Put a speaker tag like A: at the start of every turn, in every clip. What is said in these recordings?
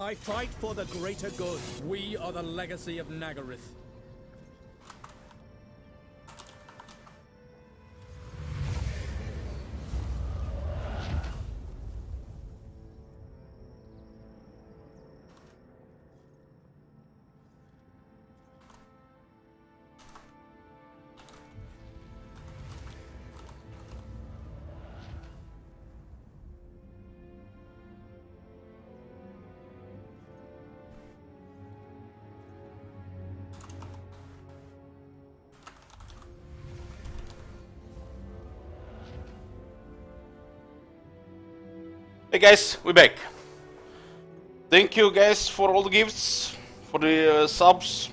A: I fight for the greater good. We are the legacy of Nagarythe.
B: Hey guys, we're back. Thank you guys for all the gifts, for the subs.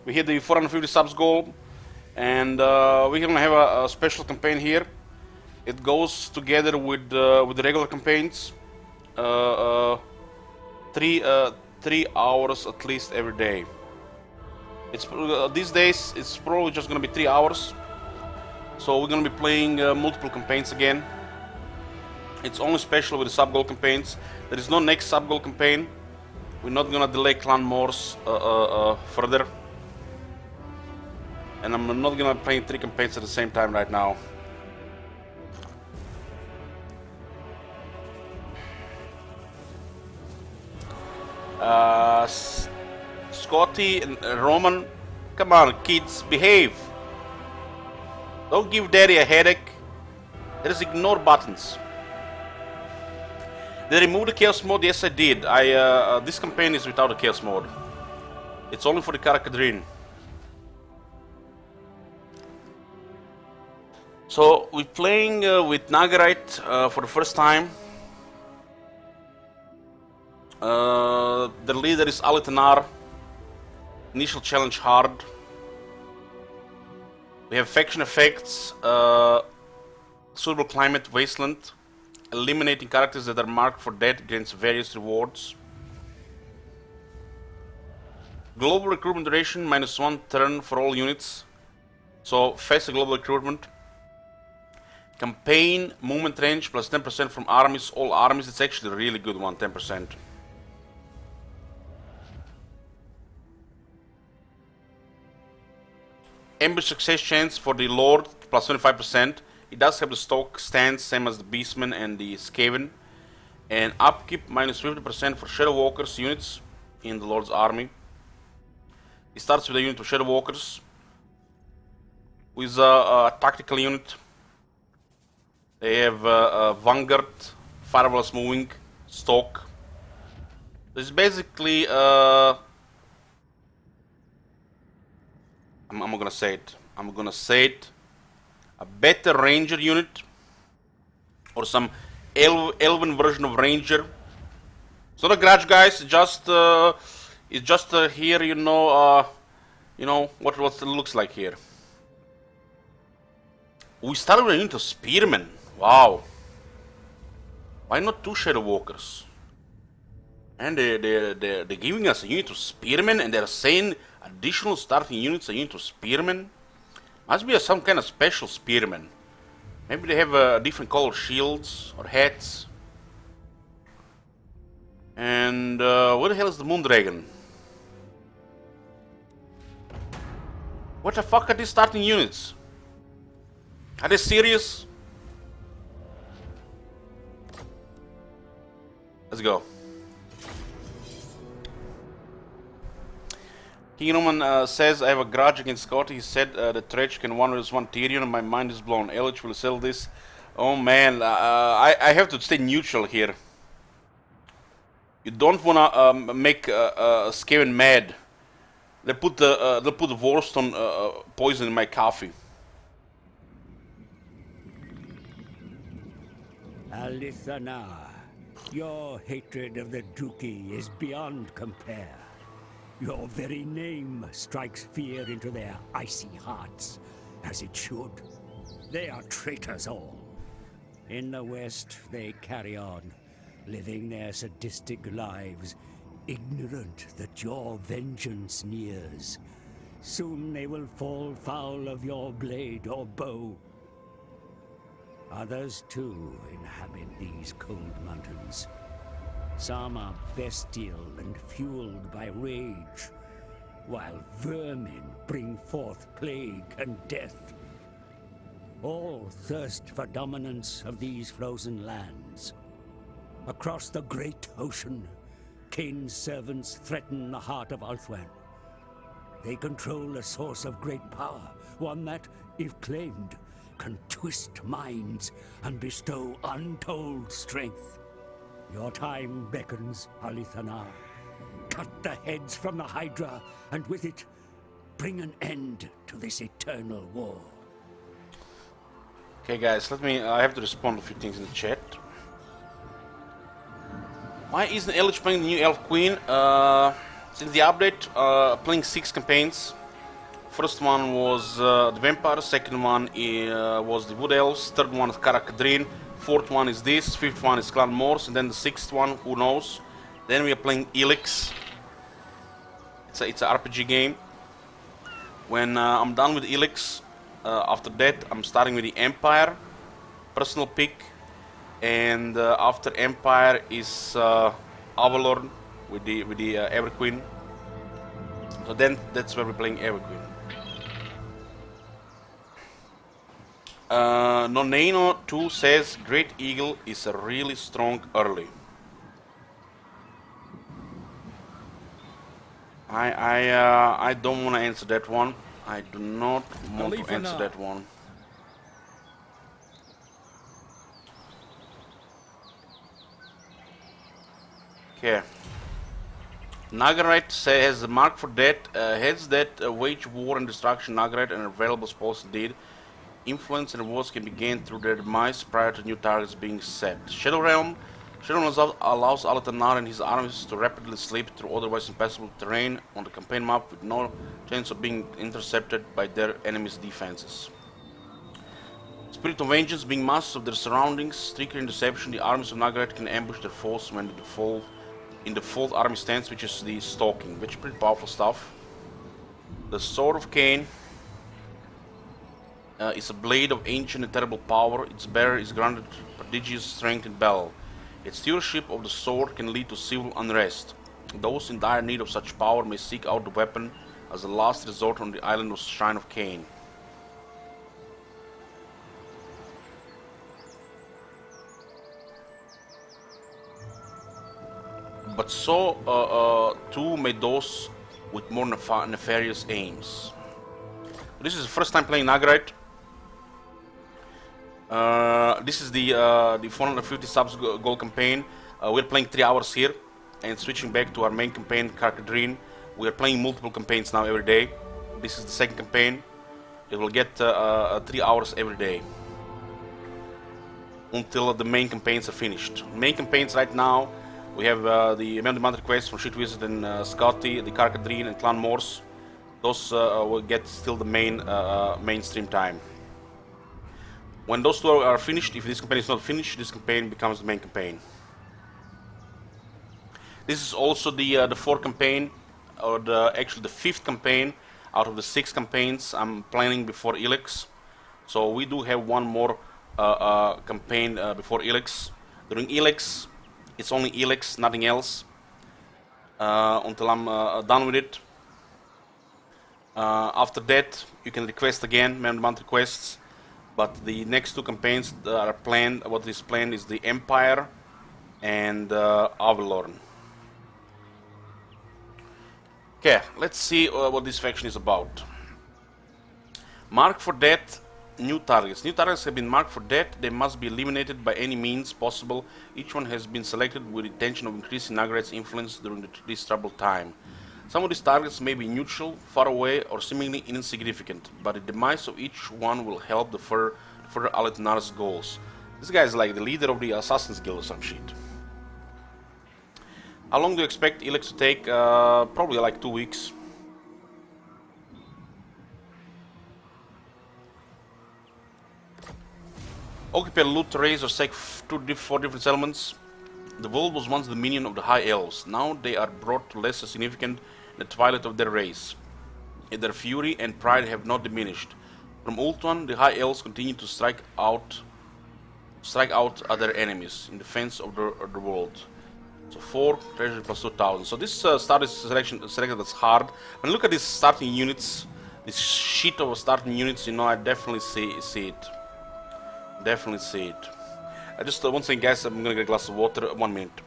B: We hit the 450 subs goal, and we're gonna have a special campaign here. It goes together with the regular campaigns. Uh, uh, 3 hours at least every day. It's these days it's probably just gonna be 3 hours. So we're gonna be playing multiple campaigns again. It's only special with the sub goal campaigns. There is no next sub goal campaign. We're not gonna delay clan wars further. And I'm not gonna play 3 campaigns at the same time right now. Scotty and Roman, come on kids, behave. Don't give daddy a headache. Just ignore buttons. Did I remove the chaos mode? Yes, I did. This campaign is without the chaos mode. It's only for the Karakadrin. So we're playing with Nagarythe for the first time. The leader is Alitanar. Initial challenge hard. We have faction effects. Suitable climate, wasteland. Eliminating characters that are marked for death gains various rewards. Global recruitment duration -1 turn for all units. So faster global recruitment. Campaign movement range plus 10% from armies, all armies. It's actually a really good one, 10%. Ambush success chance for the Lord plus 25%. It does have the stock stance, same as the Beastman and the Skaven. And upkeep -50% for Shadow Walkers units in the Lord's army. It starts with a unit of Shadow Walkers, with a tactical unit. They have Vanguard, Firewalls moving, stock. This is basically I'm gonna say it. A better ranger unit, or some elven version of ranger. It's not a grudge, guys. It's just here, you know what it looks like here. We started with a unit of spearmen. Wow. Why not 2 shadow walkers? And they're giving us a unit of spearmen, and they're saying additional starting units, a unit of spearmen. Must be some kind of special spearmen. Maybe they have different color shields or hats. And where the hell is the Moondragon? What the fuck are these starting units? Are they serious? Let's go. King Roman says, I have a grudge against Scotty. He said the Tretch can 1v1 Tyrion and my mind is blown. Elich will sell this. Oh man, I have to stay neutral here. You don't wanna make Skaven mad. They put the Warstone poison in my coffee.
C: Alitanar, your hatred of the Dookie is beyond compare. Your very name strikes fear into their icy hearts, as it should. They are traitors all. In the West, they carry on, living their sadistic lives, ignorant that your vengeance nears. Soon they will fall foul of your blade or bow. Others, too, inhabit these cold mountains. Some are bestial and fueled by rage, while vermin bring forth plague and death. All thirst for dominance of these frozen lands. Across the great ocean, Kain's servants threaten the heart of Ulthuan. They control a source of great power, one that, if claimed, can twist minds and bestow untold strength. Your time beckons, Alithanar. Cut the heads from the Hydra, and with it, bring an end to this eternal war.
B: Okay guys, I have to respond to a few things in the chat. Why isn't Elich playing the new Elf Queen? Since the update, playing 6 campaigns. First one was the Vampire, second one was the Wood Elves, third one is Karakadrin, fourth one is this, fifth one is Clan Morse, and then the sixth one, who knows. Then we are playing Elix. It's an RPG game. When I'm done with Elix, after that I'm starting with the Empire, personal pick, and after Empire is Avalorn with the Everqueen. So then that's where we're playing Everqueen. Noneno 2 says Great Eagle is a really strong early. I don't want to answer that one. I do not want to answer that one. Okay. Nagarythe says the mark for that heads that wage war and destruction. Nagarythe and available spells indeed. Influence and rewards can be gained through their demise prior to new targets being set. Shadow Realm allows Alithanar and his armies to rapidly slip through otherwise impassable terrain on the campaign map with no chance of being intercepted by their enemies' defenses. Spirit of Vengeance, being masters of their surroundings, trickery and deception, the armies of Nagarythe can ambush their foes when in the fourth army stance, which is the stalking, which is pretty powerful stuff. The Sword of Kain is a blade of ancient and terrible power. Its bearer is granted prodigious strength in battle. Its stewardship of the sword can lead to civil unrest. Those in dire need of such power may seek out the weapon as a last resort on the island of Shrine of Kain. But so too may those with more nefarious aims. This is the first time playing Nagarythe. This is the 450 subs goal campaign. We're playing 3 hours here and switching back to our main campaign, Karakadrin. We are playing multiple campaigns now every day. This is the second campaign. It will get 3 hours every day until the main campaigns are finished. Main campaigns right now, we have the Man of the Month request from Shit Wizard and Scotty, the Karakadrin and Clan Morse. Those will get still the mainstream time. When those 2 are finished, if this campaign is not finished, this campaign becomes the main campaign. This is also the 4th campaign, or actually the 5th campaign out of the 6 campaigns I'm planning before Elix. So we do have one more campaign before Elix. During Elix, it's only Elix, nothing else, until I'm done with it. After that, you can request again, Man of the Month requests. But the next 2 campaigns that are planned, what is planned is the Empire and Avalorn. Okay, let's see what this faction is about. Mark for death, new targets. New targets have been marked for death. They must be eliminated by any means possible. Each one has been selected with the intention of increasing Nagarythe's influence during this troubled time. Some of these targets may be neutral, far away, or seemingly insignificant, but the demise of each one will help the further Alithanar's goals. This guy is like the leader of the Assassin's Guild or some shit. How long do you expect Elix to take? Probably like 2 weeks. Occupy loot, raise or sack 4 different settlements. The world was once the minion of the High Elves. Now they are brought to lesser significance in the twilight of their race. Yet their fury and pride have not diminished. From Ulthuan, the High Elves continue to strike out at their enemies in defense of the world. So 4 treasury plus 2000. So this start is selected as hard. When I look at these starting units, this sheet of starting units, you know, I definitely see it. Definitely see it. I just one thing, guys. I'm gonna get a glass of water. 1 minute.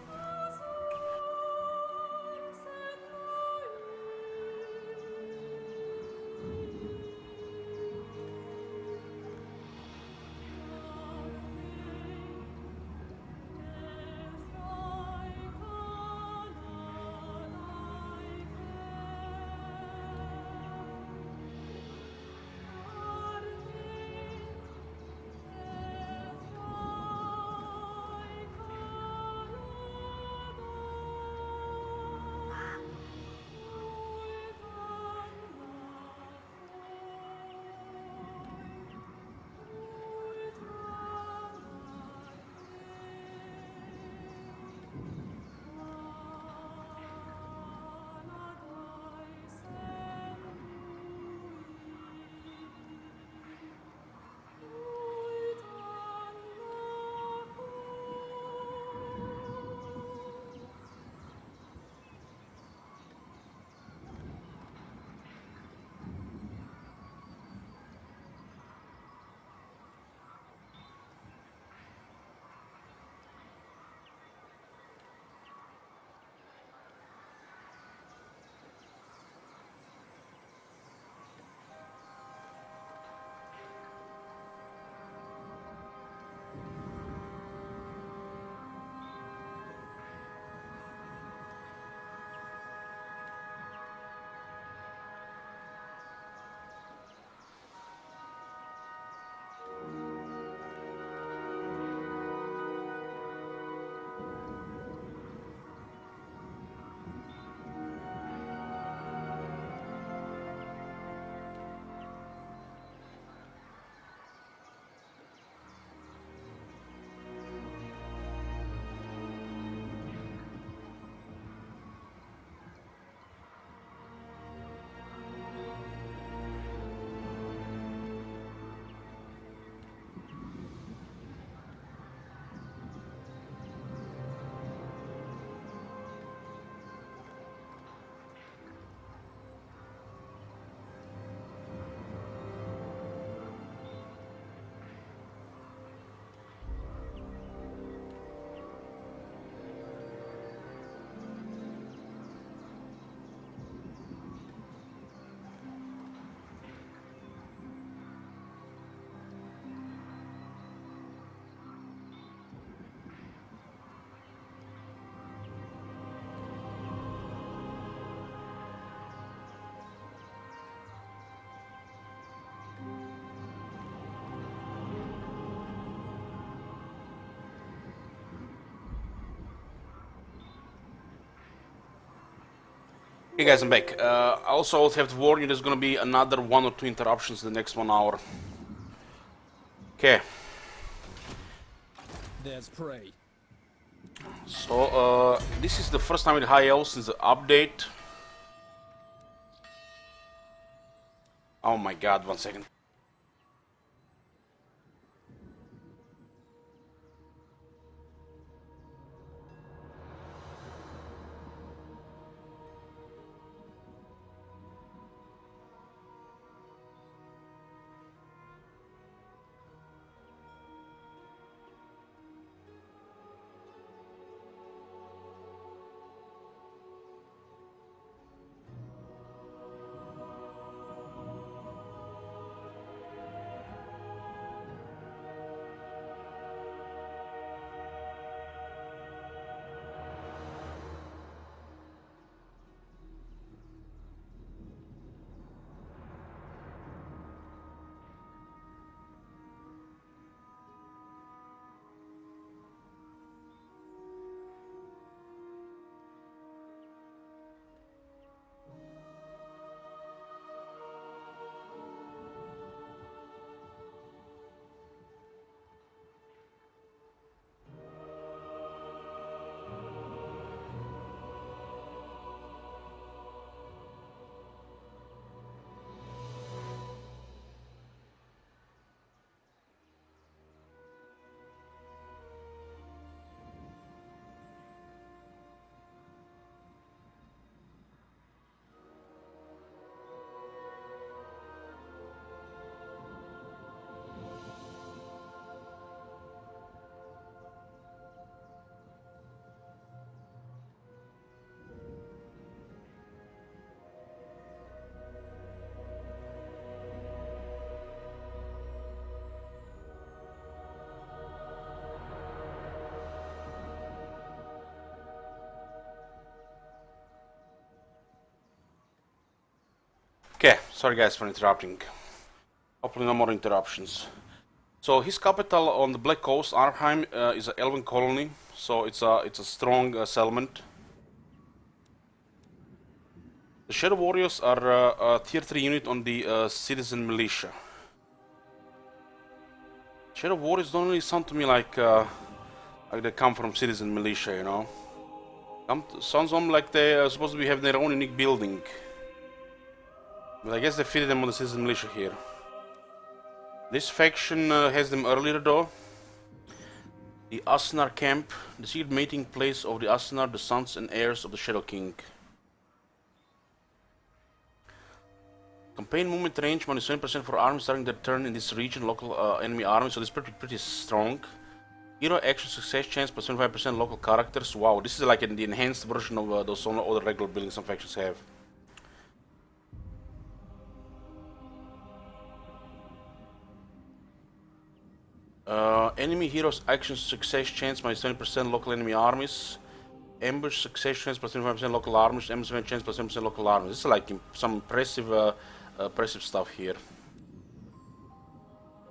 B: Hey guys, I'm back. Also, I'll have to warn you, there's gonna be another 1 or 2 interruptions in the next 1 hour. Okay,
A: There's prey.
B: so this is the first time with High Elves since the update. Oh my god, 1 second. Okay, sorry guys for interrupting. Hopefully no more interruptions. So his capital on the Black Coast, Arnheim, is an elven colony. So it's a strong settlement. The Shadow Warriors are a tier 3 unit on the citizen militia. Shadow Warriors don't really sound to me like they come from citizen militia, you know. Sounds like they are supposed to have their own unique building. But I guess they fitted them on the citizen militia here. This faction has them earlier though. The Asnar camp, the secret meeting place of the Asnar, the sons and heirs of the Shadow King. Campaign movement range -20% for armies starting their turn in this region, local enemy armies, so this is pretty strong. Hero action success chance +25% local characters. Wow, this is like the enhanced version of those other regular buildings some factions have. Enemy heroes action success chance -20% local enemy armies. Ambush success chance +25% local armies. Ambush event chance +10% local armies. This is like some impressive stuff here.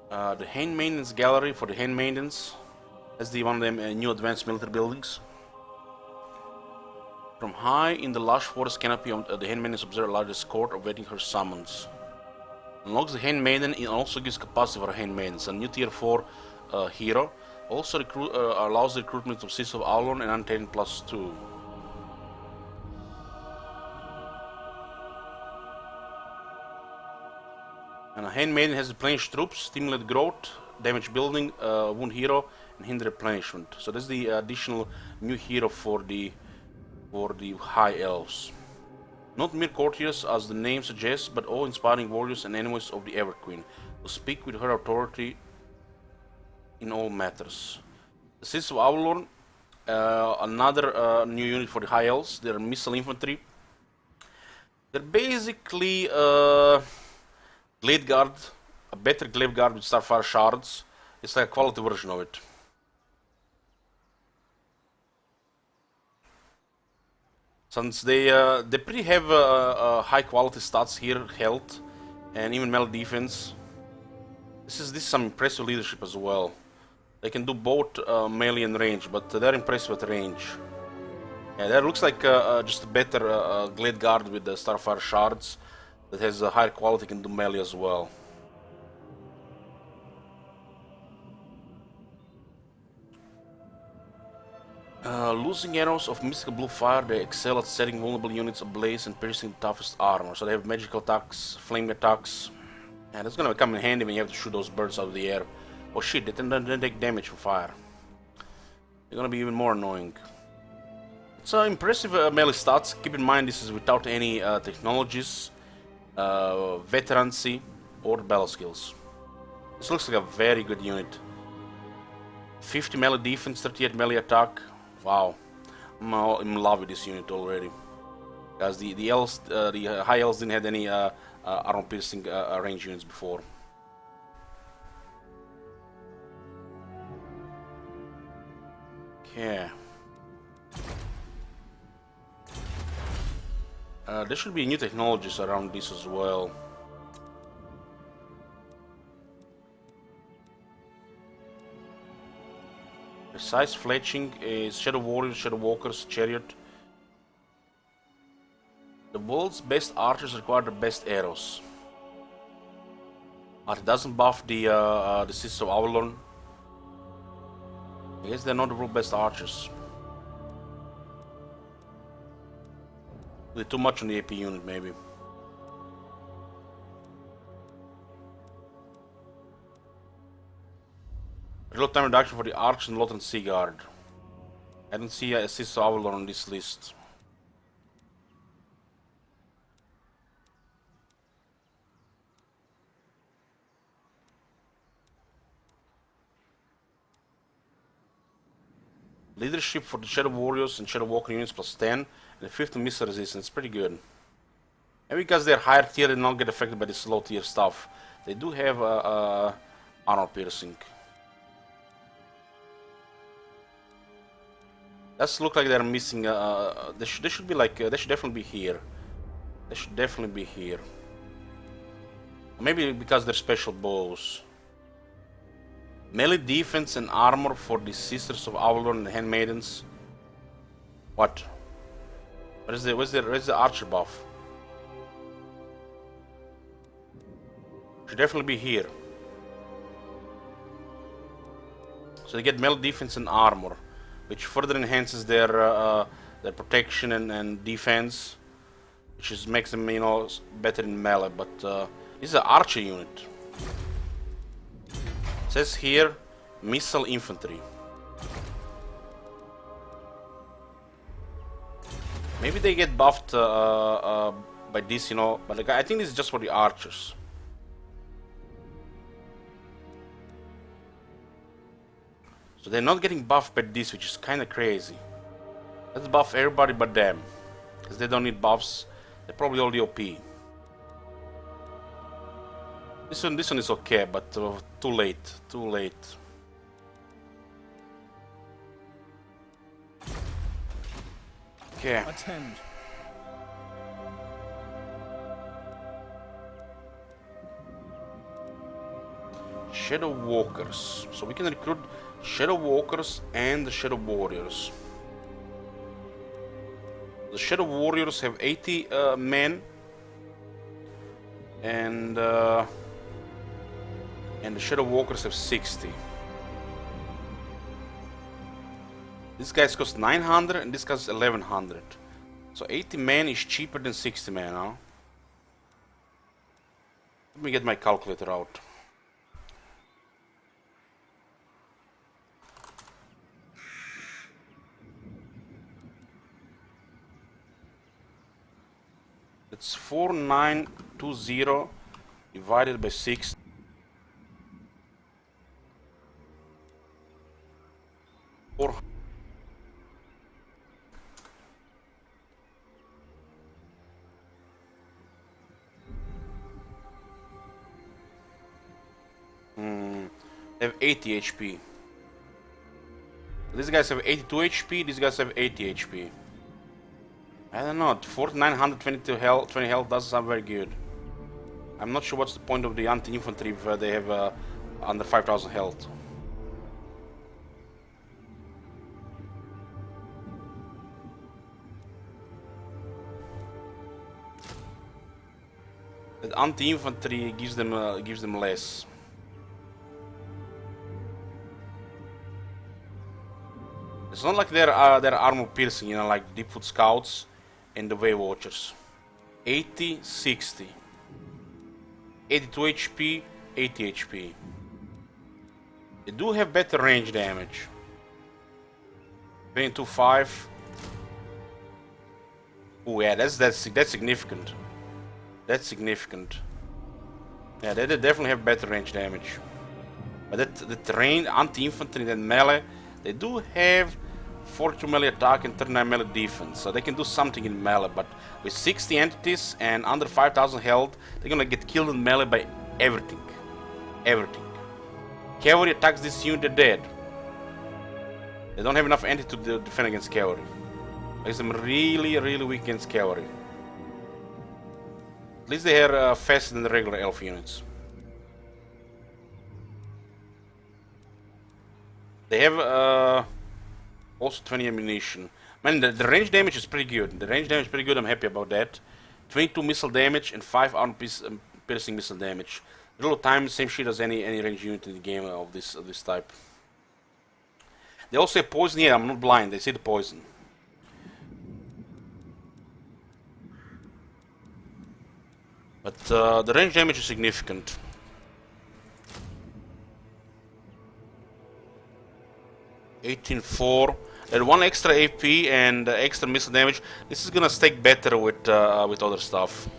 B: The Handmaidens Gallery for the Handmaidens. That's the one of them new advanced military buildings. From high in the lush forest canopy, the Handmaidens observe a large escort awaiting her summons. Unlocks the Handmaiden, it also gives capacity for Handmaidens. A new tier 4 hero. Also allows the recruitment of Sisters of Aulon and Untamed +2. And a Handmaiden has replenished troops, stimulate growth, damage building, wound hero, and hinder replenishment. So that's the additional new hero for the High Elves. Not mere courtiers as the name suggests, but awe-inspiring warriors and enemies of the Everqueen, who speak with her authority in all matters. The Sisters of Avalon, another new unit for the High Elves. They're missile infantry. They're basically Glade Guard, a better Glade Guard with Starfire shards. It's like a quality version of it. Since they pretty have high quality stats here, health, and even melee defense. This is some impressive leadership as well. They can do both melee and range, but they're impressive at range. Yeah, that looks like just a better Glade Guard with the Starfire shards that has a higher quality, can do melee as well. Losing arrows of mystical blue fire, they excel at setting vulnerable units ablaze and piercing the toughest armor. So they have magical attacks, flaming attacks, and it's gonna come in handy when you have to shoot those birds out of the air. Oh shit, they don't take damage from fire. They're gonna be even more annoying. It's impressive melee stats. Keep in mind this is without any technologies, veterancy, or battle skills. This looks like a very good unit. 50 melee defense, 38 melee attack. Wow, I'm in love with this unit already. Because the elves, the High Elves didn't have any armor piercing range units before. Okay. There should be new technologies around this as well. Precise fletching is Shadow Warriors, Shadow Walkers, Chariot. The world's best archers require the best arrows. But it doesn't buff the Sisters of Avalon. I guess they're not the world's best archers. They're too much on the AP unit, maybe. Reload time reduction for the Arch and Lothran Sea Guard. I don't see a Sisters of Avalon on this list. Leadership for the Shadow Warriors and Shadow Walker units +10, and the 50 missile resistance. Pretty good. And because they're higher tier, they don't get affected by this low tier stuff. They do have armor piercing. Does look like they're missing. They should be like. They should definitely be here. They should definitely be here. Maybe because they're special bows. Melee defense and armor for the Sisters of Avalon and Handmaidens. What? Where's the archer buff? Should definitely be here. So they get melee defense and armor, which further enhances their protection and defense, which is makes them, you know, better in melee. But this is an archer unit. It says here, missile infantry. Maybe they get buffed by this, you know, but like, I think this is just for the archers. So they're not getting buffed by this, which is kind of crazy. Let's buff everybody but them, because they don't need buffs. They're probably all the OP. This one is okay, but too late. Too late. Okay.
A: Attend.
B: Shadow Walkers. So we can recruit Shadow Walkers and the Shadow Warriors. The Shadow Warriors have 80 men, and the Shadow Walkers have 60. This guy's cost 900 and this costs 1100. So 80 men is cheaper than 60 men, huh? Let me get my calculator out. It's 4920 divided by 6. They have 80 HP. These guys have 82 HP, these guys have 80 HP. I don't know, 4922 health, 20 health doesn't sound very good. I'm not sure what's the point of the anti-infantry if they have under 5000 health. The anti-infantry gives them less. It's not like they're armor piercing, you know, like Deepwood Scouts and the Way Watchers. 80, 60. 82 HP, 80 HP. They do have better range damage. 22.5. Oh yeah, that's significant. That's significant. Yeah, they definitely have better range damage. But that range, anti-infantry and melee, they do have 42 melee attack and 39 melee defense, so they can do something in melee, but with 60 entities and under 5000 health, they're gonna get killed in melee by everything. Everything. Cavalry attacks this unit, they're dead. They don't have enough entities to defend against cavalry. Makes them really, really weak against cavalry. At least they are faster than the regular elf units. They have also 20 ammunition. Man, the range damage is pretty good. The range damage is pretty good, I'm happy about that. 22 missile damage and 5 armor piercing missile damage. Real time, same shit as any range unit in the game of this type. They also have poison here, I'm not blind, they say the poison. But the range damage is significant. $18.4 and 1 extra AP and extra missile damage. This is gonna stack better with other stuff.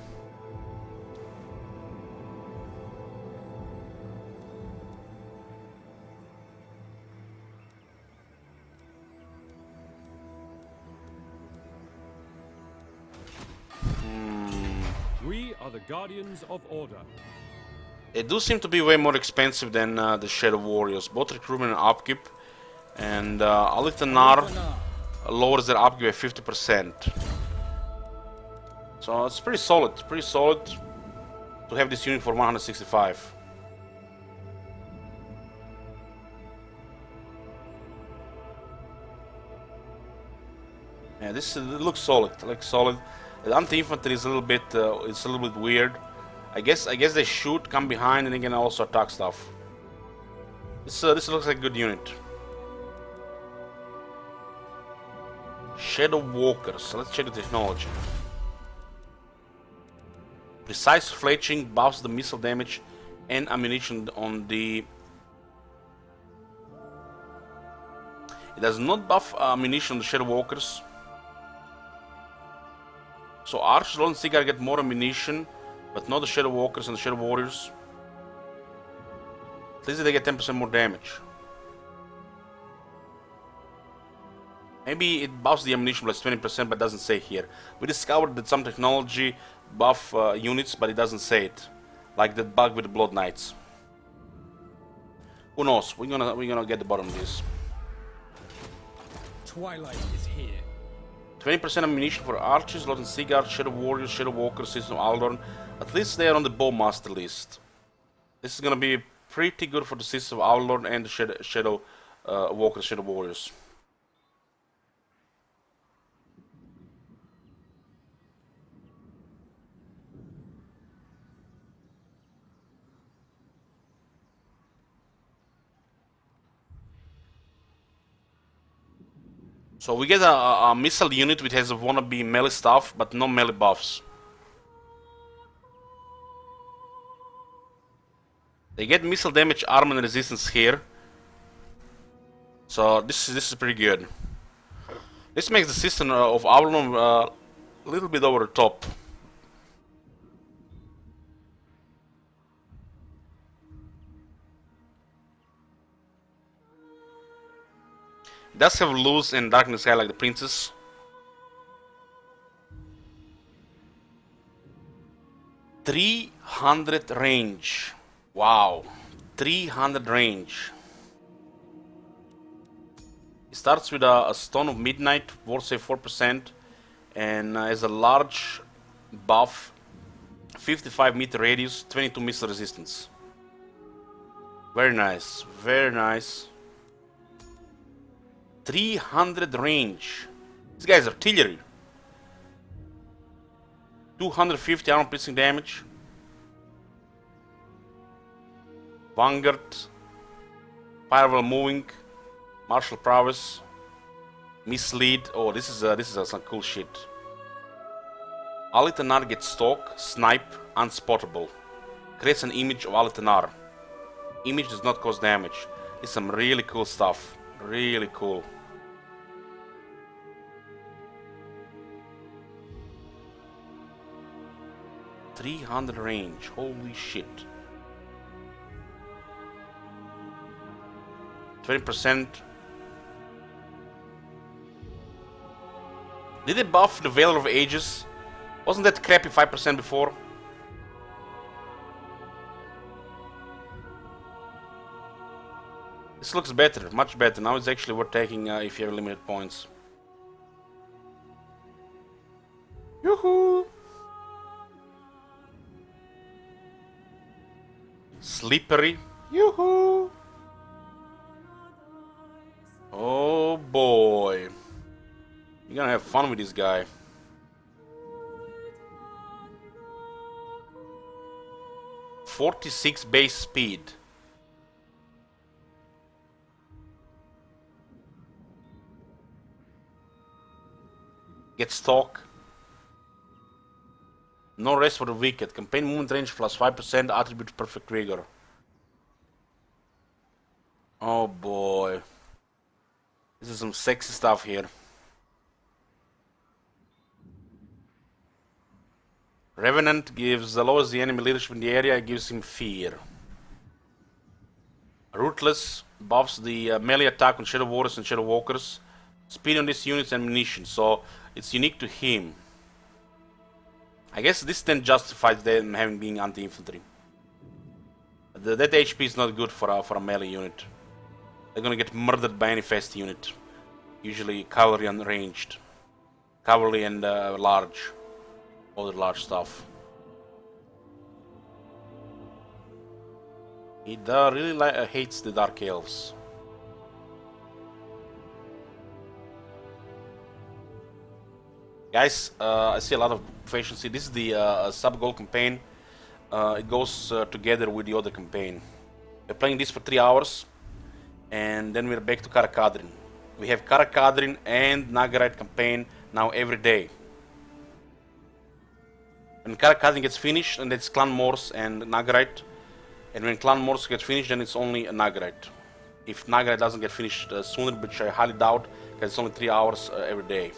A: We are the guardians of order.
B: They do seem to be way more expensive than the Shadow Warriors, both recruitment and upkeep. And Alitanar lowers their upkeep by 50%. So it's pretty solid, pretty solid. to have this unit for 165. Yeah, this looks solid. Looks solid. The anti-infantry is a little bit. It's a little bit weird. I guess they shoot, come behind, and they can also attack stuff. This looks like a good unit. Shadow Walkers. Let's check the technology. Precise fletching buffs the missile damage and ammunition on the. It does not buff ammunition on the Shadow Walkers. So Archers, Lord and Cigar get more ammunition, but not the Shadow Walkers and the Shadow Warriors. At least they get 10% more damage. Maybe it buffs the ammunition plus 20%, but doesn't say here. We discovered that some technology buff units, but it doesn't say it. Like that bug with the Blood Knights. Who knows? We're gonna get the bottom of this.
A: Twilight is here.
B: 20% ammunition for Archers, Lord and Cigar, Shadow Warriors, Shadow Walkers, System of Aldorn. At least they are on the Bowmaster list. This is gonna be pretty good for the System of Aldorn and the Shadow Walkers, Shadow Warriors. So we get a missile unit which has a wannabe melee stuff, but no melee buffs. They get missile damage, armor, and resistance here. So this is pretty good. This makes the system of Avalon a little bit over the top. It does have loose and dark in the sky like the princess. .300 range. Wow, 300 range. It starts with a Stone of Midnight, ward save 4%, and has a large buff, 55 meter radius, 22 missile resistance. Very nice, very nice. 300 range. This guy's artillery. 250 armor piercing damage. Vanguard. Firewall moving. Martial prowess. Mislead. Oh, this is some cool shit. Alitanar gets stalk, snipe, unspottable. Creates an image of Alitanar. Image does not cause damage. It's some really cool stuff. Really cool. .300 range, holy shit. 20%. Did they buff the Veil of Ages? Wasn't that crappy 5% before? This looks better, much better. Now it's actually worth taking if you have limited points. Yoo-hoo! Slippery. Yoo-hoo! Oh boy. You're gonna have fun with this guy. .46 base speed. Get stalk. No rest for the wicked. Campaign movement range plus 5%. Attribute perfect rigor. Oh boy. This is some sexy stuff here. Revenant lowers the enemy leadership in the area, gives him fear. Ruthless buffs the melee attack on Shadow Warriors and Shadow Walkers. Speed on this unit's ammunition, so it's unique to him. I guess this then justifies them having been anti-infantry. That HP is not good for a melee unit. They're gonna get murdered by any fast unit. Usually cavalry and ranged. Cavalry and large. Other large stuff. He really hates the Dark Elves. Guys, I see a lot of proficiency. This is the sub-goal campaign. It goes together with the other campaign. We're playing this for 3 hours, and then we're back to Karakadrin. We have Karakadrin and Nagarythe campaign now every day. When Karakadrin gets finished, and it's Clan Morse and Nagarythe. And when Clan Morse gets finished, then it's only a Nagarythe. If Nagarythe doesn't get finished sooner, which I highly doubt, because it's only 3 hours every day.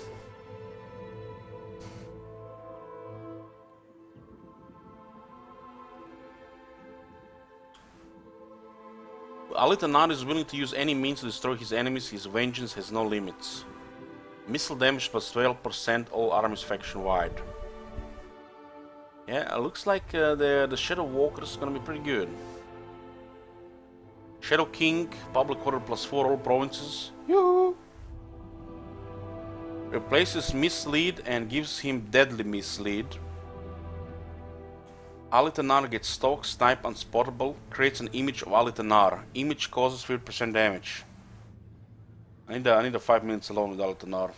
B: Alitanar is willing to use any means to destroy his enemies. His vengeance has no limits. Missile damage plus 12% all armies faction-wide. Yeah, it looks like the Shadow Walker is gonna be pretty good. Shadow King, public order plus 4 all provinces. Yoo-hoo! Replaces Mislead and gives him Deadly Mislead. Alitanar gets Stalk, Snipe, Unspottable, creates an image of Alitanar. Image causes 50% damage. I need a 5 minutes alone with Alitanar.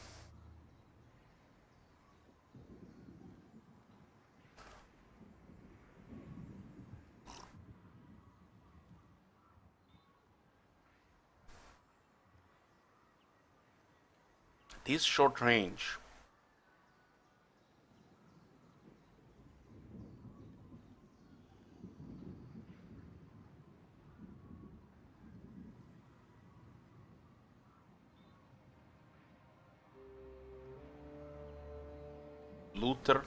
B: This short range. Luther.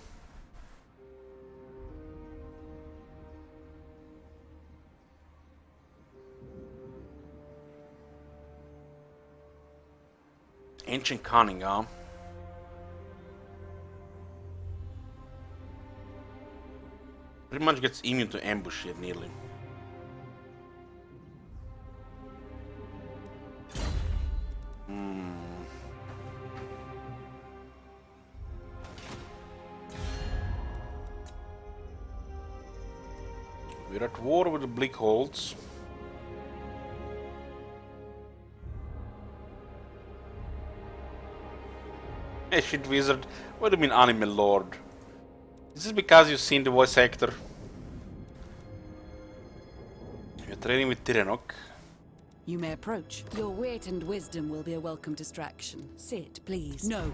B: Ancient Cunning, huh? Pretty much gets immune to ambush here, nearly. We're at war with the Bleakholds. Hey, shit wizard. What do you mean, Animal Lord? Is this because you've seen the voice actor? You're training with Tyranok.
D: You may approach.
E: Your wit and wisdom will be a welcome distraction. Sit, please.
D: No.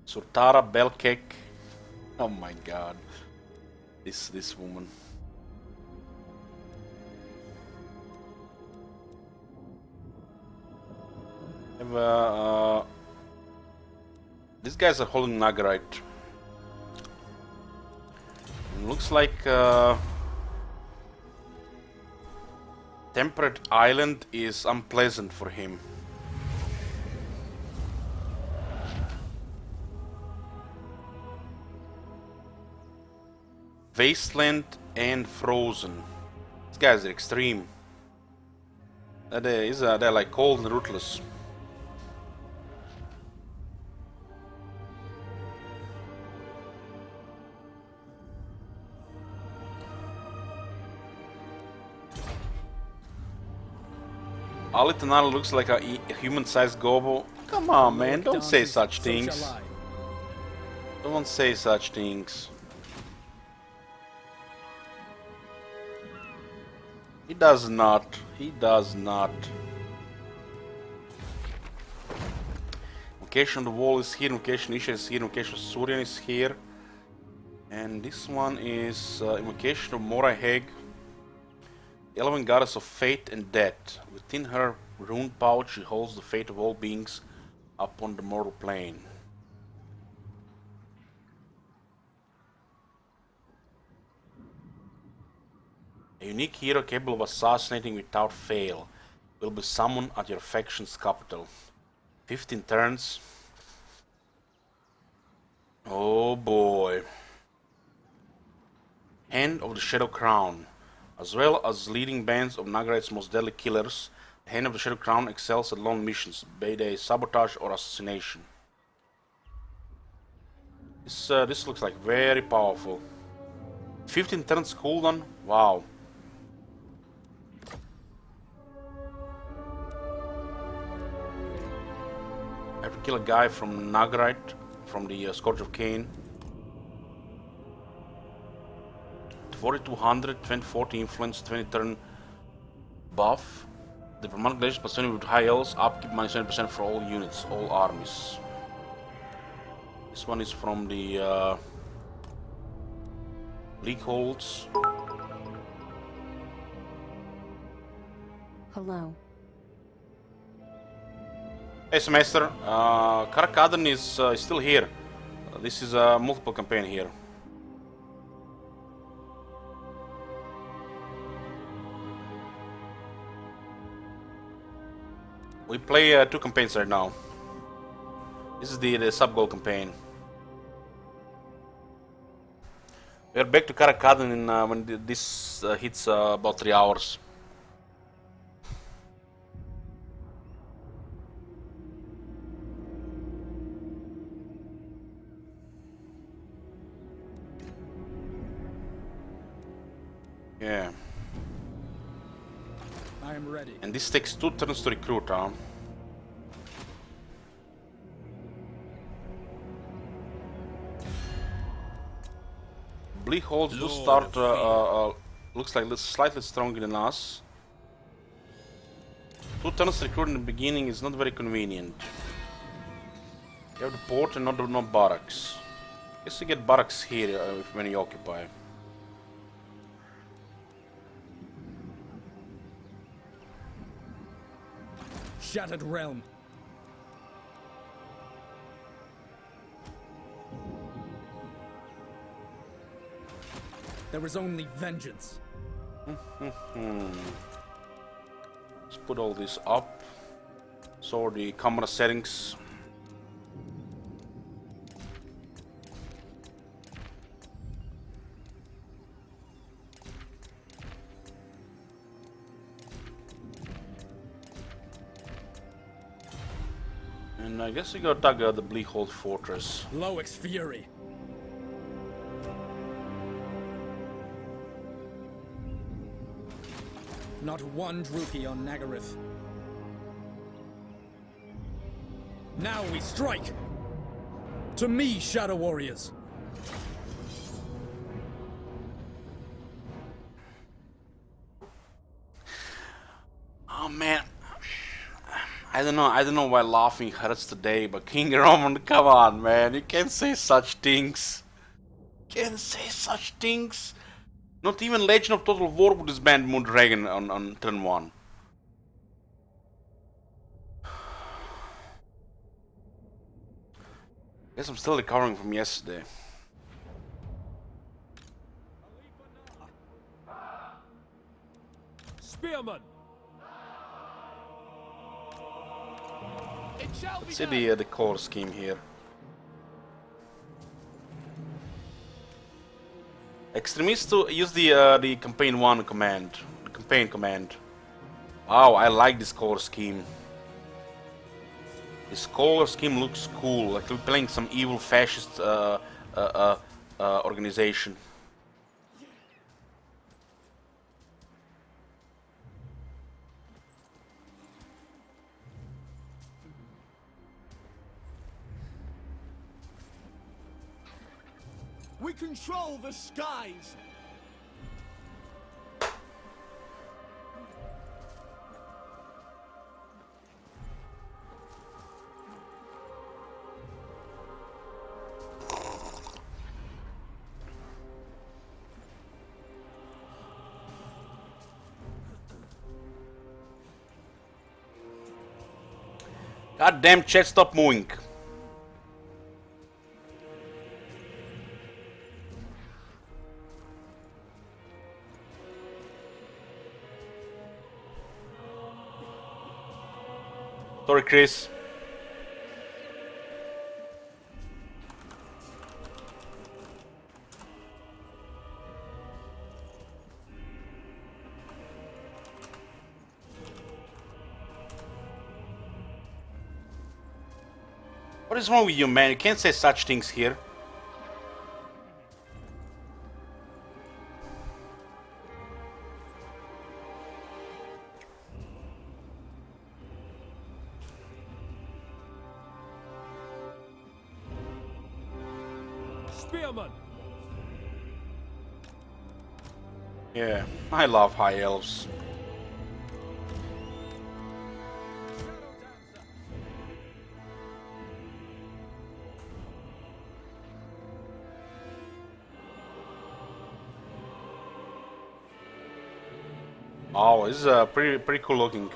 B: Surtara Belkek. Oh my god. This woman. These guys are holding Nagarythe. Looks like Temperate Island is unpleasant for him. Wasteland and Frozen. These guys are extreme. They're like cold and ruthless. Alitanar looks like a human-sized gobo. Come on, man, don't say such things. Don't say such things. He does not. He does not. Invocation on the wall is here, Invocation Isha is here, Invocation of Surian is here. And this one is Invocation of Moraheg. The Eleven Goddess of Fate and Death. Within her rune pouch she holds the fate of all beings upon the mortal plane. A unique hero capable of assassinating without fail will be summoned at your faction's capital. 15 turns. Oh boy. Hand of the Shadow Crown. As well as leading bands of Nagarythe's most deadly killers, the Hand of the Shadow Crown excels at lone missions, be they sabotage or assassination. This looks like very powerful. 15 turns cooldown? Wow. I have to kill a guy from Nagarythe, from the Scourge of Cain. 4200, 2040 influence, 20 turn buff. The permanent glacier plus 20 with high health, upkeep minus 20% for all units, all armies. This one is from the League Holds.
F: Hello.
B: Hey Semester, Karakadan is still here. This is a multiple campaign here. We play 2 campaigns right now. This is the sub-goal campaign. We are back to Karakadan in, when this hits about 3 hours. Yeah.
A: I am ready.
B: And this takes 2 turns to recruit, huh? Bleak Holds do start, looks like slightly stronger than us. 2 turns to recruit in the beginning is not very convenient. You have the port and not barracks. Guess you get barracks here when you occupy.
A: Shattered realm. There is only vengeance.
B: Let's put all this up. So the camera settings. And I guess we go attack the Bleakhold Fortress.
A: Loic's fury. Not one Druki on Nagarythe. Now we strike! To me, Shadow Warriors!
B: Oh man, I don't know why laughing hurts today, but King Roman, come on man, you can't say such things. Can't say such things. Not even Legend of Total War would disband Moondragon on turn 1. Guess I'm still recovering from yesterday.
A: Spearman!
B: Let's see the core scheme here. Extremists to use the campaign 1 command, the campaign command. Wow, I like this core scheme. This core scheme looks cool, like we're playing some evil fascist organization.
G: We control the skies!
B: God damn, chat, stop moving. Sorry, Chris. What is wrong with you, man? You can't say such things here.
A: spearman.
B: Yeah, I love high elves. Oh, this is pretty cool looking.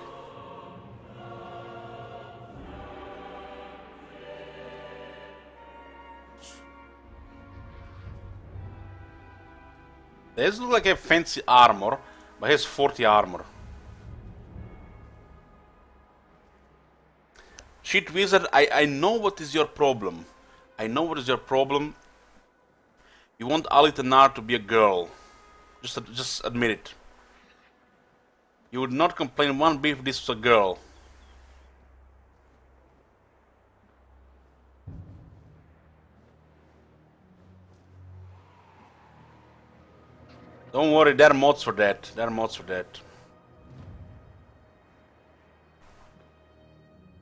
B: This looks like a fancy armor, but he has 40 armor. Cheat wizard, I know what is your problem. I know what is your problem. You want Alitanar to be a girl. Just admit it. You would not complain one bit if this was a girl. Don't worry, there are mods for that. There are mods for that.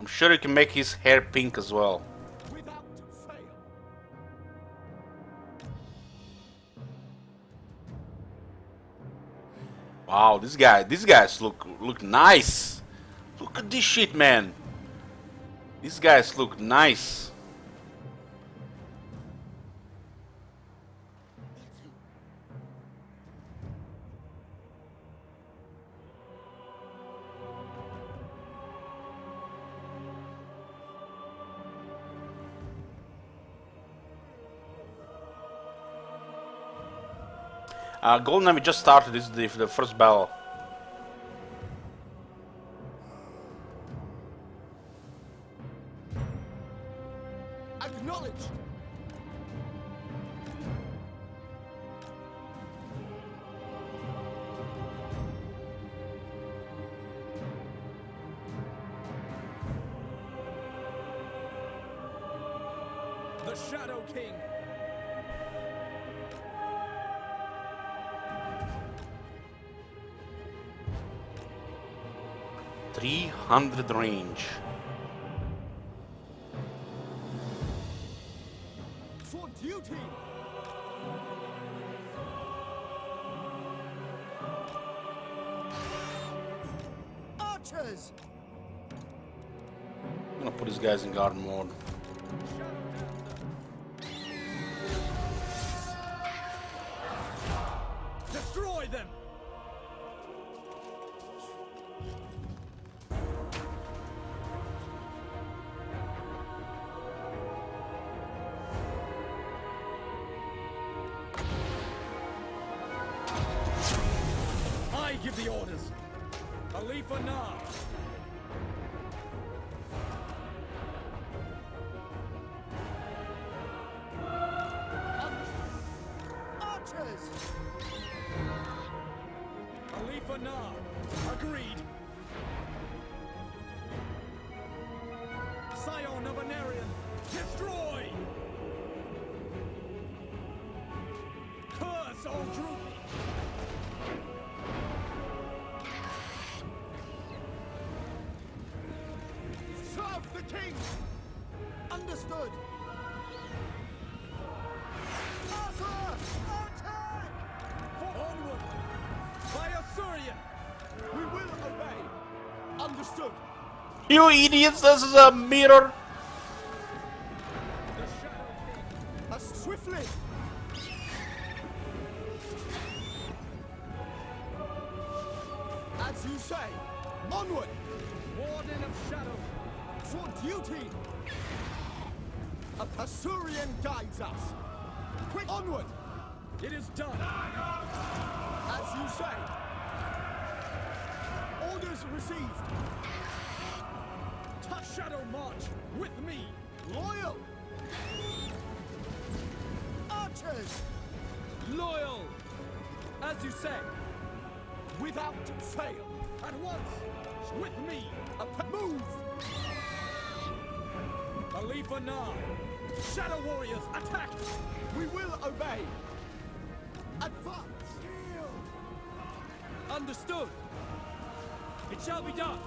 B: I'm sure you can make his hair pink as well.
G: Without fail.
B: Wow, these guys look nice. Look at this shit, man. These guys look nice. Golden Navy just started. This is the first battle.
G: Acknowledged.
A: The Shadow King.
B: 300 range.
G: For duty. Archers.
B: I'm gonna put these guys in guard mode.
A: Destroy them. I give the orders. Khalifa Nar.
G: Archers.
A: Khalifa Nar. Agreed. Scion of Anarian. Destroy. Curse all Druid.
G: Serve the king. Understood. Arthur, attack!
A: Onward. By Assyrian.
G: We will obey. Understood.
B: You idiots! This is a mirror.
A: The Shadow King.
G: As swiftly. As you say. Onward.
A: Warden of Shadow.
G: For duty. A Assyrian guides us. Quick, onward.
A: It is done.
G: As you say. Orders received.
A: Touch Shadow March with me.
G: Loyal. Archers.
A: Loyal. As you say.
G: Without fail.
A: At once. With me.
G: Move.
A: Khalifa Nar. Shadow Warriors, attack!
G: We will obey. Advance.
A: Understood. It shall be done.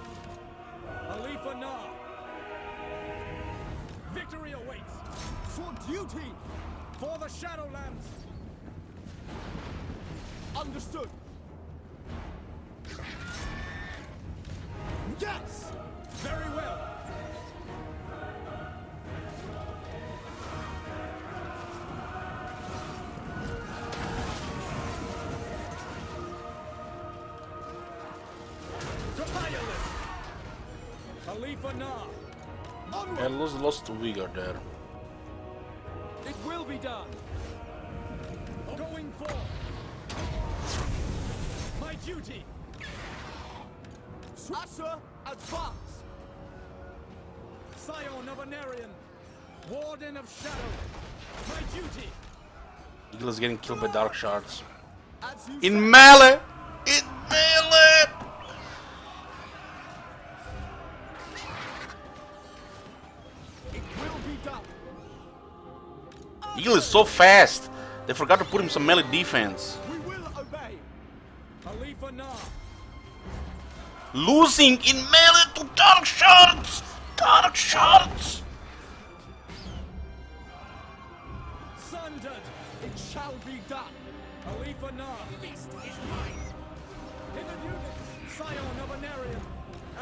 A: Khalifa Nar. Victory awaits.
G: For duty.
A: For the Shadowlands!
G: Understood. Yes!
A: Very well! Tireless! Khalifa Nah!
G: Onward!
B: I lost vigor there.
A: It will be done! Going for my duty!
G: Asher, advance!
A: Scion of Anarian! Warden of Shadow! My duty!
B: Eagle is getting killed by dark shards.
G: As you
B: In
G: say.
B: melee! In melee!
G: It will be done.
B: Eagle is so fast. They forgot to put him some melee defense.
G: We will obey.
A: Khalifa Nah!
B: Losing in melee to dark shards! Dark shards!
A: Sundered!
G: It shall be done.
A: Khalifa Nah! Beast is mine! Hidden units! Scion of Anarian!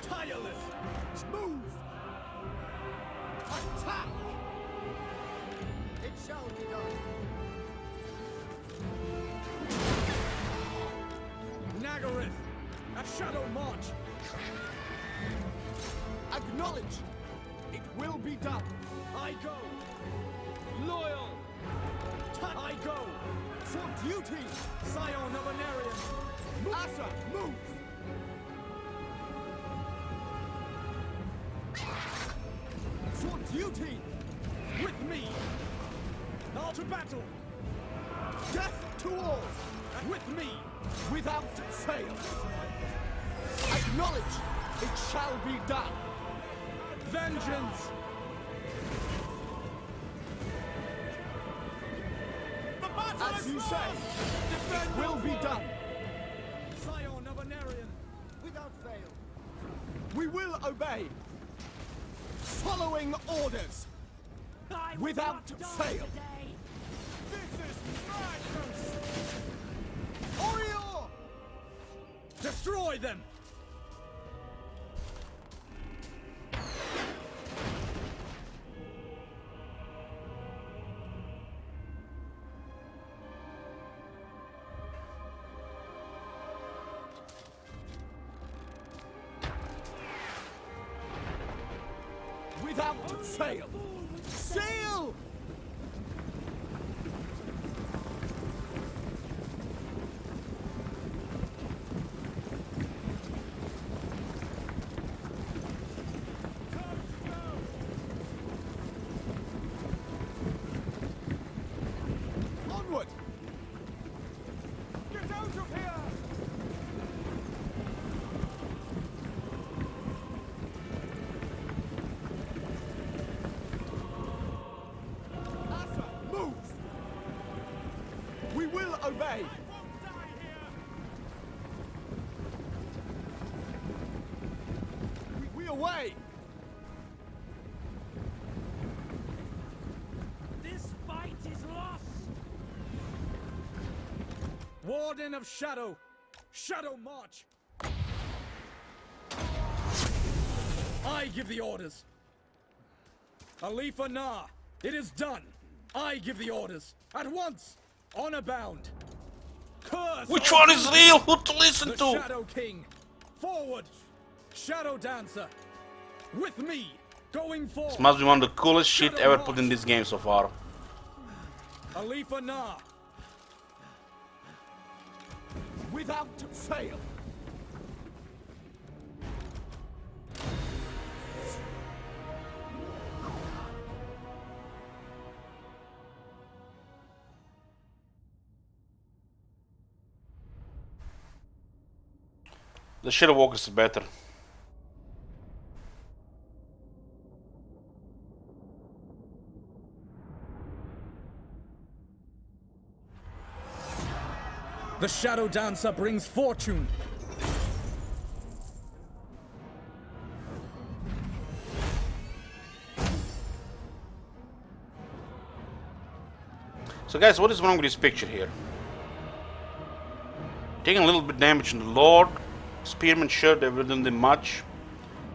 A: Tireless!
G: Move. Attack. It shall be done.
A: Nagarythe! A shadow march!
G: Acknowledge. It will be done.
A: I go! Loyal! I go!
G: For duty.
A: Scion of Anarian!
G: Asher, move. For duty.
A: With me! All to battle!
G: Death to all.
A: With me!
G: Without fail. Acknowledge. It shall be done.
A: Vengeance!
G: As you say, it will be done.
A: Scion of Anarian!
G: Without fail. We will obey. Following orders. Without fail.
A: This is madness!
G: Orior!
A: Destroy them!
G: Without fail. Sail! Onward!
A: Get out of here!
G: Asher, move! We will obey. We away.
A: This fight is lost! Warden of Shadow! Shadow march! I give the orders! Khalifa Nah! It is done! I give the orders! At once! Honor bound! Curse!
B: Which
A: all
B: one is
A: evil!
B: real? Who to listen
A: The
B: to?
A: Shadow King! Forward! Shadow Dancer! With me! Going forward!
B: This must be one of the coolest shit ever put in this game so far.
A: Khalifa Nah!
G: Without fail.
B: The Shadow Walkers is better.
A: The Shadow Dancer brings fortune!
B: So guys, what is wrong with this picture here? Taking a little bit damage on the Lord. Spearman sure they didn't do much.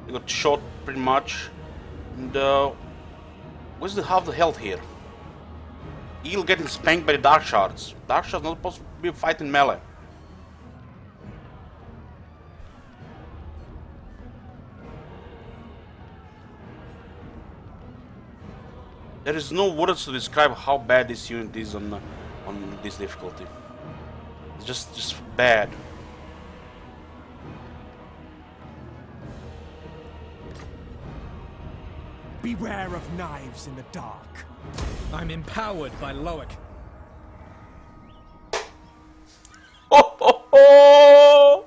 B: They got shot pretty much. And where's the half the health here? Eel getting spanked by the Dark Shards. Dark Shards not supposed to be fighting melee. There is no words to describe how bad this unit is on this difficulty. It's just bad.
G: Beware of knives in the dark.
A: I'm empowered by Loic.
B: Oh ho ho!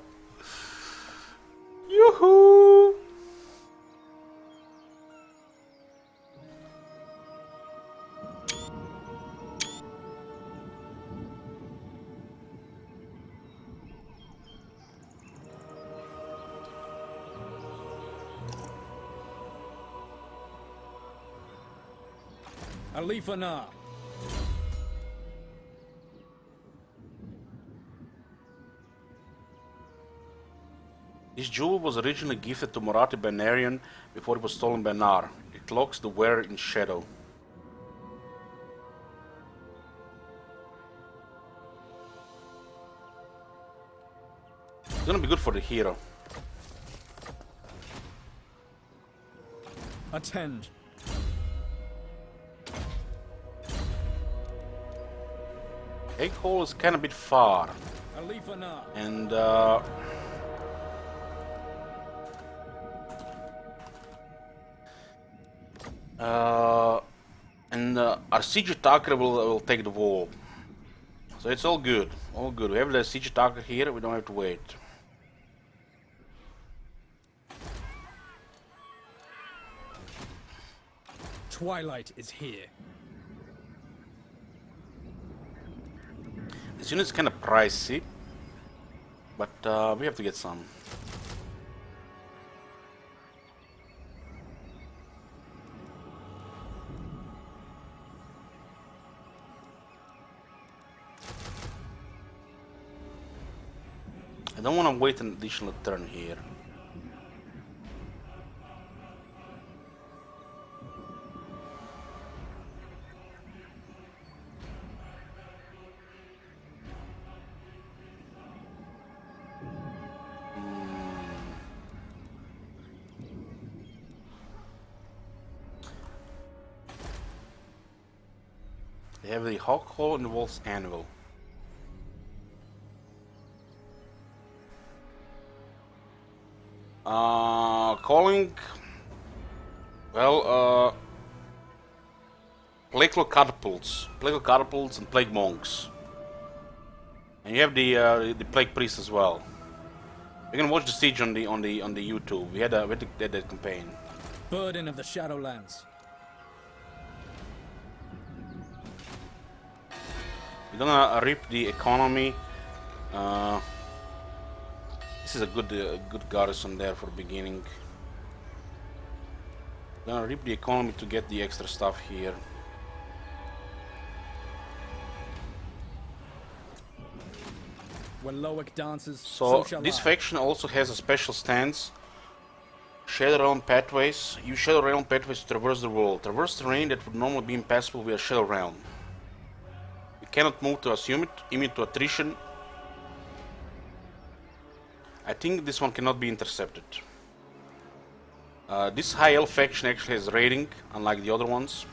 B: Yoo-hoo!
A: Alifa Na.
B: This jewel was originally gifted to Morathi by Narion before it was stolen by Nar. It locks the wearer in shadow. It's gonna be good for the hero.
A: Attend.
B: Egg hole is kinda bit far.
A: Alifa Na.
B: And our siege attacker will take the wall. So it's all good. All good. We have the siege attacker here, we don't have to wait.
A: Twilight is here.
B: This unit's kinda pricey, but we have to get some. I don't want to wait an additional turn here. They have the Hawk Hole and the Wolf's Anvil. Calling. Well, Plague Catapults and Plague Monks. And you have the Plague Priest as well. You can watch the siege on the YouTube. We had that campaign.
A: Burden of the Shadowlands.
B: We're gonna rip the economy. This is a good garrison there for beginning. Gonna rip the economy to get the extra stuff here.
A: When Loic dances,
B: So
A: shall
B: this
A: I.
B: faction also has a special stance. Shadow Realm pathways. Use Shadow Realm pathways to traverse the world. Traverse terrain that would normally be impassable via Shadow Realm. You cannot move to assume it, immune to attrition. I think this one cannot be intercepted. This High Elf faction actually has raiding, unlike the other ones.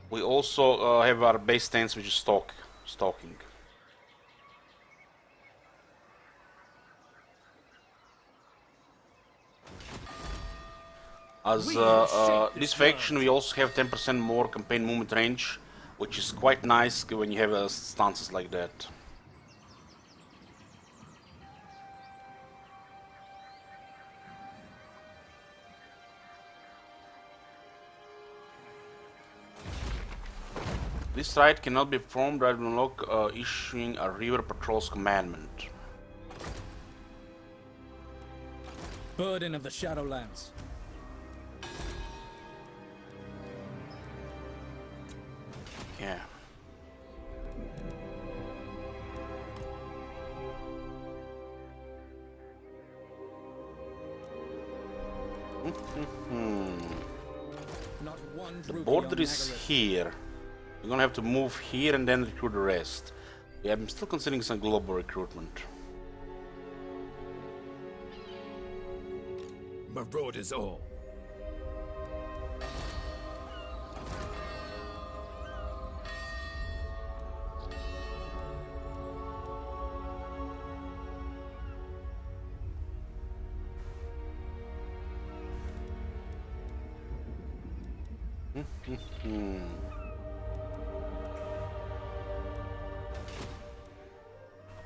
B: We also have our base stance, which is stalking. As this faction, we also have 10% more campaign movement range, which is quite nice when you have stances like that. This rite cannot be performed rather than unlock issuing a River Patrol's commandment.
A: Burden of the Shadowlands.
B: Yeah.
A: Not one
B: The
A: Druki
B: border
A: on
B: is
A: Nagarythe.
B: here. We're gonna have to move here and then recruit the rest. Yeah, I'm still considering some global recruitment.
G: Marauders all.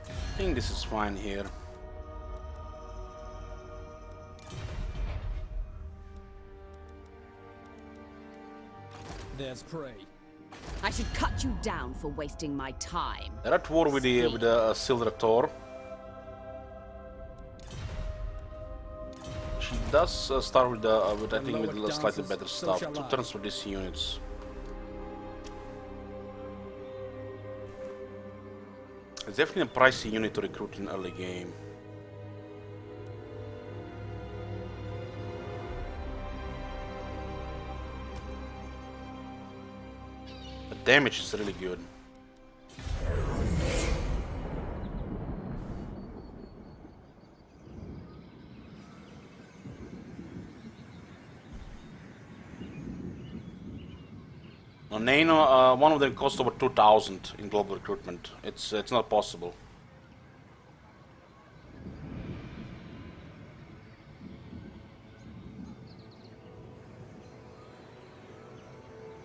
B: I think this is fine here.
A: There's prey.
F: I should cut you down for wasting my time.
B: They're at war with the Silver Tor. She does start with I think with
A: Lower
B: slightly
A: dances,
B: better
A: so
B: stuff.
A: shall
B: 2
A: I.
B: turns for these units. It's definitely a pricey unit to recruit in early game. The damage is really good. On Nano, one of them costs over 2,000 in global recruitment. It's not possible.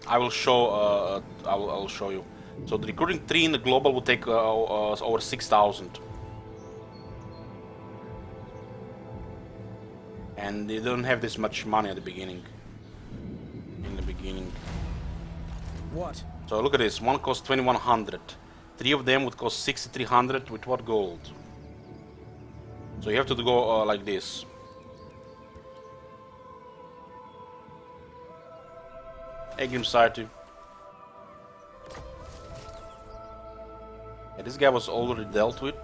B: I will show. I will show you. So the recruiting 3 in the global will take over 6,000, and they don't have this much money at the beginning. In the beginning.
A: What?
B: So look at this. One costs 2,100. 3 of them would cost 6,300 with what gold? So you have to go like this. Egrim Society. Yeah, this guy was already dealt with.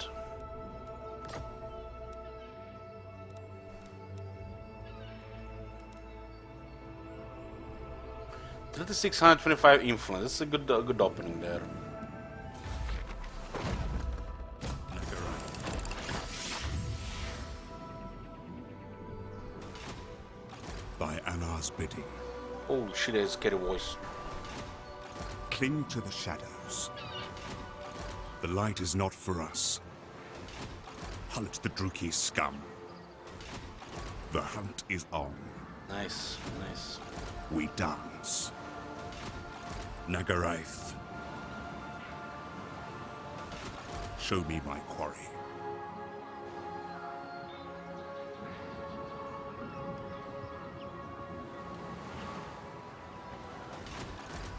B: That is 625 influence. That's a good opening there.
H: By Anar's bidding,
B: Holy shit, there's a scary voice.
H: cling to the shadows. The light is not for us. Hunt the Druki scum. The hunt is on.
B: Nice, nice.
H: We dance. Nagarythe. Show me my quarry.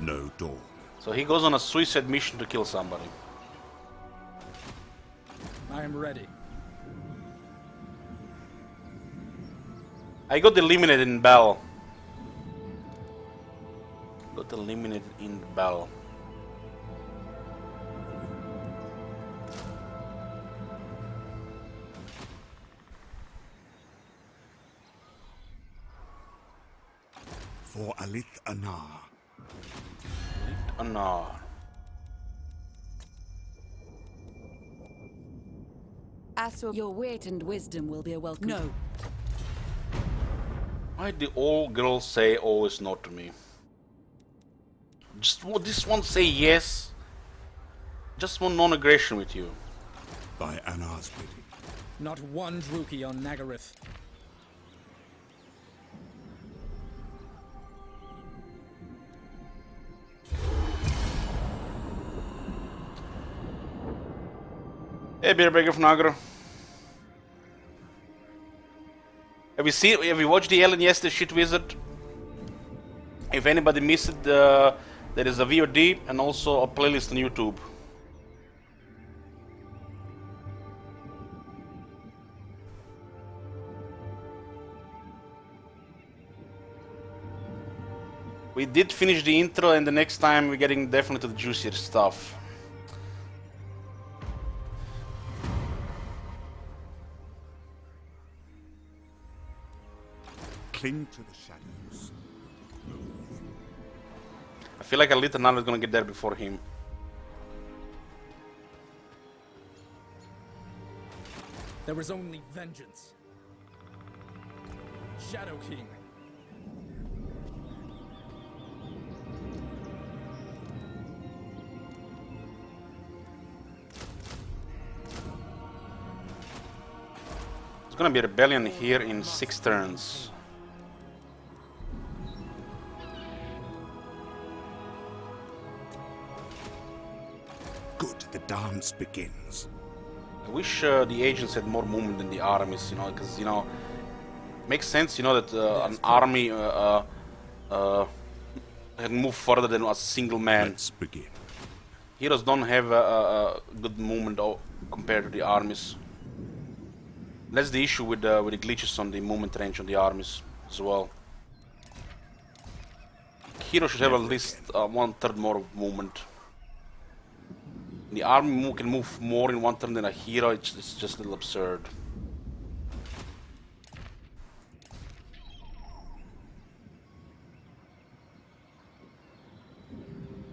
H: No dawn.
B: So he goes on a suicide mission to kill somebody.
A: I am ready.
B: I got eliminated in battle. Got eliminated in battle.
H: For Alith Anar.
B: Anar.
E: As for
D: Your wit and wisdom will be a welcome.
E: no,
B: Why do all girls say always no to me? Just this one say yes. Just want non-aggression with you.
H: By Anar's bidding.
A: Not one Druki on Nagarythe.
B: Hey, Beerbreaker from Nagar. Have you watched the Ellen Yes, the Shit Wizard? If anybody missed it, there is a VOD and also a playlist on YouTube. We did finish the intro, and the next time we're getting definitely to the juicier stuff.
H: Cling to the shadows.
B: I feel like Alita now is gonna get there before him.
A: There is only vengeance. Shadow King.
B: There's gonna be a rebellion here in 6 turns.
H: Good, the dance begins.
B: I wish the agents had more movement than the armies, you know, because, you know, makes sense, you know, that an army can move further than a single man.
H: Let's begin.
B: Heroes don't have a good movement compared to the armies. That's the issue with the glitches on the movement range on the armies as well. Hero should have at least 1/3 more of movement. The army can move more in 1 turn than a hero. It's just a little absurd.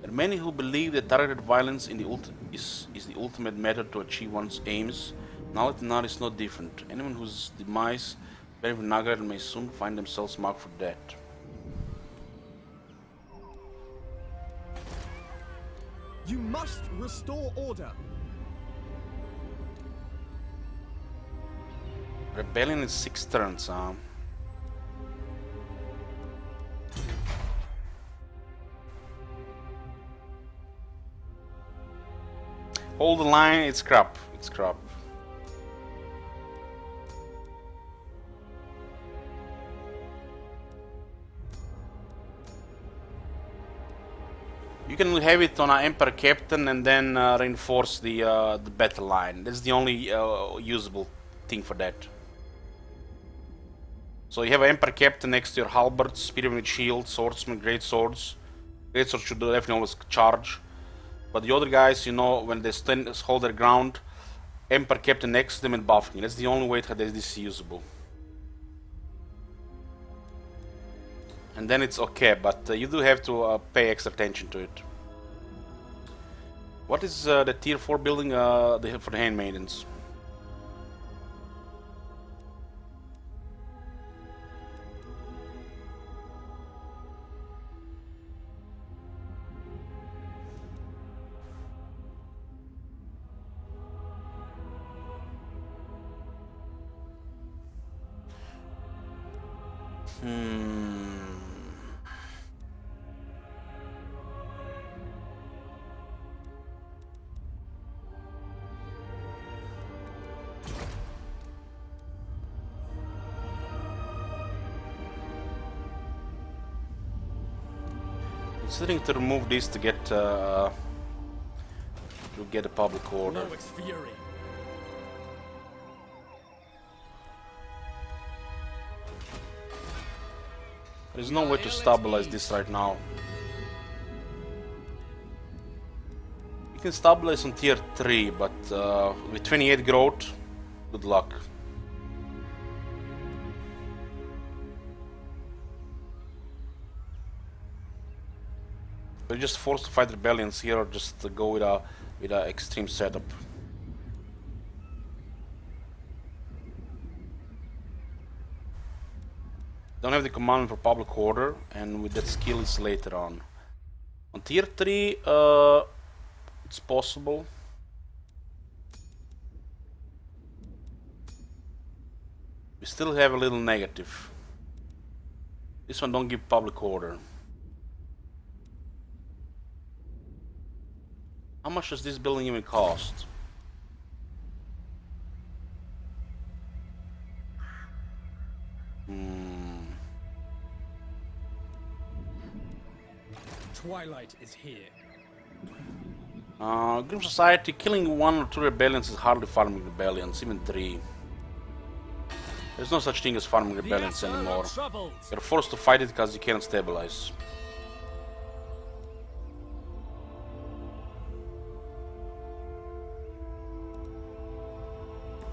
B: There are many who believe that targeted violence in the is the ultimate method to achieve one's aims. Nagarythe is no different. Anyone whose demise beneath Nagarythe may soon find themselves marked for death.
G: You must restore order.
B: Rebellion in 6 turns, huh? Hold the line, it's crap. It's crap. You can have it on an Emperor Captain and then reinforce the battle line. That's the only usable thing for that. So you have an Emperor Captain next to your halberds, spearmen with shields, swordsmen, great swords. Great swords should definitely always charge. But the other guys, you know, when they hold their ground, Emperor Captain next to them and buffing. That's the only way that this is usable. And then it's okay, but you do have to pay extra attention to it. What is the tier 4 building for the handmaidens? Considering to remove this to get a public order.
A: Loic's fury.
B: There's no way to stabilize this right now. You can stabilize on tier 3, but with 28 growth, good luck. We're just forced to fight rebellions here, or just to go with a extreme setup. Don't have the command for public order, and with that skill is later on. On tier 3, it's possible. We still have a little negative. This one don't give public order. How much does this building even cost?
A: Twilight is here.
B: Grim Society, killing 1 or 2 rebellions is hardly farming rebellions, even 3. There's no such thing as farming rebellions anymore. You're forced to fight it because you can't stabilize.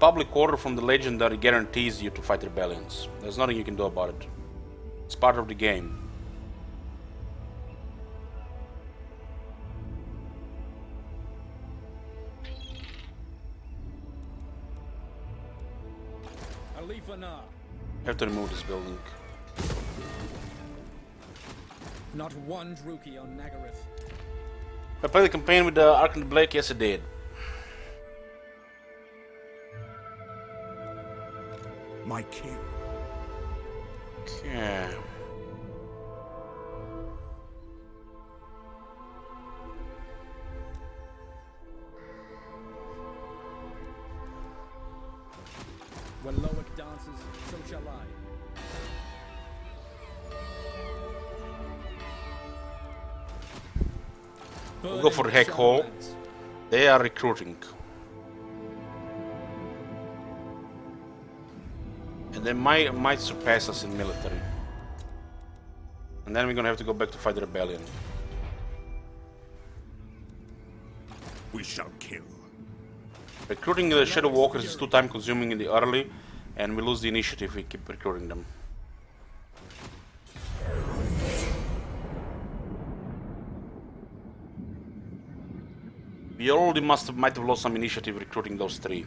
B: public order from the legendary guarantees you to fight rebellions. There's nothing you can do about it. It's part of the game.
A: Alifa Nar.
B: You have to remove this building.
A: Not one Druki on Nagarythe.
B: I played the campaign with the Arcane Blake, yes I did.
H: My king.
B: Okay.
A: When Loic dances, so shall I.
B: We'll go for Heck Hall. They are recruiting. And they might surpass us in military. And then we're gonna have to go back to fight the rebellion.
H: We shall kill.
B: Recruiting the Shadow Walkers is too time consuming in the early, and we lose the initiative if we keep recruiting them. We already might have lost some initiative recruiting those three.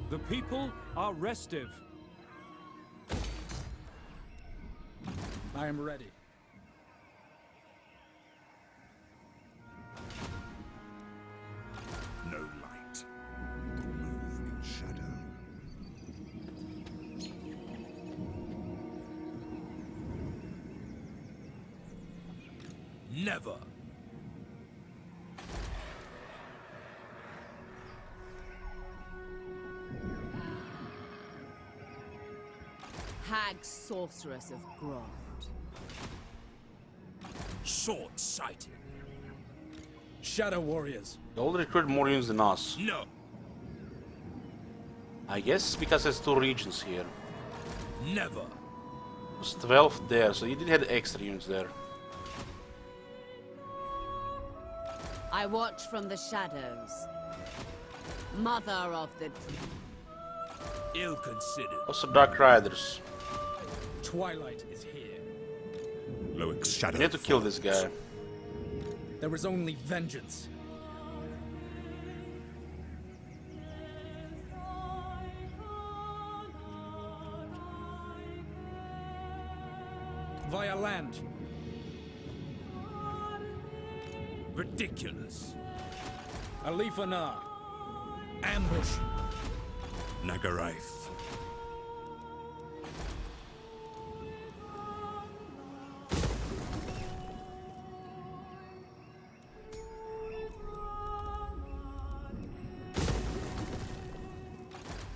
G: The people are restive.
A: I am ready.
H: No light. Move in shadow.
G: Never.
F: Hag sorceress of Grond.
G: Short-sighted.
A: Shadow warriors.
B: They already recruited more units than us.
G: No.
B: I guess because there's two regions here.
G: Never.
B: There's 12 there, so you did have extra units there.
F: I watch from the shadows. Mother of the...
G: Ill-considered.
B: Also Dark Riders.
A: Twilight is here.
H: Loic's shadow.
B: We need to kill this
H: falls.
B: guy.
A: There is only vengeance. Via land.
G: Ridiculous.
A: Alifa Nar. Ambush.
H: Nagarythe.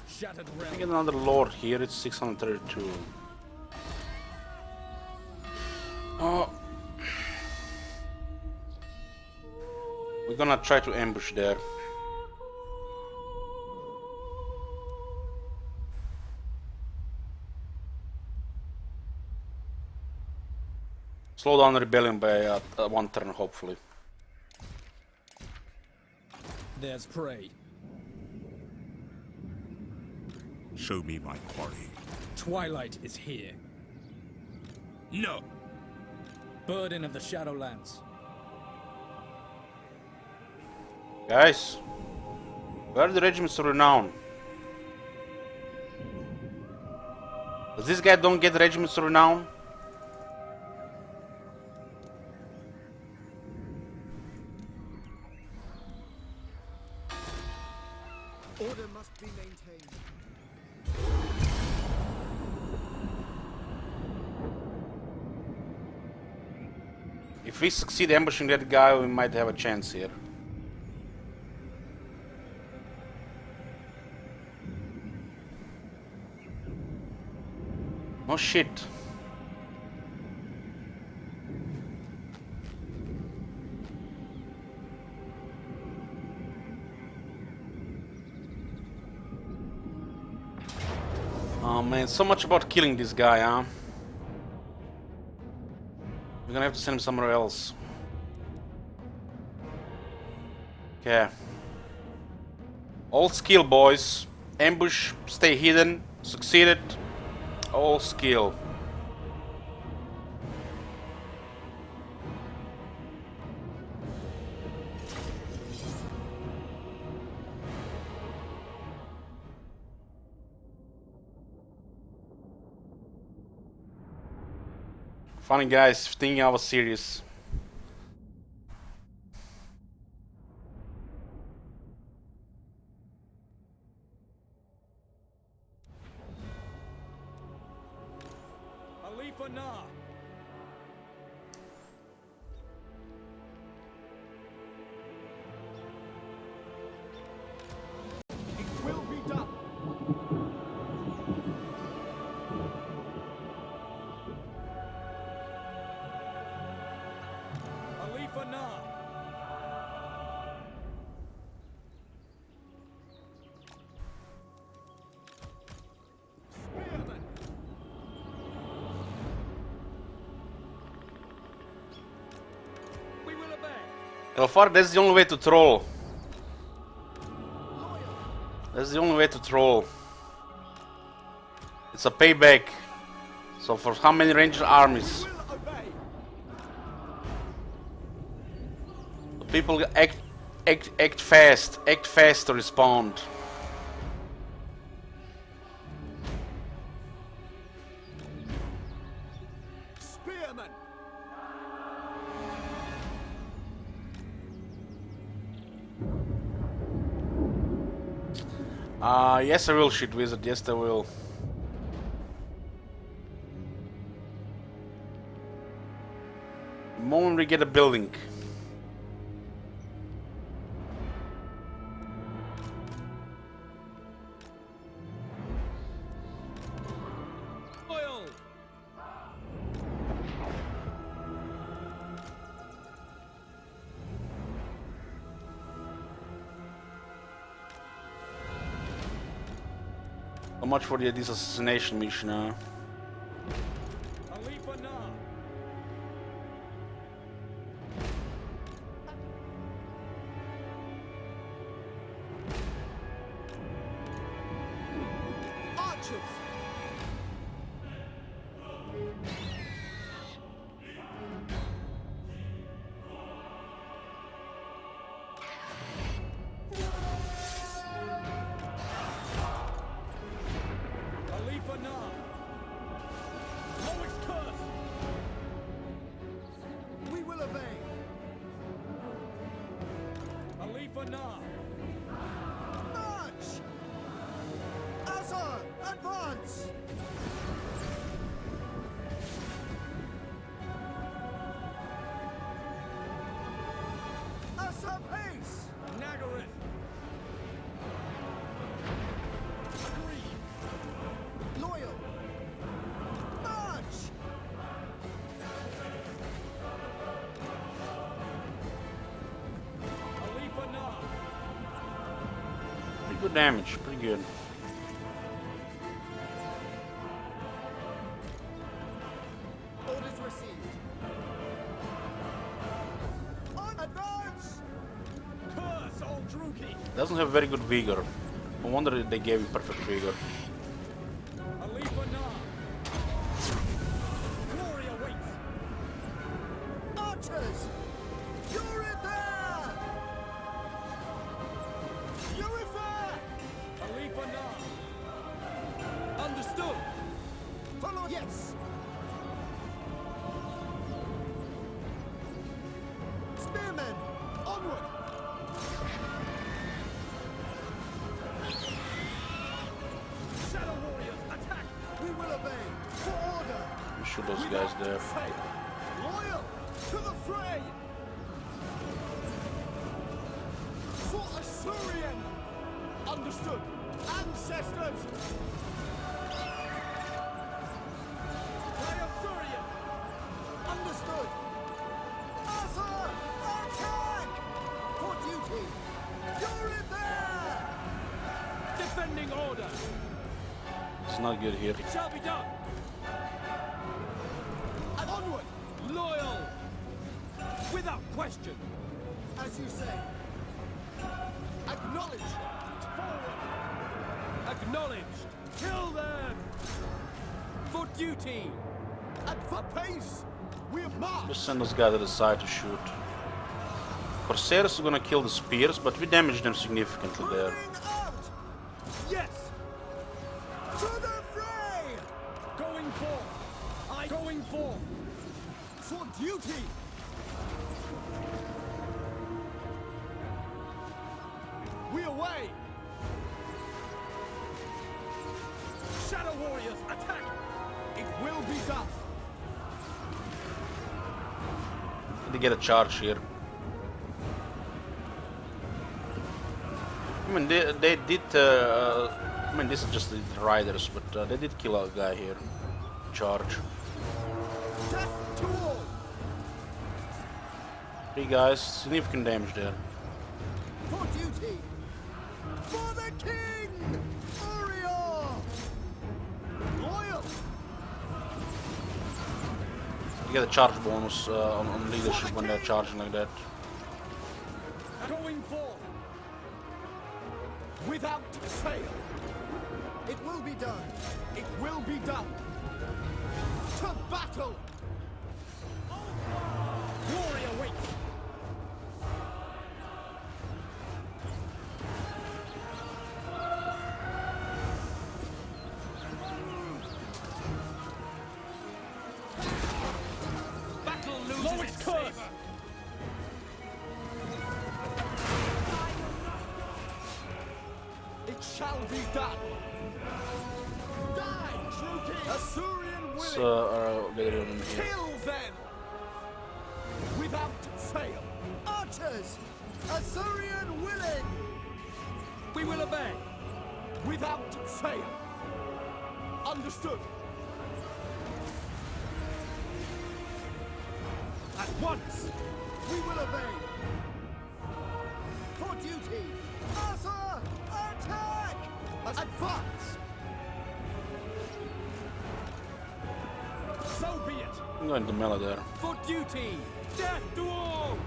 A: Shattered
B: I
A: realm.
B: get another lord here, it's 632. Oh. We're gonna try to ambush there. Slow down the rebellion by one turn, hopefully.
A: There's prey.
H: Show me my quarry.
A: Twilight is here.
G: No.
A: Burden of the Shadowlands.
B: Guys, where are the regiments of renown? Does this guy don't get regiments of renown?
G: Order must be maintained.
B: If we succeed ambushing that guy, we might have a chance here. Oh shit. Oh man, so much about killing this guy, huh? We're gonna have to send him somewhere else. Okay. All skill, boys. Ambush, stay hidden, succeeded. All skill. Funny guys, thinking I was serious.
A: Khalifa Nah.
G: It will be done.
A: Khalifa Nah.
G: Spearman. We will obey.
B: Elfar, that's the only way to troll. That's the only way to troll. It's a payback. So for how many ranger armies?
G: Will obey.
B: People act fast to respond.
G: Spearman.
B: Yes I will, shit wizard, yes I will. The moment we get a building.
A: Oil.
B: So much for this assassination mission,
A: Khalifa Nah.
G: Archers.
A: Khalifa Nah. Lowest curse.
G: We will obey.
A: Khalifa Nah.
G: March. Azar, advance. Azar pace.
A: Nagarythe. Agreed.
G: Loyal. March.
A: Khalifa Nah.
B: Pretty good damage, pretty good.
G: Orders received. On advance.
A: Curse all Druki.
B: Doesn't have very good vigor. No wonder they gave him perfect vigor.
A: Khalifa Nah. Glory awaits.
G: Archers. You're in there. Unify.
A: Khalifa Nah. Understood.
G: Follow. Yes. Spearmen. Onward.
A: Shadow warriors, attack.
G: We will obey. For order.
B: We shoot those guys there.
G: Loyal to the fray. For Assyrian. Understood. Ancestors.
B: not good here.
G: It shall be done. And onward. Loyal. Without question. As you say. Acknowledged. Forward. Acknowledged. Kill them. For duty. At for pace. We have marched.
B: Just send this guy to the side to shoot. Corsairs are gonna kill the spears, but we damaged them significantly there.
G: Moving out. Yes. To the fray.
A: Going forth. Going forth.
G: For duty. We away.
A: Shadow warriors, attack!
G: It will be done.
B: They get a charge here. I mean, they did. I mean, this is just the riders, but they did kill a guy here. Charge.
G: Death to all.
B: 3 guys, significant damage there.
G: For duty. For the king. Warrior. Loyal.
B: You get a charge bonus on leadership when they're charging like that.
A: Going forth.
G: Without fail. It will be done. It will be done. To battle.
A: Warrior waits.
G: Battle loses
A: Blow its curse.
G: savor. It shall be done. Die, true king. Assyrian
B: Let's
G: willing.
B: get rid of them here.
G: Kill them. Without fail. Archers. Assyrian willing.
A: We will obey.
G: Without fail. Understood. At once. We will obey. For duty. Asa, attack! Advance.
A: So be it.
B: I'm going to melee there.
G: For duty. Death to all.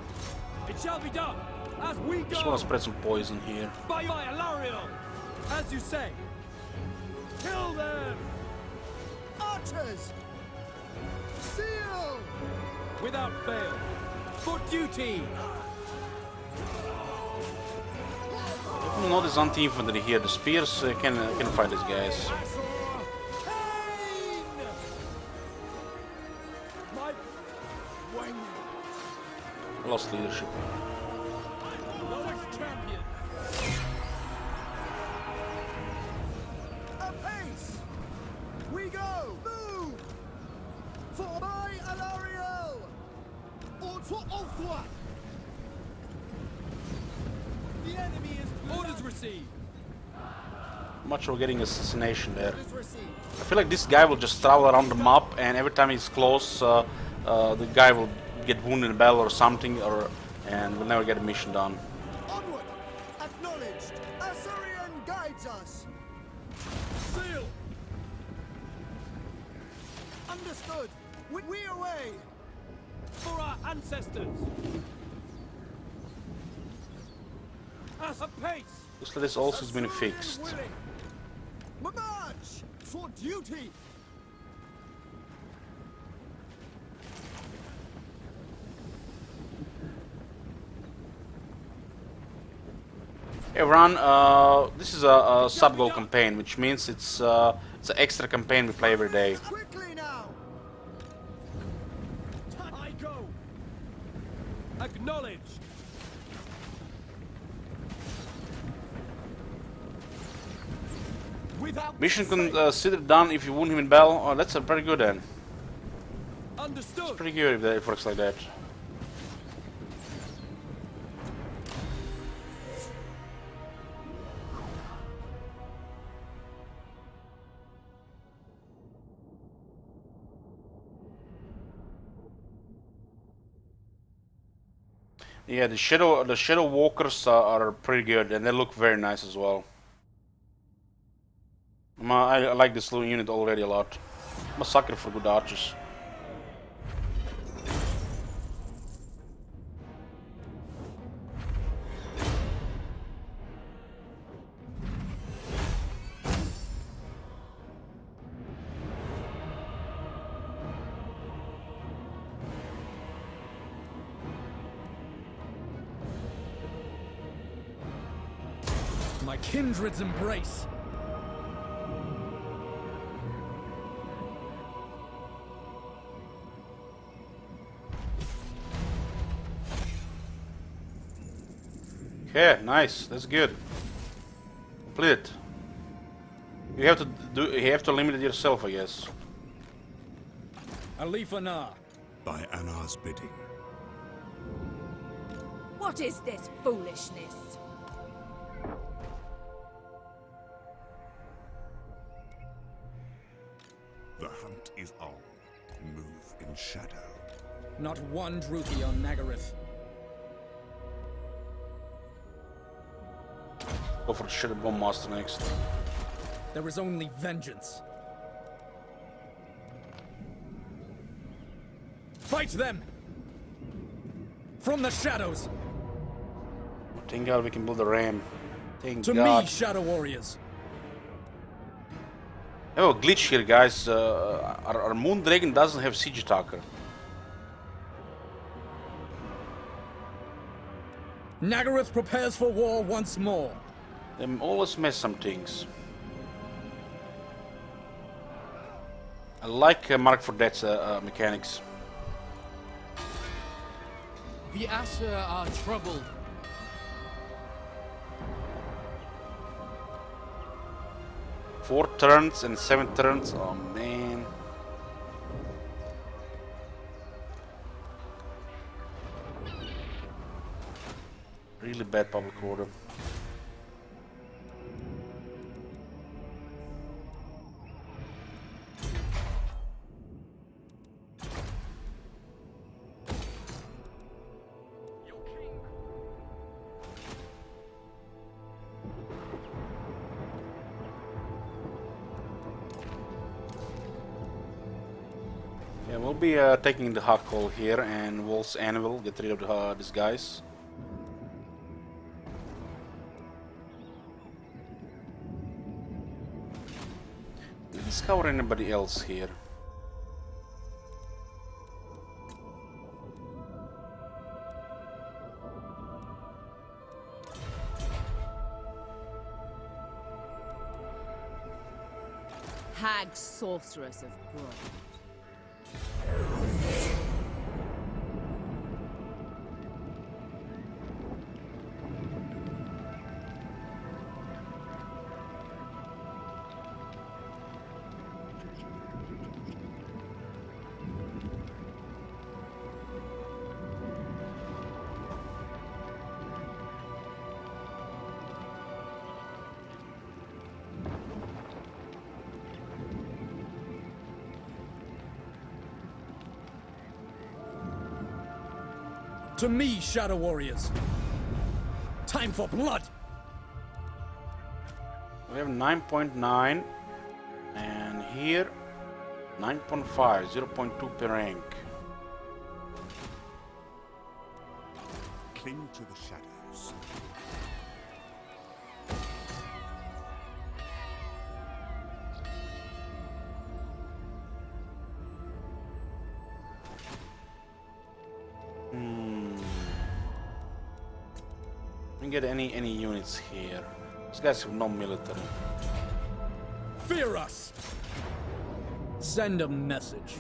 G: It shall be done. As we go.
B: Just want to spread some poison here.
G: By Alariel. As you say. Kill them. Archers. Seal. Without fail. For duty.
B: You notice anti-infantry here. The spears can fight these guys.
G: Cain. My wing.
B: I lost leadership.
A: Lowest champion.
G: Apace. We go. Move. For my Alariel. Or for Ulthwa. The enemy is orders received.
B: Much we're getting assassination there.
G: Orders received.
B: I feel like this guy will just travel around the map, and every time he's close, the guy will get wounded in battle or something, and we'll never get a mission done.
G: Onward. Acknowledged. Assyrian guides us.
A: Seal.
G: Understood. We away. For our ancestors. As a pace.
B: Looks like this also has been fixed.
G: March for duty.
B: Hey Ron, this is a sub-goal campaign, which means it's an extra campaign we play every day.
G: Quickly now.
A: I go.
G: Acknowledged. Without
B: Mission
G: fail.
B: considered done if you wound him in battle. Oh, that's pretty good then.
G: Understood.
B: Pretty good if it works like that. Yeah, the shadow walkers are pretty good, and they look very nice as well. I I like this little unit already a lot. I'm a sucker for good archers.
A: My kindred's embrace.
B: Okay, nice. That's good. Complete it. You have to limit it yourself, I guess.
A: Alifa Nah.
H: By Anar's bidding.
F: What is this foolishness?
H: The hunt is on. Move in shadow.
A: Not one Druki on Nagarythe.
B: Go for the shit bomb master next.
A: There is only vengeance. Fight them! From the shadows!
B: Thank God we can build a ram. Thank
A: To
B: God.
A: me, Shadow Warriors!
B: Oh, glitch here, guys. Our Moon Dragon doesn't have siege attacker.
A: Nagarythe prepares for war once more.
B: They always mess some things. I like Mark for Death's mechanics.
G: The Asher are troubled.
B: Four turns and 7 turns. Oh man. Really bad public order. Yeah, we'll be taking the hot call here, and Wolf's Anvil, get rid of these guys. Did we discover anybody else here?
F: Hag sorceress of blood.
A: To me, Shadow Warriors! Time for blood!
B: We have 9.9, and here 9.5, 0.2 per rank.
H: Cling to the shadows.
B: We can get any units here. These guys have no military.
A: Fear us! Send a message.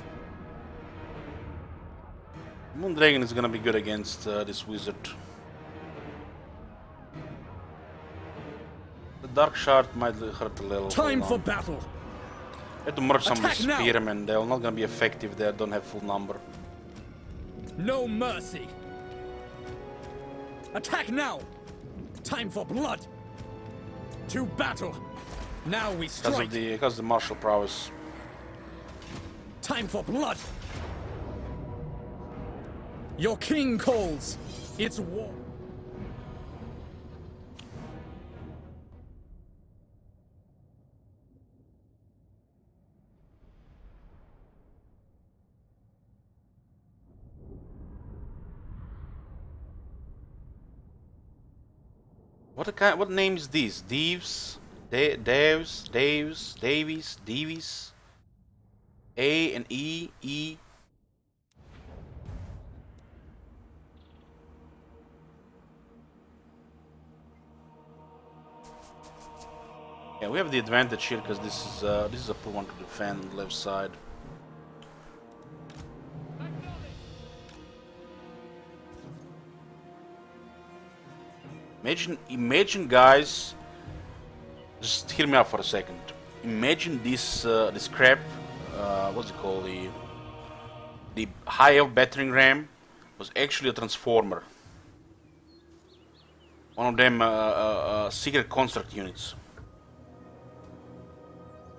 B: Moondragon is gonna be good against this wizard. The Dark Shard might hurt a little.
A: Time
B: Hold
A: for
B: on.
A: battle!
B: I have to merge some of
A: Attack
B: these
A: now!
B: spearmen. They're not gonna be effective if they don't have full number.
A: No mercy! Attack now! Time for blood! To battle! Now we strike!
B: Because of the martial prowess.
A: Time for blood! Your king calls! It's war!
B: What name is this? Davies. A and E. Yeah, we have the advantage here because this is a poor one to defend on the left side. Imagine, guys. Just hear me out for a second. Imagine this crap. What's it called? The high elf battering ram was actually a transformer. One of them secret construct units.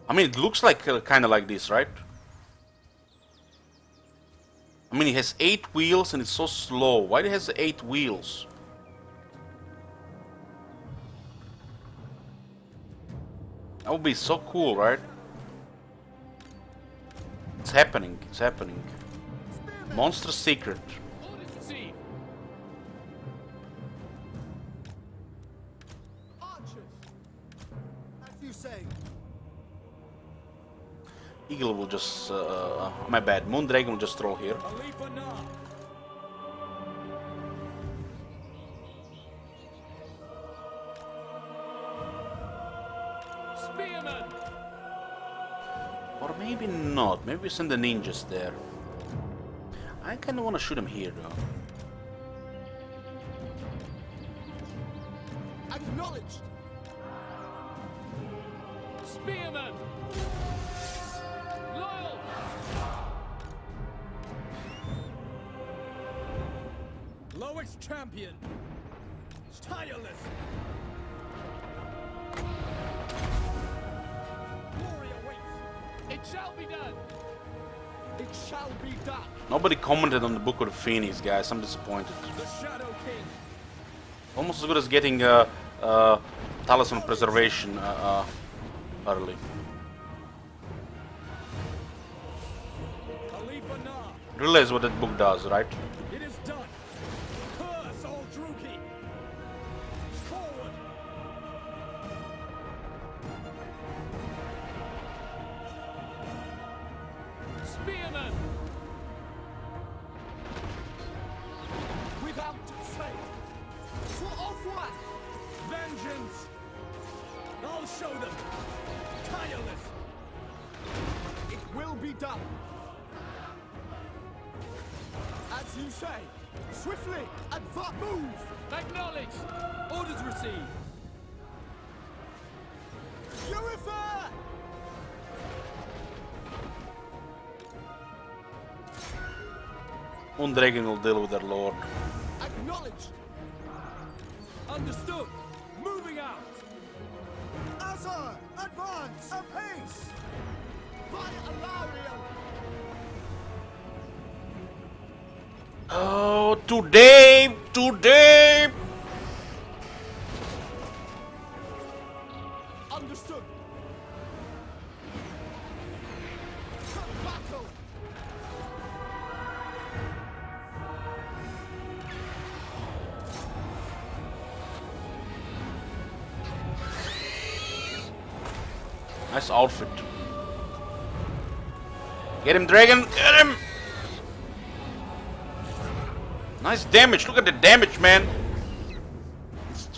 B: I mean, it looks like kind of like this, right? I mean, it has 8 wheels and it's so slow. Why it has 8 wheels? That would be so cool, right? It's happening. It's happening. Monster secret.
G: Archers, as you say.
B: Eagle will just... my bad. Moondragon will just throw here.
A: Khalifa Nar.
G: Spearman.
B: Or maybe not. Maybe we send the ninjas there. I kind of want to shoot him here, though.
G: Acknowledged. Spearman. Loyal.
A: Loix champion. Tireless. Glory awaits.
G: It shall be done. It shall be done.
B: Nobody commented on the Book of the Phoenix, guys. I'm disappointed.
A: The Shadow King.
B: Almost as good as getting Talisman Preservation early.
A: Khalifa Nar.
B: Realize what that book does, right?
A: It is done. Curse all Druki. Forward.
G: Spearman. Without fail. For off-one.
A: Vengeance. I'll show them. Tireless.
G: It will be done. As you say. Swiftly. Advance. Move. Acknowledged. Orders received. Purify.
B: Moondragon will deal with their lord.
G: Acknowledged. Understood. Moving out. Azar, advance, apace. By Alariel.
B: Oh, today!
G: Understood. To battle.
B: Nice outfit. Get him, dragon! Get him! Nice damage. Look at the damage, man.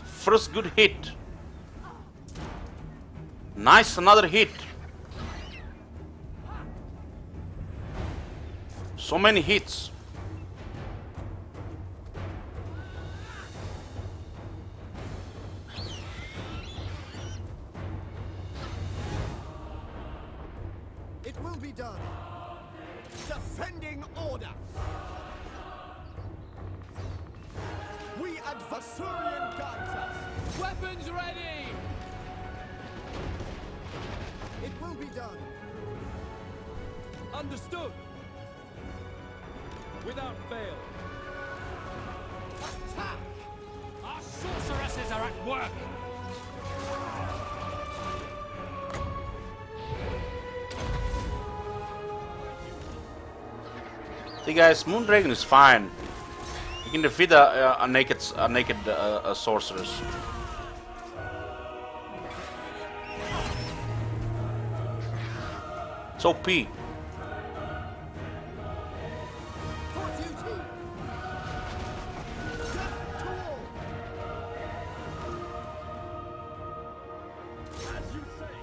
B: First good hit. Nice, another hit. So many hits.
G: It will be done. Defending order. We adversarian guides us. Weapons ready. It will be done. Understood. Without fail. Attack! Our sorceresses are at work.
B: See, guys, Moondragon is fine. You can defeat a naked sorceress. It's OP.
G: For duty! Death to all!
A: As you say.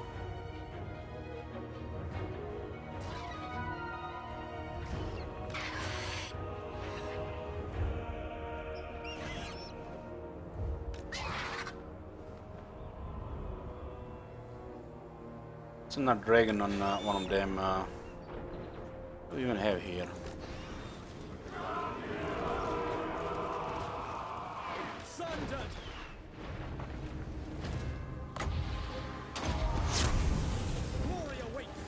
B: It's not dragon on one of them. What do we even have here?
A: Sundered. Glory awaits.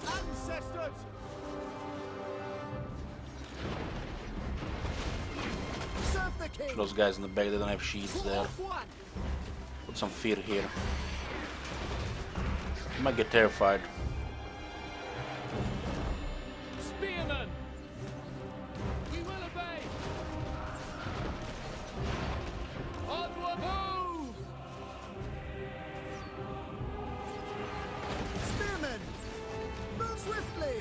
G: Ancestors! Serve the king!
B: Those guys in the back, they don't have shields there.
G: Off one!
B: Put some fear here. You might get terrified.
A: Spearmen. We will obey. Onward, move.
G: Spearmen! Move swiftly!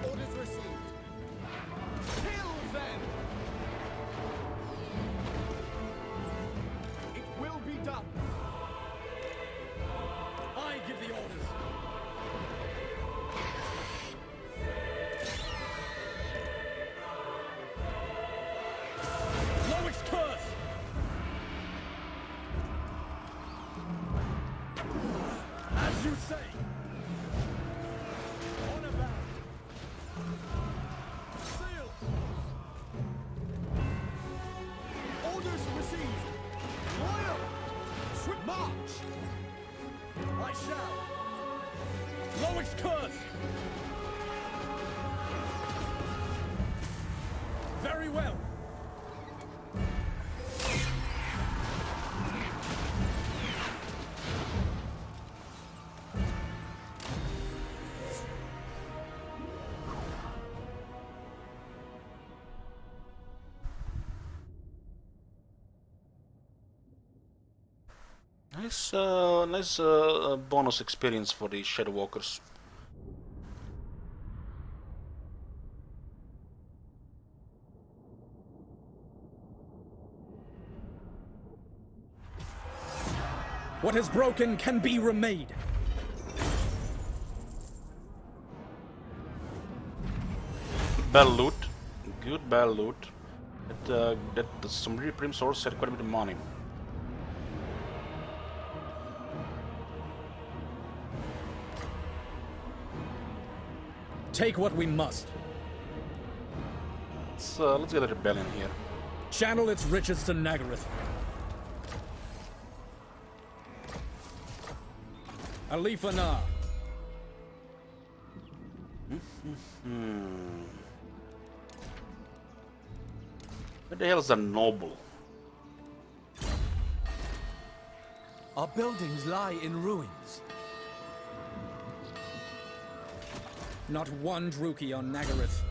G: Orders received.
A: Kill them.
G: It will be done.
A: I give the orders. Loic's curse. As you say. On about. Seal.
G: Orders received. Loyal! Swift march!
A: I shall. Loic's curse. Very well.
B: Nice bonus experience for the Shadow Walkers.
A: What is broken can be remade.
B: Bell loot. Good bell loot. That's some really premium source had quite a bit of money.
A: Take what we must.
B: Let's get a rebellion here.
A: Channel its riches to Nagarythe. Alifa Na.
B: Where the hell is a noble?
A: Our buildings lie in ruins. Not one Druki on Nagarythe.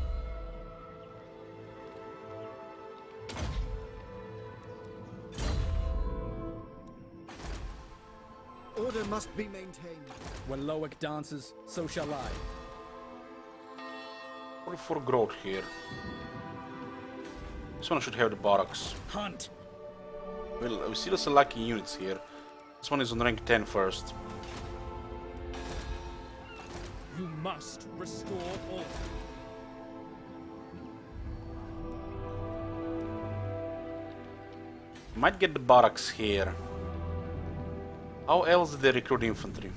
G: Order must be maintained.
A: When Loic dances, so shall I.
B: 44 growth here. This one should have the barracks.
A: Hunt!
B: Well, we see the selecting units here. This one is on rank 10 first.
A: You must restore order.
B: Might get the barracks here. How else did they recruit infantry?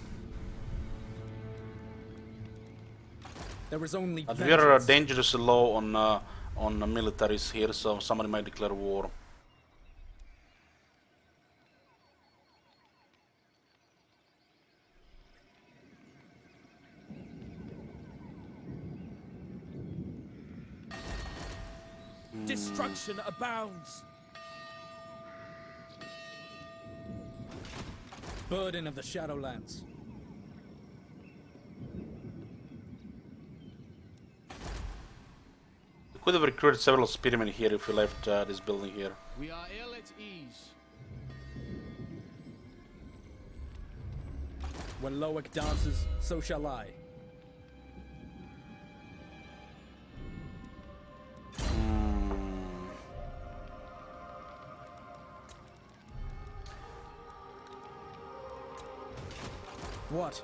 A: There is only
B: We are
A: vengeance.
B: dangerously low on militaries here, so somebody might declare war.
A: Destruction abounds. Burden of the Shadowlands.
B: We could have recruited several spearmen here if we left this building here.
A: We are ill at ease. When Loic dances, so shall I. What?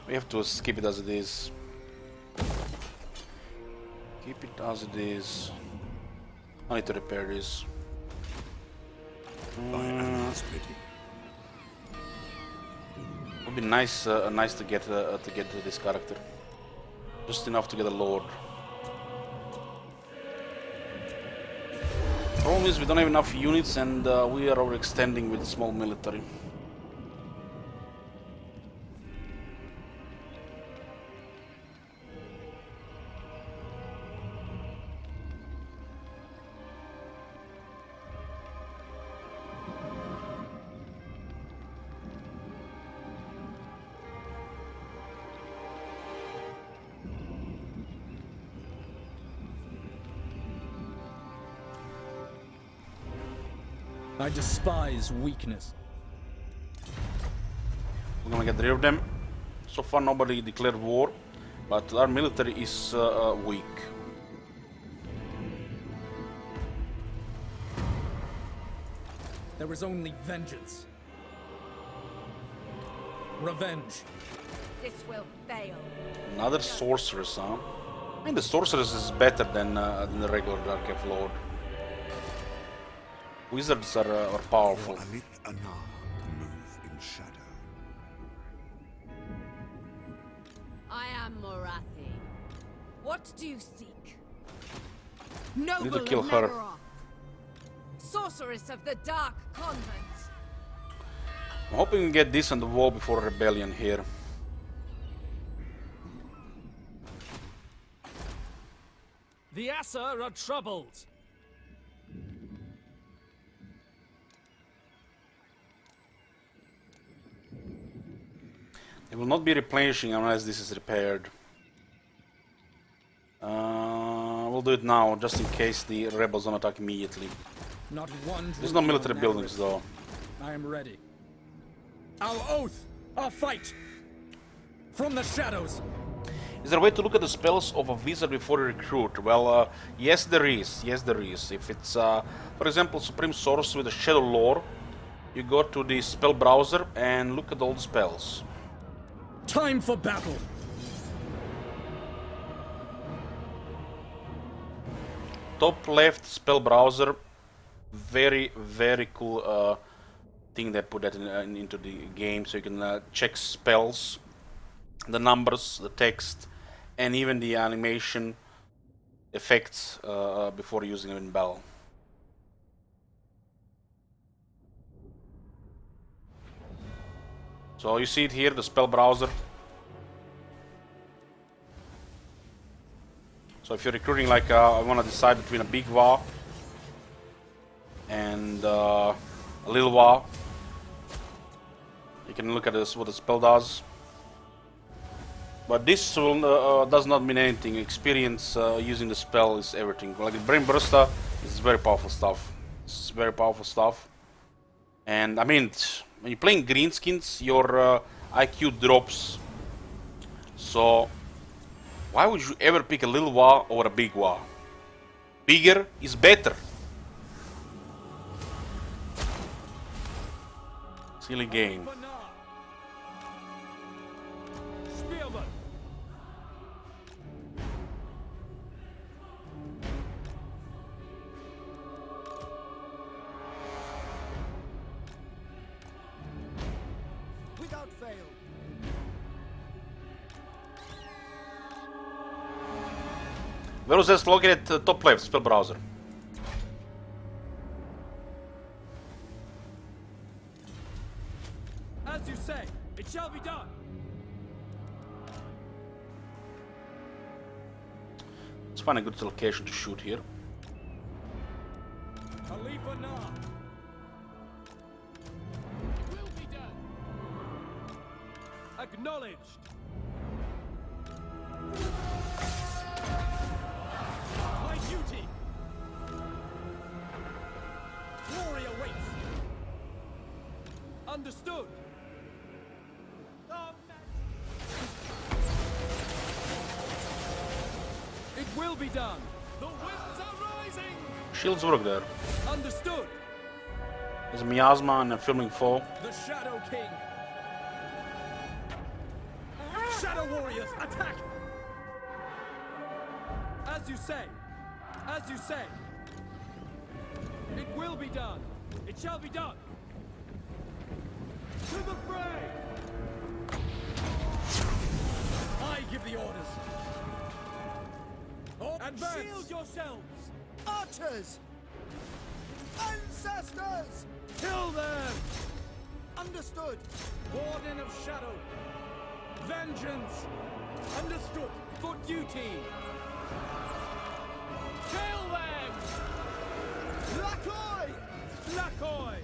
B: We have to skip it as it is. Keep it as it is. I need to repair this.
H: By Allah's bidding.
B: Would be nice, nice to get this character. Just enough to get a lord. Problem is we don't have enough units, and we are overextending with small military.
A: I despise weakness.
B: We're gonna get rid of them. So far nobody declared war, but our military is weak.
A: There is only vengeance. Revenge.
F: This will fail.
B: Another sorceress, huh? I mean, the sorceress is better than the regular Dark Elf Lord. Wizards are powerful.
H: Alith Anar move in shadow.
F: I am Morathi. What do you seek? Noble
B: to
F: of
B: kill her.
F: Nagarythe, sorceress of the Dark Convent.
B: I'm hoping we get this on the wall before rebellion here.
I: The Assa are troubled.
B: It will not be replenishing unless this is repaired. We'll do it now, just in case the rebels don't attack immediately.
A: Not one.
B: There's no
A: druid
B: military
A: on
B: buildings
A: Nagarythe.
B: though.
A: I am ready. Our oath! Our fight! From the shadows!
B: Is there a way to look at the spells of a wizard before you recruit? Well, yes there is. Yes there is. If it's, for example, Supreme Source with a Shadow Lore, you go to the spell browser and look at all the spells.
A: Time for battle!
B: Top left spell browser, very cool thing they put that into the game, so you can check spells, the numbers, the text, and even the animation effects before using them in battle. So you see it here, the spell browser. So if you're recruiting, like I want to decide between a big war and a little war, you can look at this, what the spell does. But this will, does not mean anything. Experience using the spell is everything. Like the Brain Burster is very powerful stuff. It's very powerful stuff. And I mean, when you're playing greenskins, your IQ drops. So why would you ever pick a little war over a big war? Bigger is better. Silly game.
I: Spearman.
G: Without fail.
B: Where was this located? Top left, spell browser.
I: As you say, it shall be done.
B: Let's find a good location to shoot here.
A: Khalifa Nah!
I: Will be done. Acknowledged.
A: My duty!
I: Understood. It will be done. The winds are rising.
B: Shields work there.
I: Understood.
B: There's a miasma and a filming foe.
A: The Shadow King. Shadow Warriors, attack!
I: As you say. As you say. It will be done. It shall be done. To the fray.
A: I give the orders. Oh, advance!
I: Shield yourselves.
G: Archers! Ancestors!
I: Kill them.
G: Understood.
A: Warden of Shadow. Vengeance! Understood.
I: For duty. Kill them.
G: Lakoi!
I: Lakoi.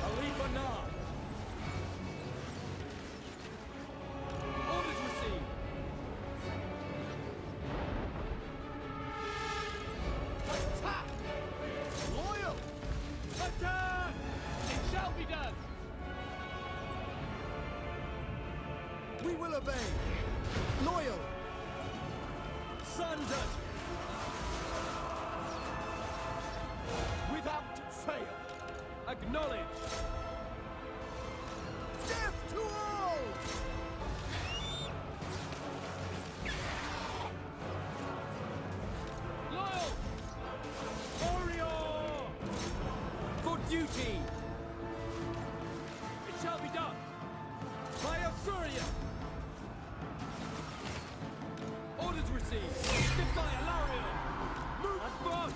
A: Alifa Nar.
I: Orders received.
G: Attack! Loyal!
I: Attack. It shall be done.
G: We will obey. Loyal!
A: Sundered!
G: Without fail!
I: Acknowledge.
G: Death to all!
I: Loyal. Warrior. For duty. It shall be done.
A: By Assyria!
I: Orders received. Defy Alarion. Move. Advance.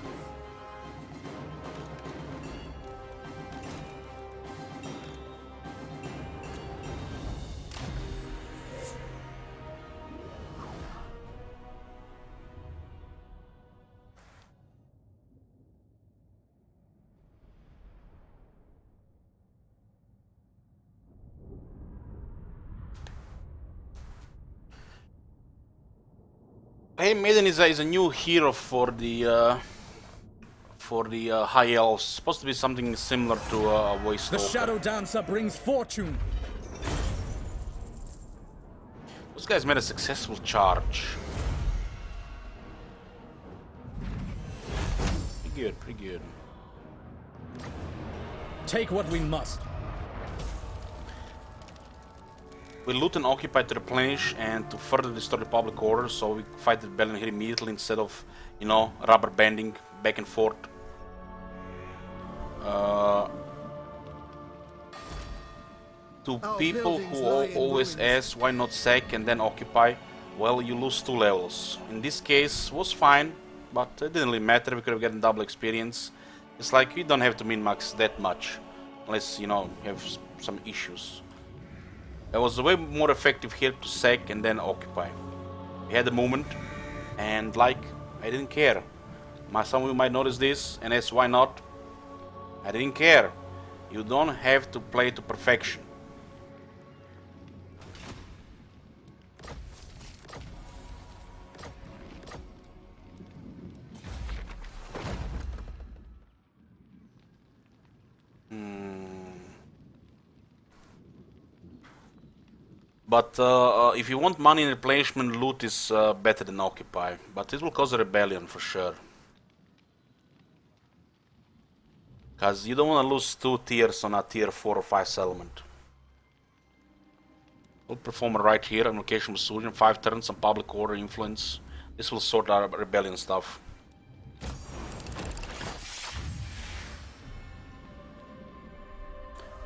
B: Hey, Maiden is a new hero for the High Elves. Supposed to be something similar to Voice
A: The
B: Stalker.
A: Shadow Dancer brings fortune!
B: Those guys made a successful charge. Pretty good, pretty good.
A: Take what we must.
B: We loot and occupy to replenish and to further destroy the public order, so we fight the rebellion here immediately instead of, you know, rubber banding back and forth. To
G: Our
B: people
G: buildings
B: who
G: lie in
B: always
G: ruins.
B: ask why not sack and then occupy, well, you lose 2 levels. In this case, was fine, but it didn't really matter. We could have gotten double experience. It's like you don't have to min-max that much, unless, you know, you have some issues. It was way more effective here to sack and then occupy. We had the moment, and like, I didn't care. Some of you might notice this, and ask why not. I didn't care. You don't have to play to perfection. But if you want money in replenishment, loot is better than occupy. But it will cause a rebellion for sure. Because you don't want to lose 2 tiers on a tier 4 or 5 settlement. We'll perform right here, invocation with Surian, 5 turns, some public order influence. This will sort out rebellion stuff.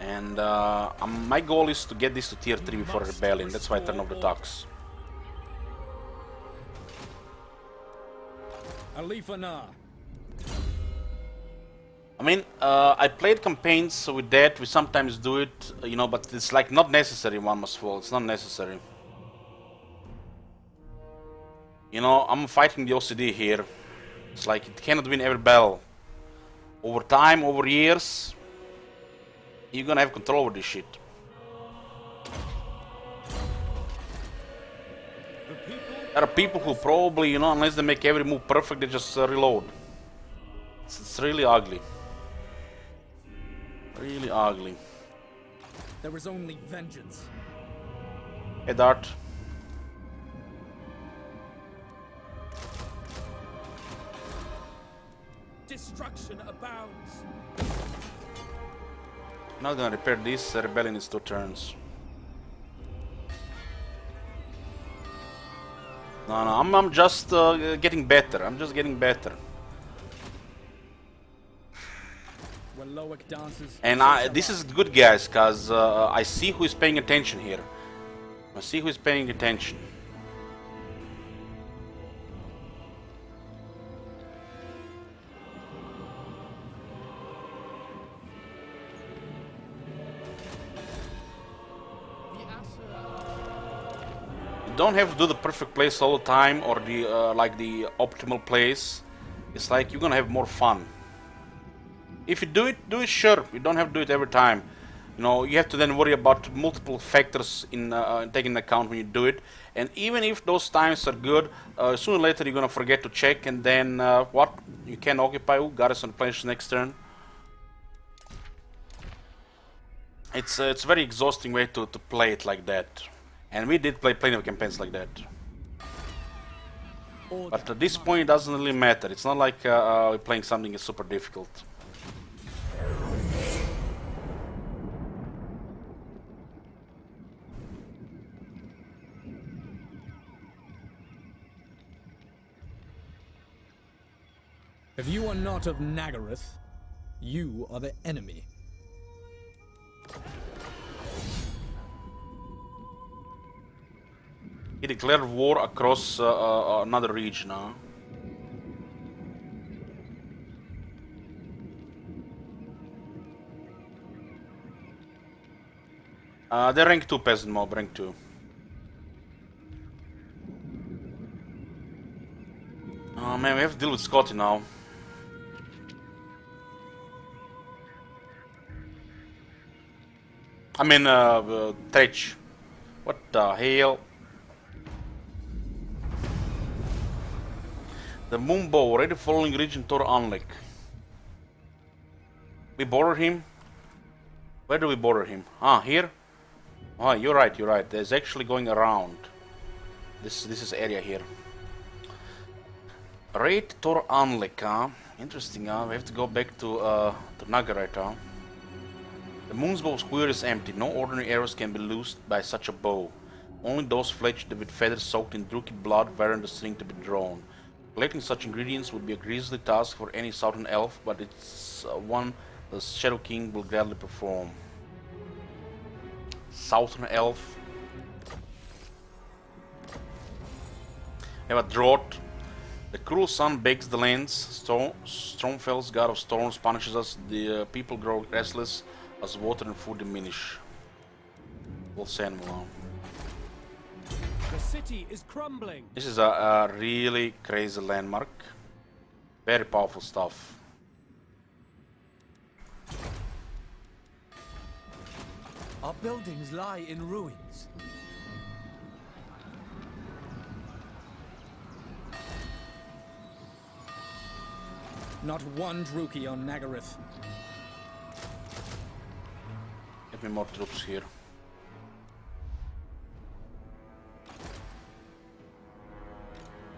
B: And my goal is to get this to tier 3 before rebellion. That's why I turn off the tux.
A: Alifa Nar.
B: I mean, I played campaigns with that. We sometimes do it, you know, but it's like not necessary. One must fall. It's not necessary. You know, I'm fighting the OCD here. It's like it cannot win every battle. Over time, over years, you're gonna have control over this shit. There are people who probably, you know, unless they make every move perfect, they just reload. It's really ugly. Really ugly.
A: There is only vengeance.
B: Hey, Dart.
I: Destruction abounds.
B: Not gonna repair this rebellion in 2 turns. No, I'm just getting better. I'm just getting better.
A: When Loic dances,
B: And this is good, guys, cause I see who is paying attention here. I see who is paying attention. You don't have to do the perfect place all the time or the like the optimal place. It's like you're gonna have more fun. If you do it sure. You don't have to do it every time. You know, you have to then worry about multiple factors in taking into account when you do it. And even if those times are good, sooner or later you're gonna forget to check, and then what? You can occupy garrison replenishes next turn. It's a very exhausting way to play it like that. And we did play plenty of campaigns like that. But at this point it doesn't really matter. It's not like we're playing something that's super difficult.
A: if you are not of Nagarythe, you are the enemy.
B: He declared war across another region now. They're rank 2 peasant mob, rank 2. Oh man, we have to deal with Scotty now. I mean, Tretch. What the hell? The Moonbow, already following region Tor Anlek. We border him? Where do we border him? Ah, here? Oh, you're right, you're right. There's actually going around. This is area here. Raid Tor Anlek, huh? Interesting, huh? We have to go back to Nagarythe, huh? The moon's bow square is empty. No ordinary arrows can be loosed by such a bow. Only those fletched with feathers soaked in Druchid blood warrant the string to be drawn. Collecting such ingredients would be a grisly task for any southern elf, but it's one the Shadow King will gladly perform. Southern elf. We have a drought. The cruel sun bakes the lands. Stormfell's god of storms punishes us. The people grow restless as water and food diminish. We'll send one.
I: The city is crumbling.
B: This is a really crazy landmark. Very powerful stuff.
I: Our buildings lie in ruins.
A: Not one Druchii on Nagarythe.
B: Get me more troops here.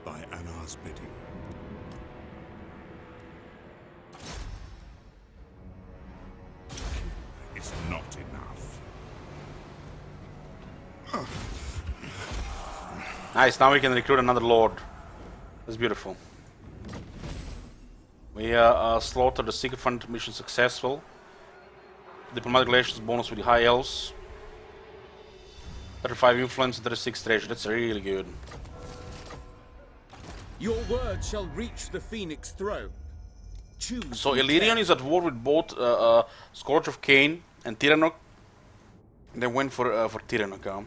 H: By Anar's bidding. It's not enough.
B: Nice, now we can recruit another lord. That's beautiful. We slaughtered the sycophant, mission successful. Diplomatic relations bonus with the high elves. 35 influence, 36 treasure, that's really good.
G: Your word shall reach the Phoenix throne. Choose.
B: So
G: who
B: Illyrian
G: can-
B: is at war with both Scourge of Cain and Tyrannok. They went for Tyrannok.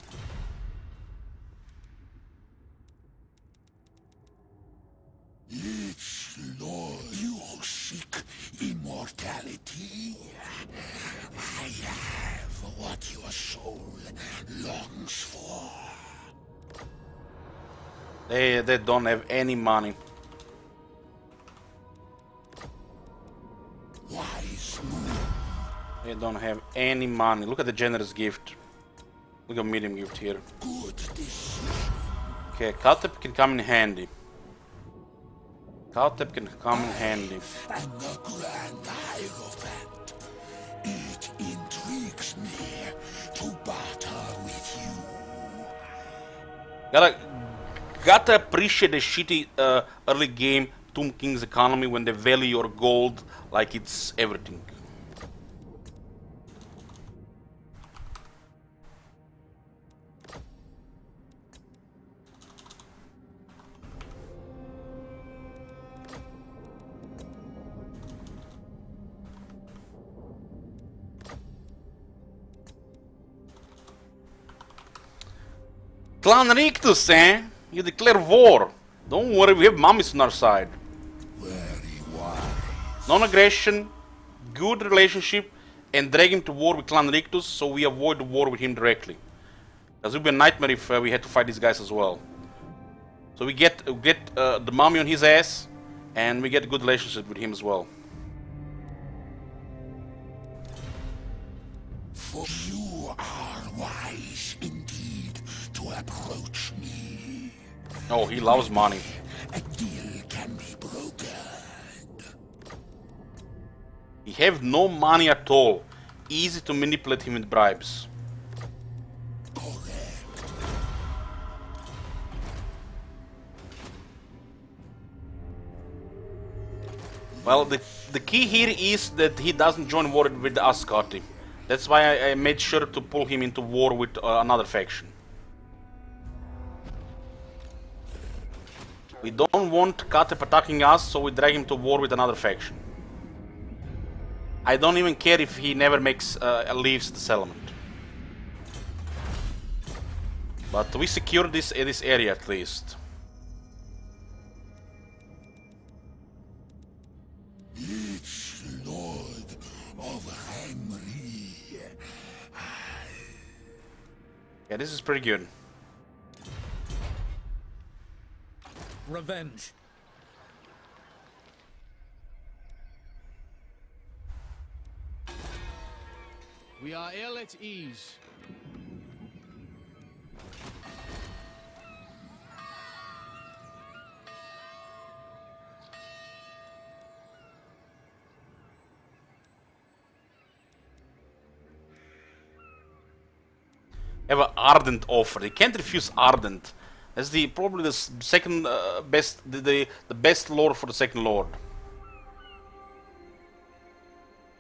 J: Lich Lord, you seek immortality? I have what your soul longs for.
B: They don't have any money.
J: Wise move.
B: They don't have any money. Look at the generous gift. Look at medium gift here. Okay, Kaltep can come in handy. Kaltep can come in handy.
J: And the Grand Hierophant. It intrigues me to barter with you.
B: Gotta appreciate the shitty early game Tomb King's economy when they value your gold like it's everything. Clan Rictus, eh? You declare war. Don't worry, we have mummies on our side.
J: Very wise.
B: Non-aggression, good relationship, and drag him to war with Clan Rictus so we avoid the war with him directly. That would be a nightmare if we had to fight these guys as well. So we get the mummy on his ass, and we get a good relationship with him as well.
J: For you are wise indeed to approach me.
B: Oh, he loves money.
J: A deal can be broken.
B: He have no money at all. Easy to manipulate him with bribes.
J: Correct.
B: Well, the key here is that he doesn't join war with us, Scotty. That's why I made sure to pull him into war with another faction. We don't want Katep attacking us, so we drag him to war with another faction. I don't even care if he never leaves the settlement. But we secure this area at least.
J: Lich Lord of Henry.
B: Yeah, this is pretty good.
A: Revenge.
I: We are ill at ease.
B: Have an ardent offer. You can't refuse ardent. That's probably the second best, the best lord for the second lord.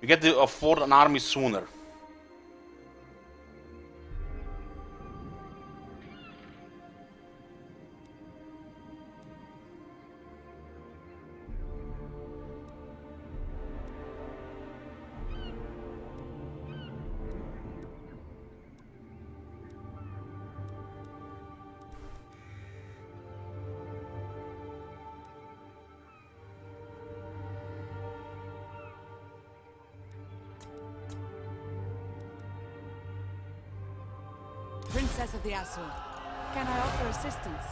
B: You get to afford an army sooner.
D: Princess of the Asur, can I offer assistance?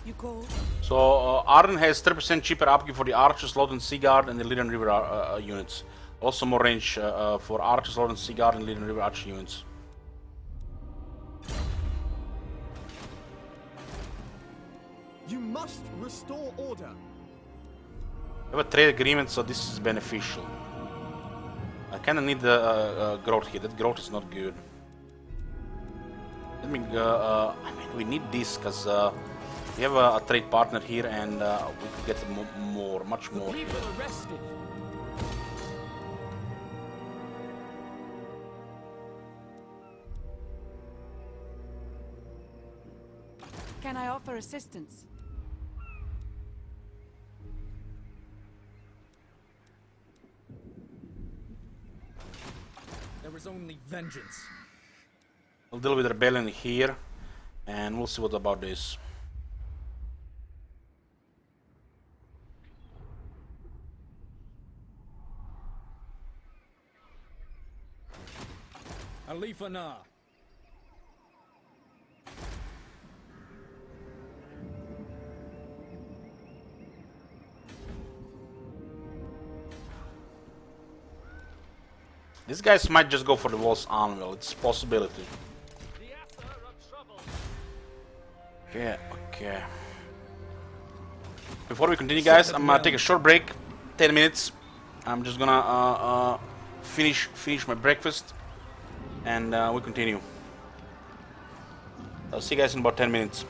D: You call?
B: So Arden has 3% cheaper upkeep for the Archers, Lowden Sea Guard, and the Lydian River units. Also more range for Archers, Lowden Sea Guard, and Lydian River Archer units.
G: You must restore order.
B: We have a trade agreement, so this is beneficial. I kinda need the growth here. That growth is not good. Let me go. I mean, we need this because we have a trade partner here, and we could get more, much more.
I: People arrested.
D: Can I offer assistance?
A: There is only vengeance.
B: We'll deal with rebellion here, and we'll see what about this.
A: Alifa Na.
B: These guys might just go for the Walls Anvil. It's a possibility. Okay, okay. Before we continue, guys, I'm gonna take a short break, 10 minutes. I'm just gonna finish my breakfast, and we continue. I'll see you guys in about 10 minutes.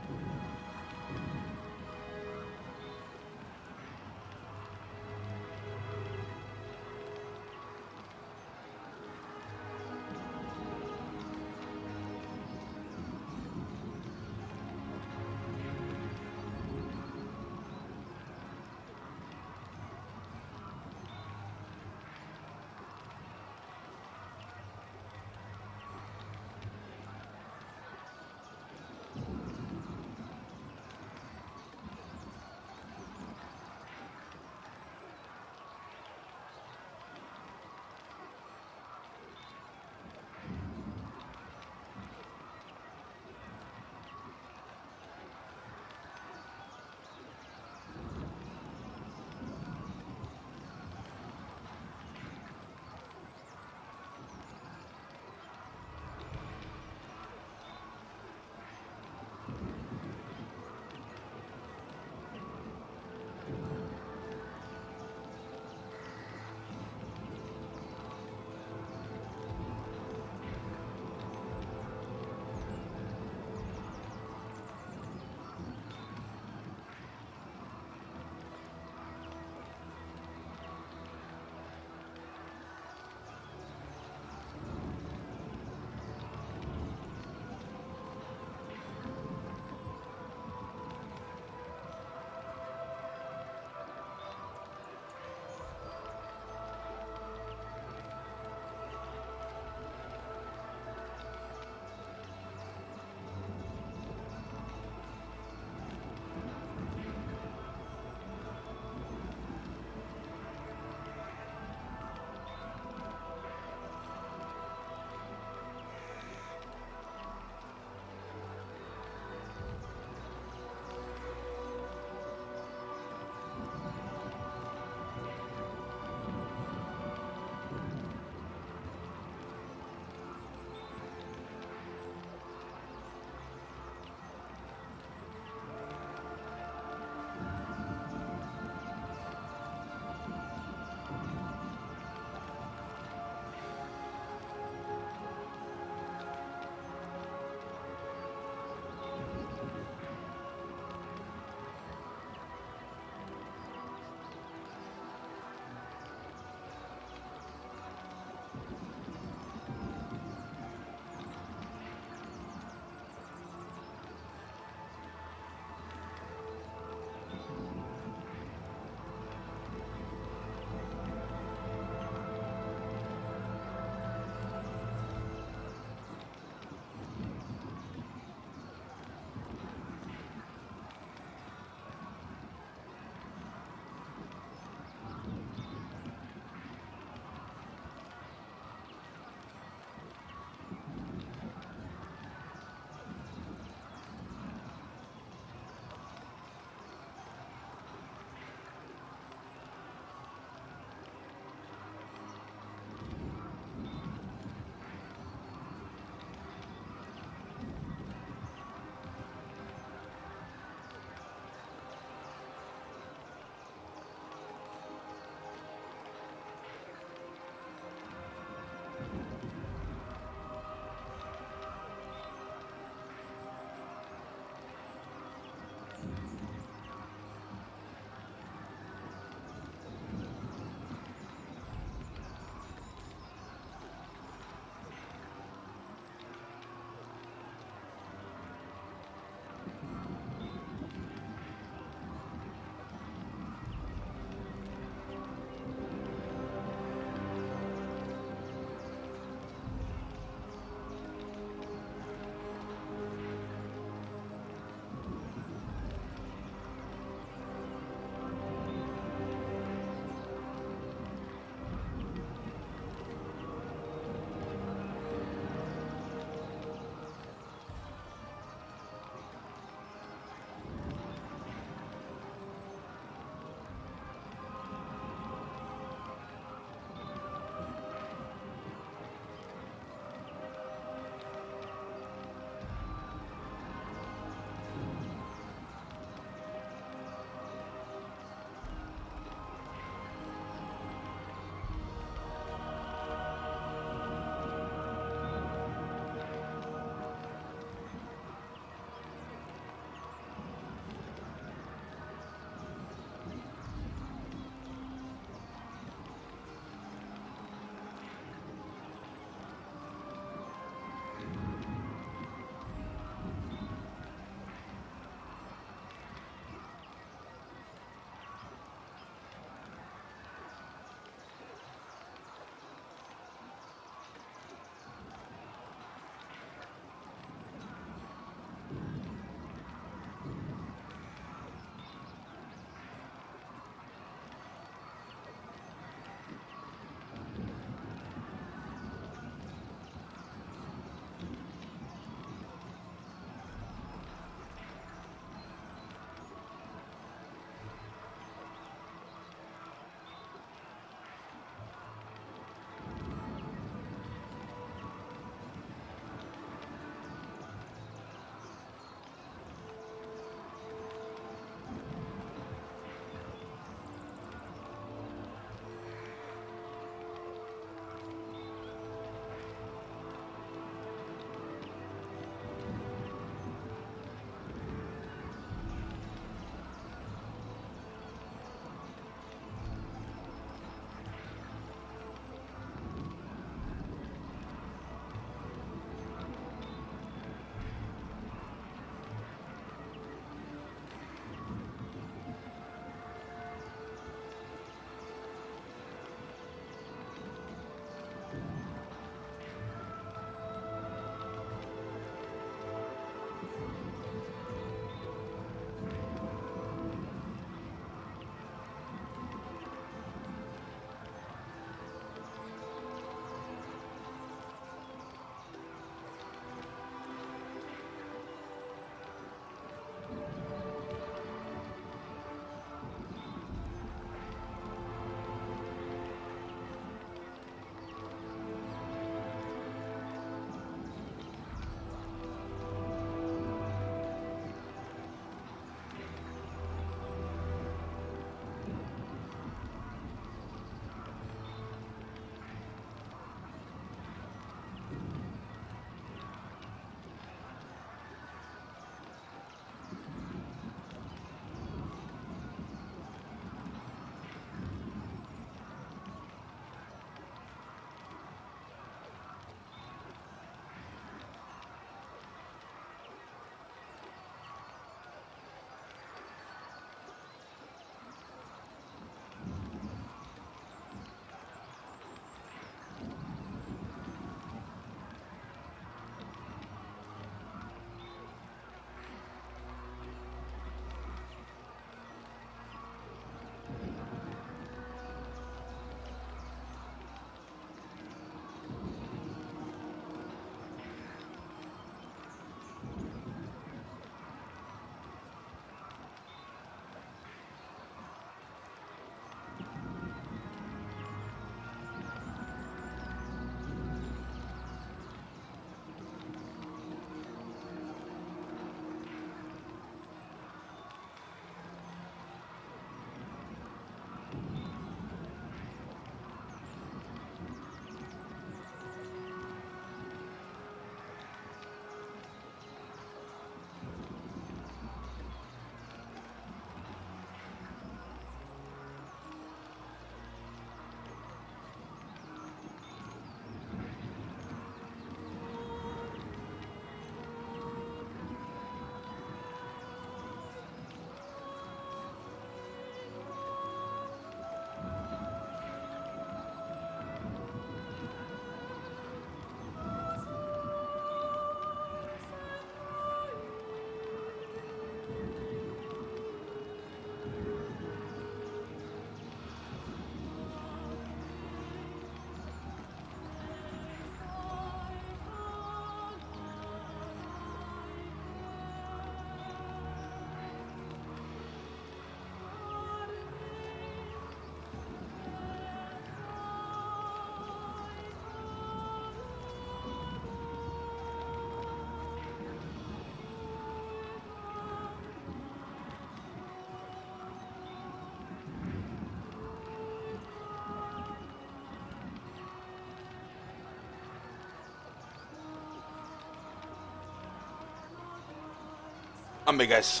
B: Ambe, guys.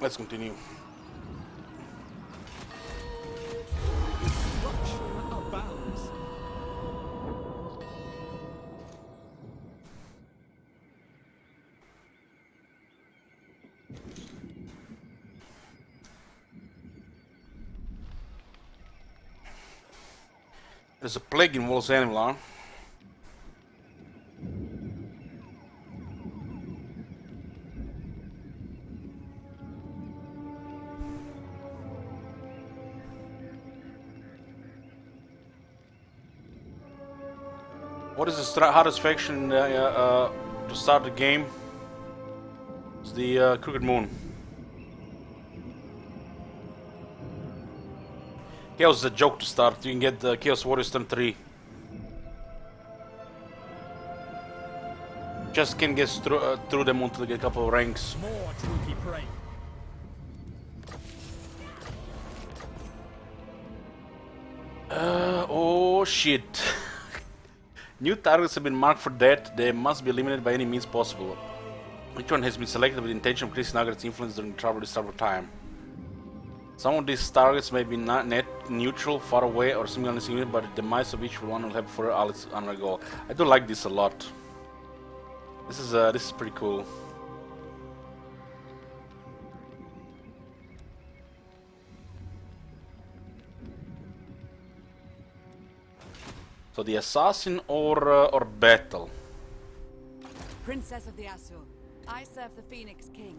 B: Let's continue.
I: Destruction abounds.
B: There's a plague in Walls Animal. What is the hardest faction to start the game? It's the Crooked Moon. Chaos is a joke to start. You can get the Chaos Warriors turn 3. Just can get through them until they get a couple of ranks.
I: More Druki prey.
B: Oh shit. New targets have been marked for death. They must be eliminated by any means possible. Each one has been selected with the intention of increasing Nagarythe's influence during this troubled time. Some of these targets may be net neutral, far away, or similarly insignificant, but the demise of each one will have for all its honor goal. I do like this a lot. This is pretty cool. So the assassin or battle?
D: Princess of the Azure, I serve the Phoenix King.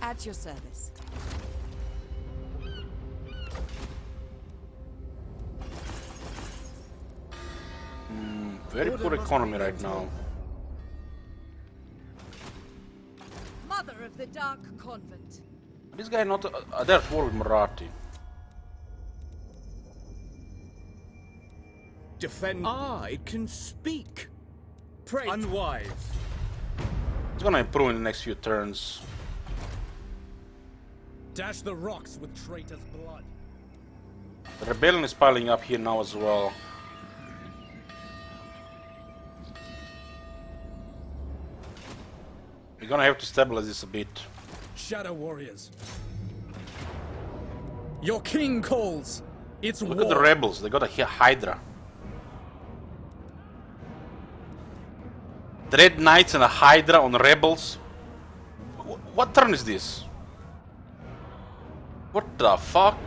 D: At your service.
B: Very poor economy right now.
F: Mother of the Dark Convent.
B: This guy not they're at war with Marathi.
A: Defend.
G: Ah, it can speak.
A: Pray. Unwise.
B: It's gonna improve in the next few turns.
A: Dash the rocks with traitor's blood.
B: The rebellion is piling up here now as well. We're gonna have to stabilize this a bit.
A: Shadow warriors. Your king calls. It's
B: Look
A: war.
B: at the rebels. They got a Hydra. Dread Knights and a Hydra on rebels. What turn is this? What the fuck?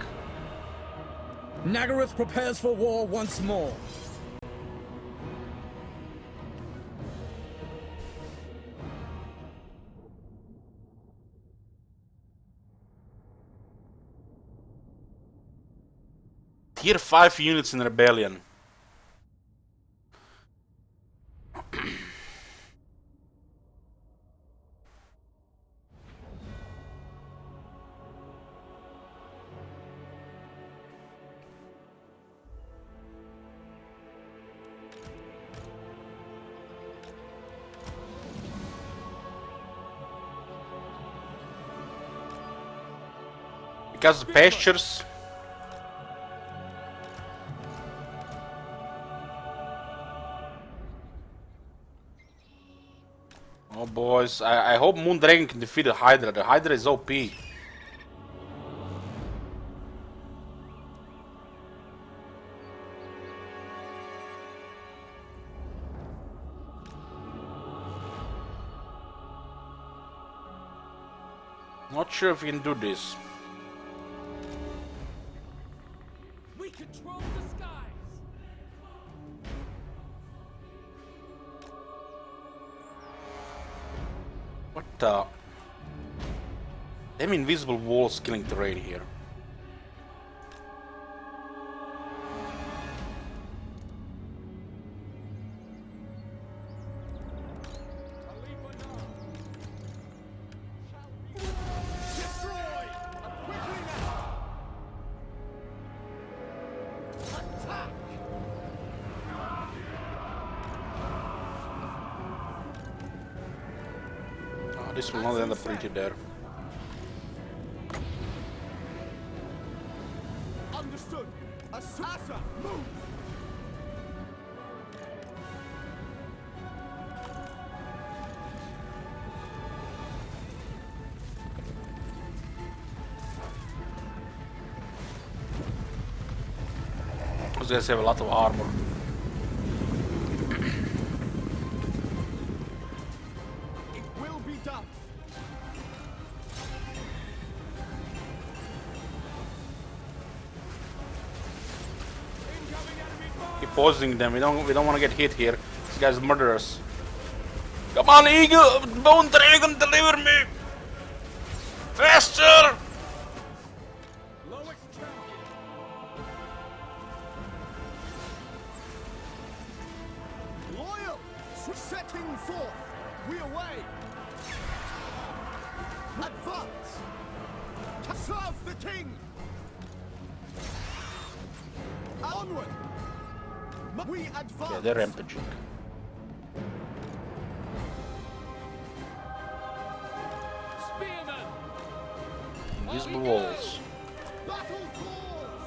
A: Nagarythe prepares for war once more.
B: Tier 5 units in rebellion. Because the pastures. Oh boys, I hope Moondragon can defeat the Hydra. The Hydra is OP. Not sure if we can do this.
I: We control the skies.
B: What the? Them invisible walls killing terrain here. This will not end up pretty there.
G: Understood. Assassin, move.
B: Those guys have a lot of armor.
G: It will be done. Incoming enemy fire.
B: Keep pausing them. We don't want to get hit here. These guys murder us. Come on, Eagle! Bone Dragon, deliver me! Faster!
A: Lowest champion.
G: Loyal, setting forth. We away. Advance. Serve the king. Onward. We advance.
B: Yeah, they're rampaging.
I: Spearmen!
B: Invisible walls.
G: Battle calls.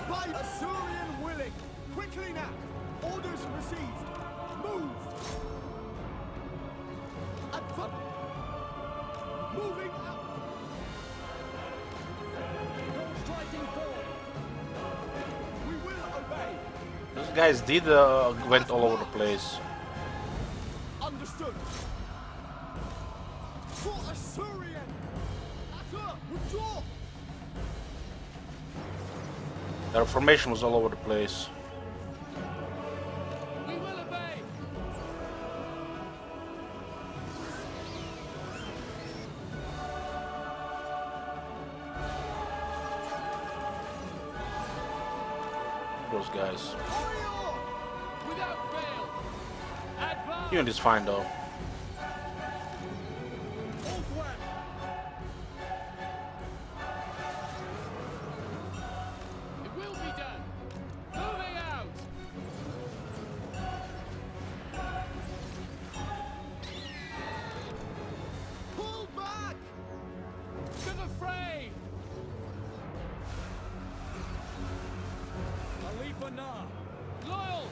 G: By Assyrian willing. Quickly now. Orders received. Move. Advance. Moving out. Go striking forward. We will obey.
B: Those guys did went all over the place.
G: Understood. For Assyrian. Assur, withdraw.
B: Their formation was all over the place.
I: We will obey!
B: Those guys.
G: Hurry on.
I: Without fail! Advance!
B: Unit is fine though.
G: Northwest.
I: It will be done! Moving out!
G: Pull back.
I: To the fray!
A: Khalifa Nah.
I: Loyal!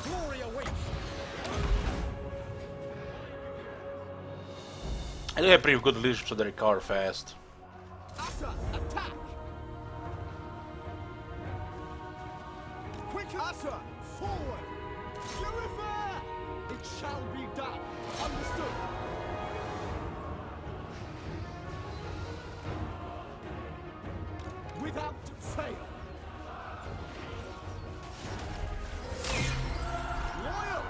A: Glory awaits.
B: And they have pretty good leadership, so they recover fast.
G: Assur, attack. Quick, Assur, forward. Purify. It shall be done. Understood. Without fail. Loyal.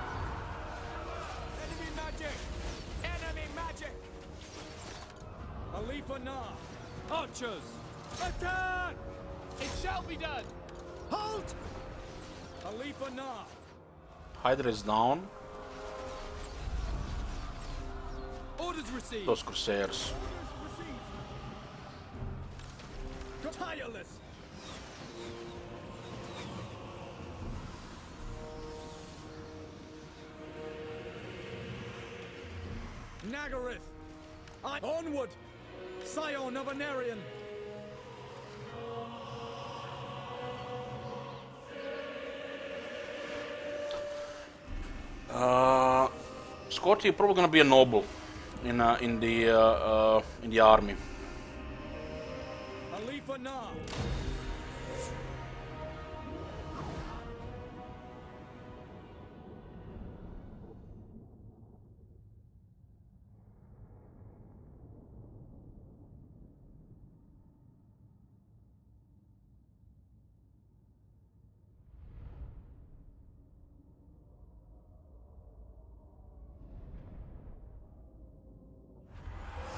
A: Enemy magic. Enemy magic. Khalifa Nah.
I: Archers! Attack! It shall be done!
G: Halt.
A: Khalifa Nah.
B: Hydra is down.
I: Orders received!
B: Those Crusaders.
A: Tireless. Nagarythe. Onward. Scion of an Aryan.
B: Scotty probably gonna be a noble in the army.
A: Khalifa Nah.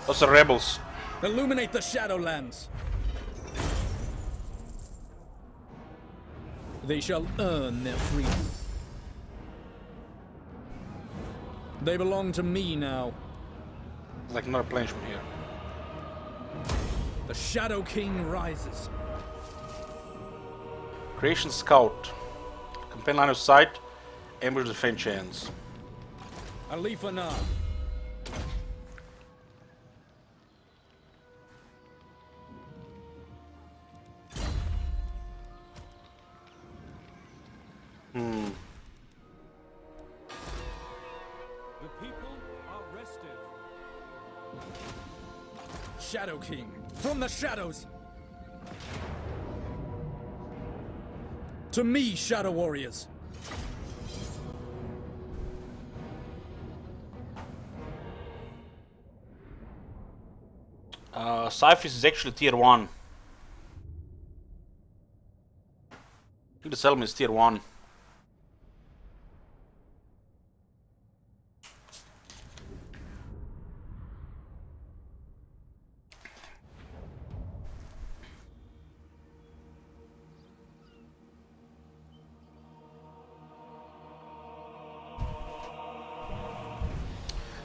B: Those are rebels.
A: Illuminate the Shadowlands. They shall earn their freedom. They belong to me now.
B: Like another plane from here.
A: The Shadow King rises.
B: Creation Scout. Campaign line of sight. ambush the faint chance.
A: Alifa Nar.
I: The people are restive.
A: Shadow King, from the shadows! To me, Shadow Warriors!
B: Cyphis is actually tier 1. I think the settlement is tier 1.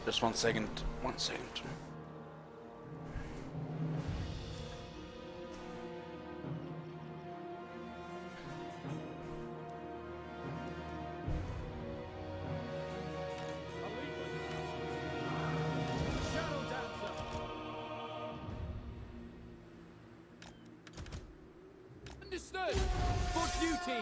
B: Just 1 second. 1 second.
I: Shadow Dancer. Understood. For duty.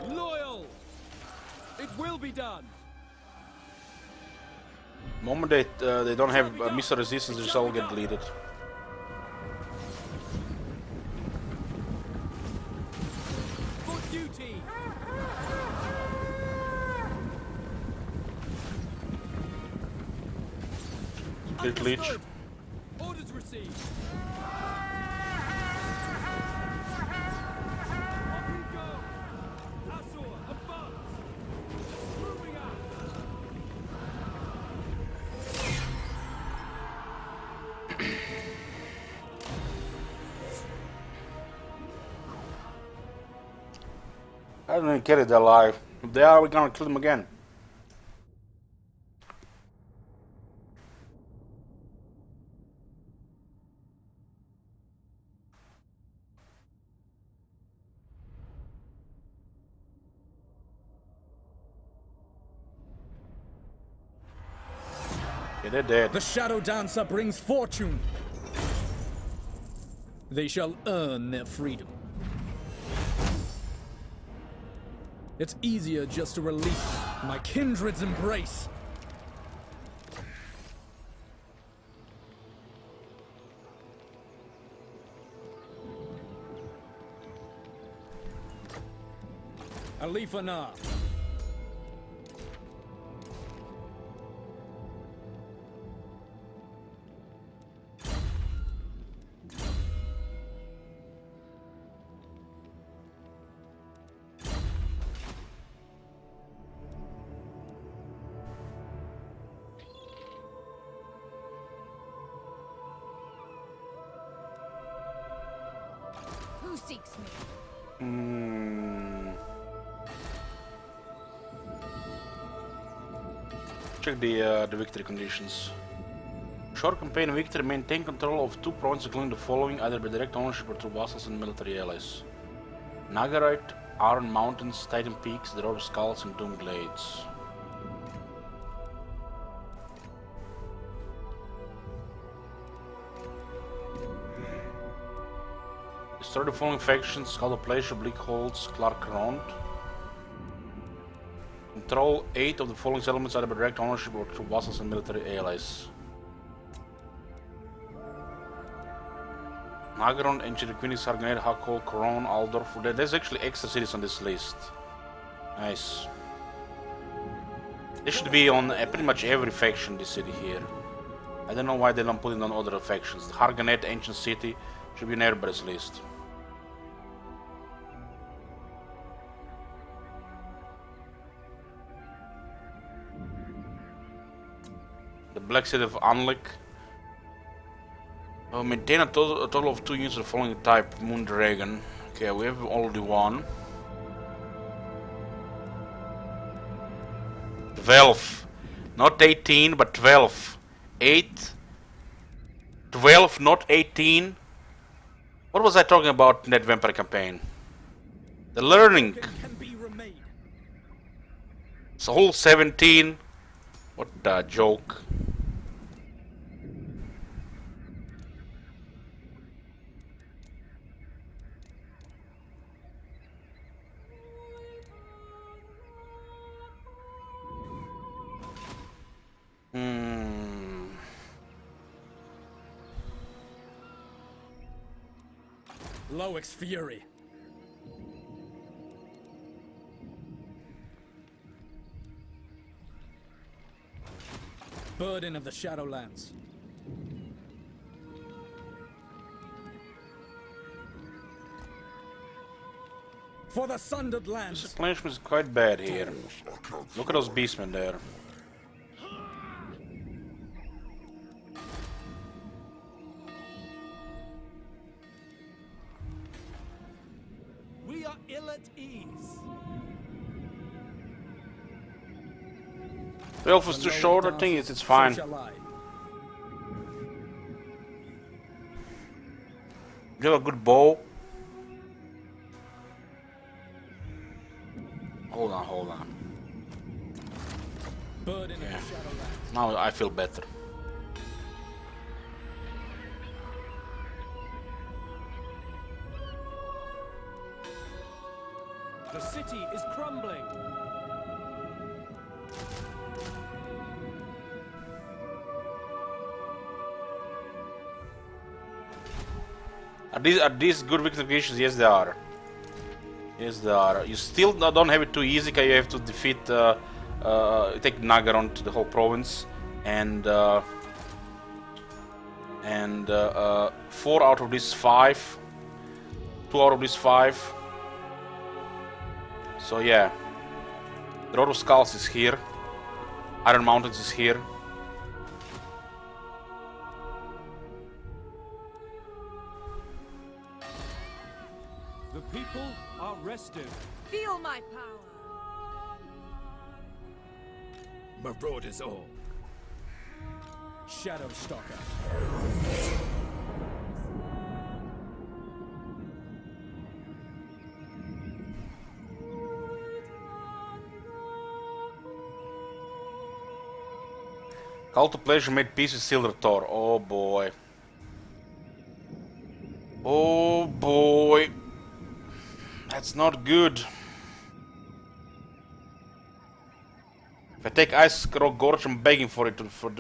I: Loyal. It will be done.
B: The moment they don't have missile resistance, they just all get deleted.
I: For duty.
B: Crit leech.
I: Understood. Orders received. On we go. Azor, advance. Moving out.
B: I don't even care if they're alive. If they are, we're gonna kill them again. Yeah, they're dead.
A: The Shadow Dancer brings fortune! They shall earn their freedom. It's easier just to release my kindred's embrace. Alifa Nar.
F: Who seeks me?
B: Check the victory conditions. Short campaign victory, maintain control of 2 provinces including the following, either by direct ownership or through vassals and military allies. Nagarythe, Iron Mountains, Titan Peaks, the Roar Skulls and Doom Glades. Destroy the following factions: Skull of Pleasure, Bleak Holds, Clark Rond. Control 8 of the following settlements either by direct ownership or through vassals and military allies. Nagarythe, Ancient Queenix, Harganet, Hakol, Coron, Aldorf. There's actually extra cities on this list. Nice. They should be on pretty much every faction, this city here. I don't know why they don't put it on other factions. Harganet, Ancient City, should be on everybody's list. The Black City of Anlik. Maintain a total of 2 units of the following type: Moondragon. Okay, we have already one. 12. Not 18, but 12. 8. 12, not 18. What was I talking about in that vampire campaign? The learning.
A: Can be remade.
B: It's a whole 17. What a joke.
A: Loic's fury. Burden of the Shadowlands. For the Sundered
B: This
A: Lands.
B: replenishment is quite bad here. Look at those beastmen there.
I: We are ill at ease.
B: The elf is too short, I think it's fine.
A: So shall I.
B: You have a good bow. Hold on.
A: Burden of the
B: Yeah.
A: Shadowlands.
B: Now I feel better.
I: The city is crumbling.
B: Are these good victory conditions? Yes, they are. Yes, they are. You still don't have it too easy, because you have to defeat, take Nagarythe, the whole province, and 4 out of these 5, 2 out of these 5. So yeah, the Road of Skulls is here. Iron Mountains is here.
I: The people are restive.
F: Feel my power.
C: Marauders all.
A: Shadow Stalker.
B: Call to Pleasure made peace with Silver Thor. Oh boy. Oh boy. That's not good. If I take Ice Rock Gorge, I'm begging for it for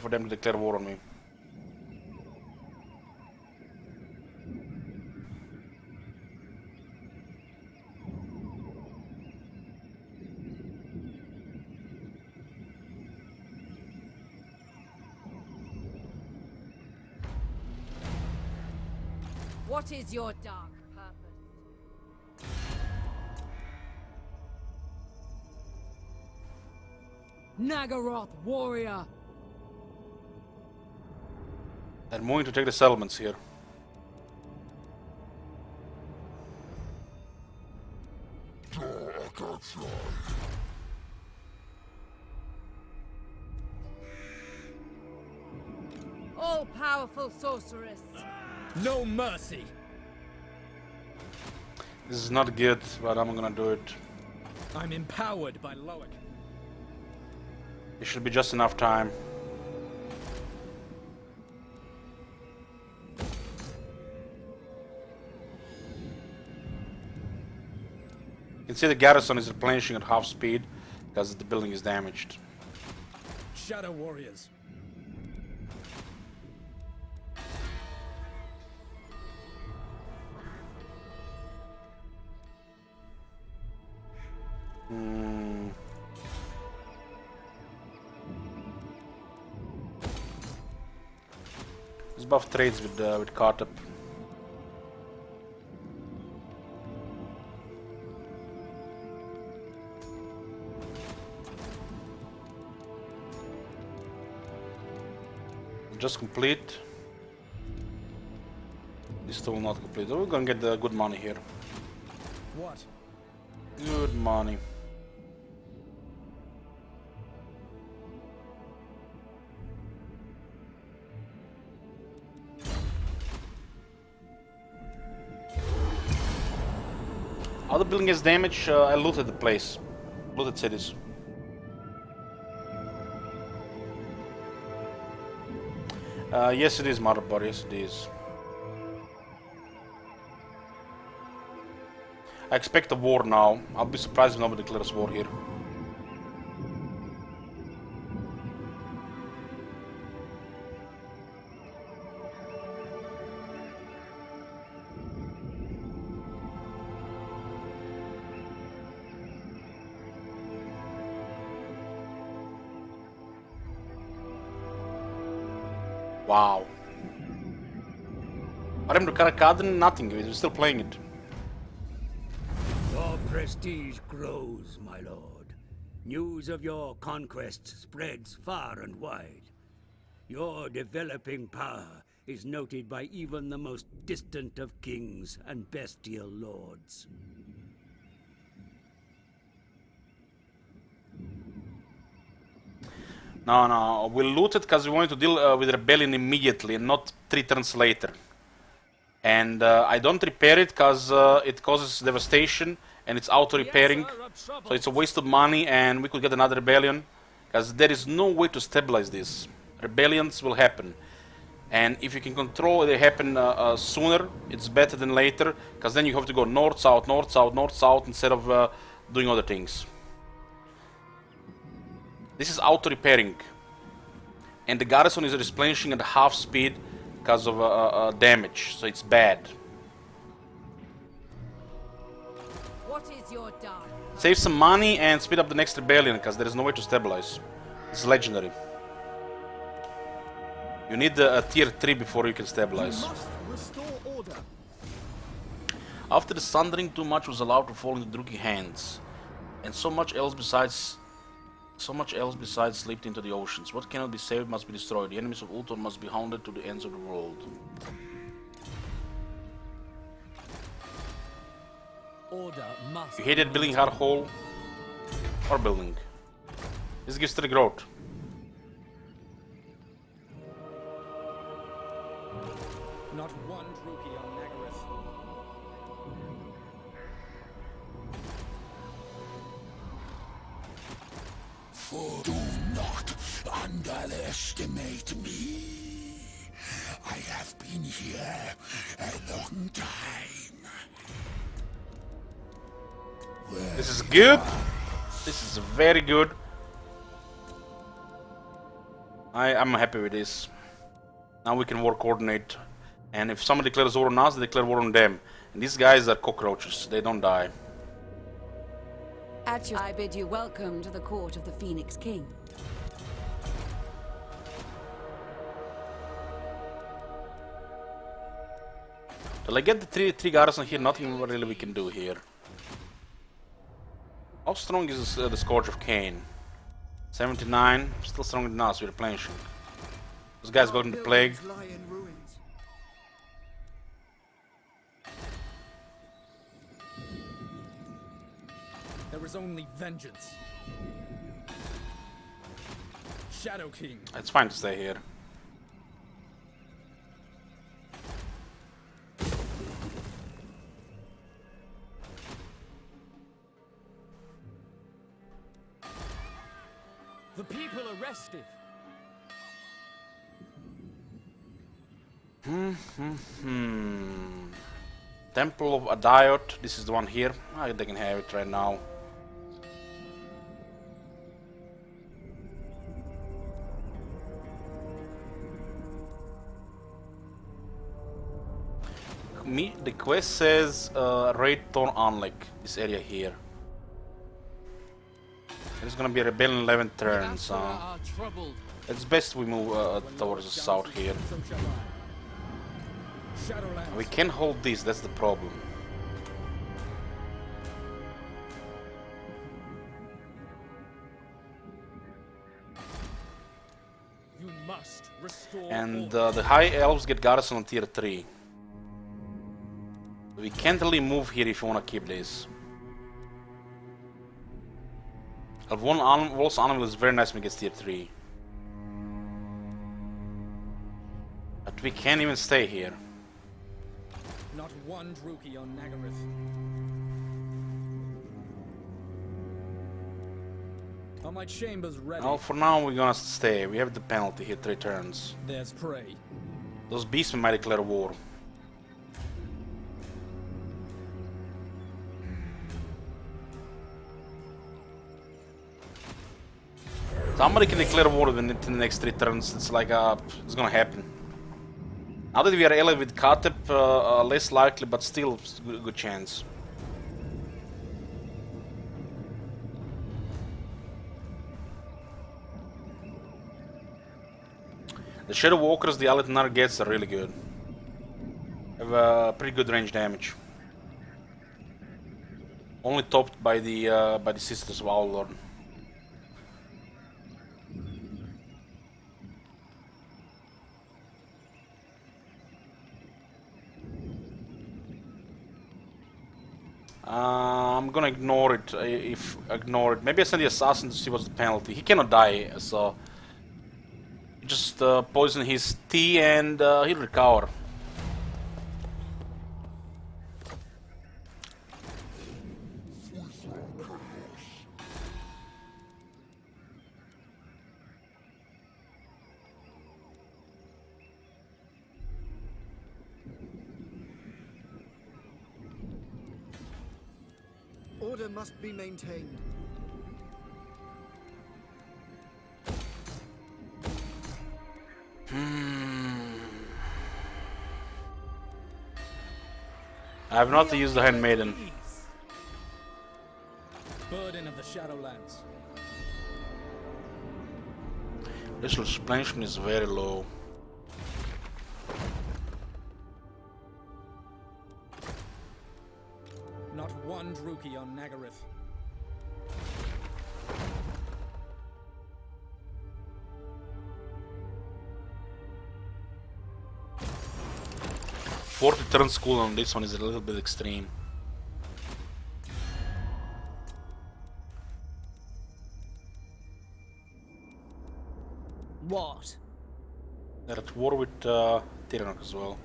B: them to declare war on me.
F: What is your dark purpose?
D: Nagarythe, warrior!
B: They're moving to take the settlements here.
F: All-powerful sorceress.
A: No mercy.
B: This is not good, but I'm gonna do it.
A: I'm empowered by Loic.
B: It should be just enough time. You can see the garrison is replenishing at half speed because the building is damaged.
A: Shadow warriors.
B: Let's buff trades with Kartap. Just complete. This still not complete. We're gonna get good money here.
A: What?
B: Good money. Other building has damage. I looted the place. Looted cities. Yes, it is, Motherboard. Yes, it is. I expect a war now. I'll be surprised if nobody declares war here. Wow. Arem do Karakadin, nothing. We're still playing it.
C: Your prestige grows, my lord. News of your conquests spreads far and wide. Your developing power is noted by even the most distant of kings and bestial lords.
B: No, we looted because we wanted to deal with rebellion immediately and not 3 turns later. And I don't repair it because it causes devastation and it's auto-repairing. So it's a waste of money and we could get another rebellion. Because there is no way to stabilize this. Rebellions will happen. And if you can control they happen sooner, it's better than later. Because then you have to go north, south, north, south, north, south instead of doing other things. This is auto-repairing. And the garrison is replenishing at half speed because of damage, so it's bad.
F: What is your dark?
B: Save some money and speed up the next rebellion, because there is no way to stabilize. It's legendary. You need a tier 3 before you can stabilize.
G: You must restore order.
B: After the Sundering, too much was allowed to fall into Druki hands. And so much else besides slipped into the oceans. What cannot be saved must be destroyed. The enemies of Ultor must be hounded to the ends of the world.
I: Order must.
B: You hated building hard hole or building. This gives to the growth.
A: Not one Druki on Nagarythe.
J: For do not underestimate me. I have been here a long time.
B: This is good. This is very good. I'm happy with this. Now we can war coordinate. And if someone declares war on us, they declare war on them. And these guys are cockroaches. They don't die.
E: I bid you welcome to the court of the Phoenix King.
B: Till I get the three garrison here, nothing really we can do here. How strong is the Scourge of Cain? 79, still stronger than us, we're replenishing. Those guys got in the plague.
G: Lie in ruins.
A: There is only vengeance. Shadow King.
B: It's fine to stay here.
I: The people are restive.
B: Temple of Adiot, this is the one here. They can have it right now. The quest says raid Thorn Anlik, this area here. There's gonna be a rebellion in 11 turns, so
I: Are troubled.
B: it's best we move towards the south here.
A: So shall I. Shadowlands.
B: We can hold this, that's the problem.
I: You must restore
B: And
I: order.
B: the high elves get garrison on tier 3. We can't really move here if you want to keep this. Wolf's Animal is very nice when it gets tier 3. But we can't even stay here.
A: Not one Druki on Nagarythe. Are my chambers ready?
B: Well, for now we're gonna stay. We have the penalty here, 3 turns.
A: There's prey.
B: Those beastmen might declare war. Somebody can declare war within the next 3 turns. It's like, it's gonna happen. Now that we are allied with Katep, less likely, but still good chance. The Shadow Walkers the allied Nar gets are really good. Have pretty good range damage. Only topped by the Sisters of Our I'm gonna ignore it. Maybe I send the assassin to see what's the penalty. He cannot die, so just poison his tea and he'll recover.
G: Order must be maintained.
B: I have not used the Handmaiden.
A: Burden of the Shadowlands.
B: This replenishment is very low.
A: Not one Druki on Nagarythe.
B: Forty turns cooldown on this one is a little bit extreme.
F: What?
B: They're at war with Tyrannoc as well.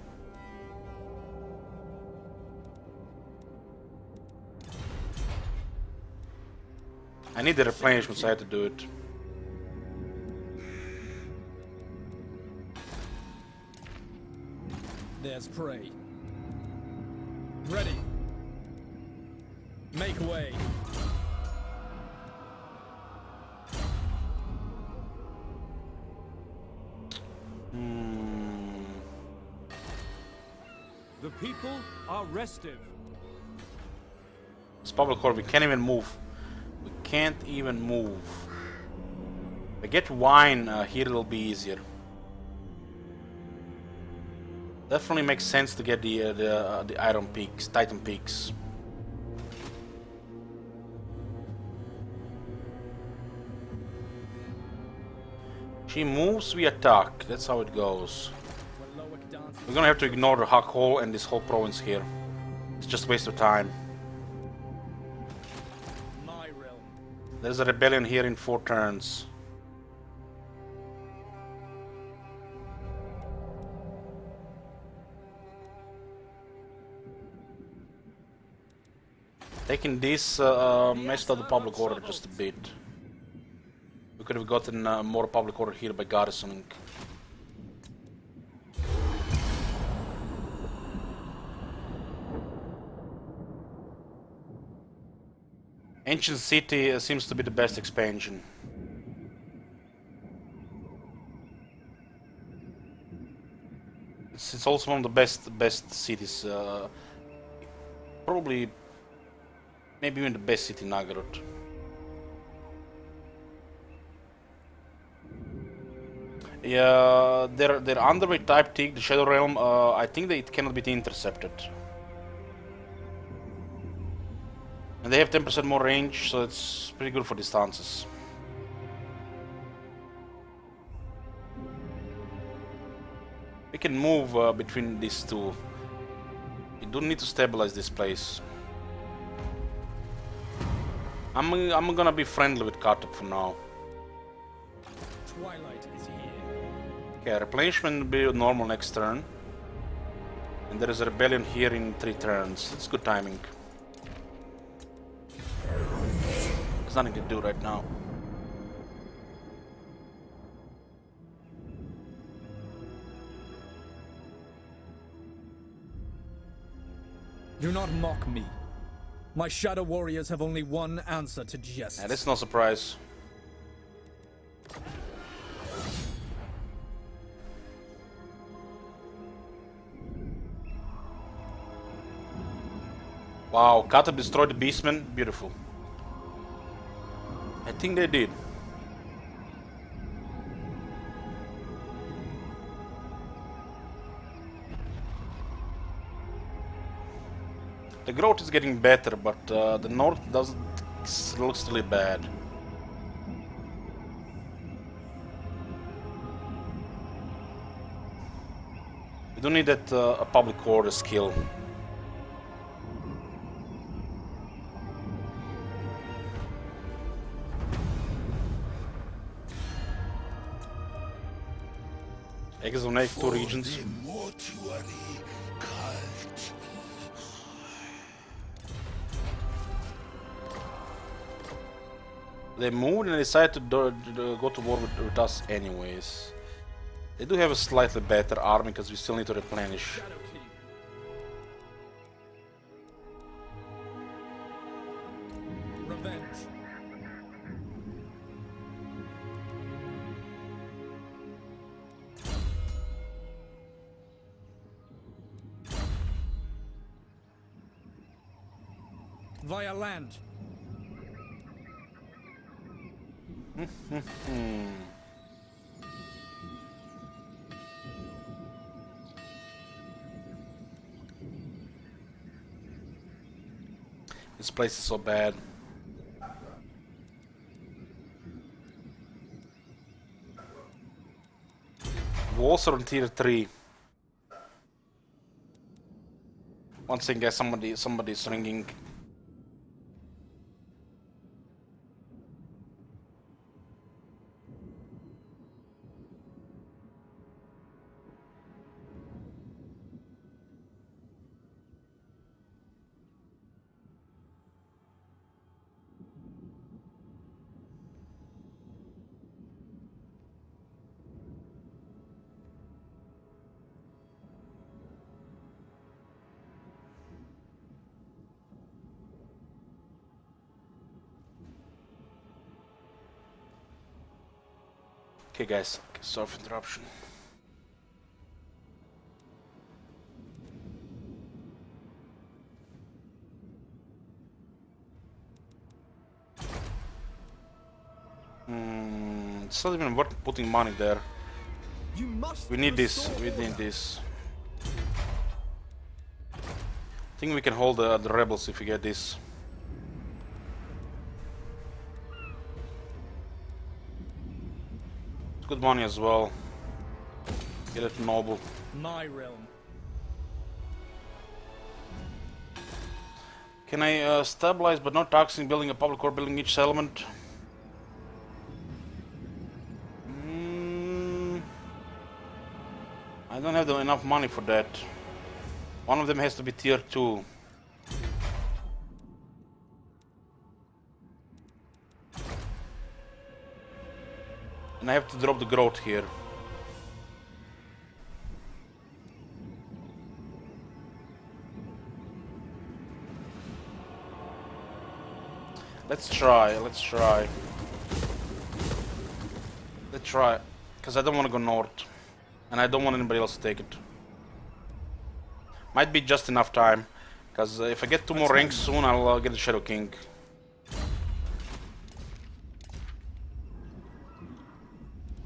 B: I need the replenishment, so I had to do it.
A: There's prey. Ready. Make way.
I: The people are restive.
B: It's public court, we can't even move. We can't even move. If I get wine here, it'll be easier. Definitely makes sense to get the Iron Peaks, Titan Peaks. She moves, we attack. That's how it goes. We're gonna have to ignore the Huck Hole and this whole province here. It's just a waste of time.
A: My realm.
B: There's a rebellion here in 4 turns. Taking this messed up the public order just a bit. We could have gotten more public order here by garrisoning. Ancient City seems to be the best expansion. It's also one of the best cities. Probably, maybe even the best city in Nagarythe. Yeah, their underweight type tick, the Shadow Realm. I think that it cannot be intercepted. And they have 10% more range, so it's pretty good for distances. We can move between these two. We don't need to stabilize this place. I'm gonna be friendly with Katep for now.
A: Twilight is here.
B: Okay, replenishment will be normal next turn. And there is a rebellion here in 3 turns. It's good timing. There's nothing to do right now.
A: Do not mock me. My shadow warriors have only one answer to jests.
B: And it's no surprise. Wow, Kata destroyed the beastmen. Beautiful. I think they did. The growth is getting better, but the north doesn't looks really bad. We don't need that a public order skill. Exonate two regions.
J: The mortuary cult.
B: They moved and decided to go to war with us anyways. They do have a slightly better army because we still need to replenish.
A: Revenge. Via land.
B: This place is so bad. Walls are on tier 3. One thing, guys, somebody's ringing. Okay, guys, sorry for interruption. It's not even worth putting money there.
G: You must
B: We need this.
G: restore
B: We need
G: order.
B: this. I think we can hold the rebels if we get this. It's good money as well. Get it noble.
A: My realm.
B: Can I stabilize but not taxing building a public or building each settlement? I don't have enough money for that. One of them has to be tier 2. And I have to drop the growth here. Let's try. Let's try, because I don't want to go north. And I don't want anybody else to take it. Might be just enough time. Because if I get 2 more ranks soon, I'll get the Shadow King.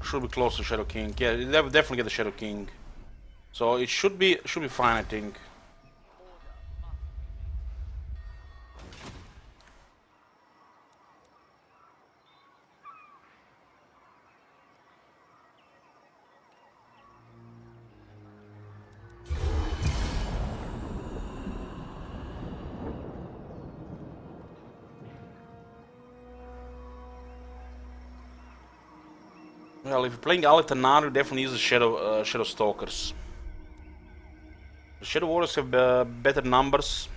B: Should be close to Shadow King. Yeah, definitely get the Shadow King. So it should be fine, I think. Well, if you're playing Alitanar, you definitely use the Shadow Stalkers. The Shadow Warriors have better numbers,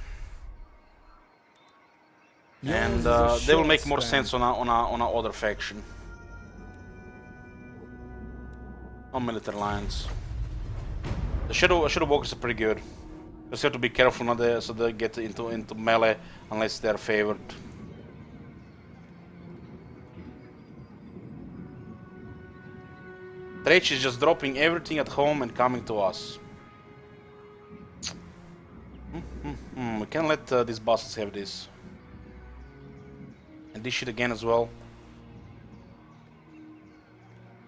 B: and they will make more sense on a other faction, on military lines. The Shadow Walkers are pretty good. Just have to be careful not so they get into melee unless they're favored. Trech is just dropping everything at home and coming to us. We can't let these bosses have this. And this shit again as well.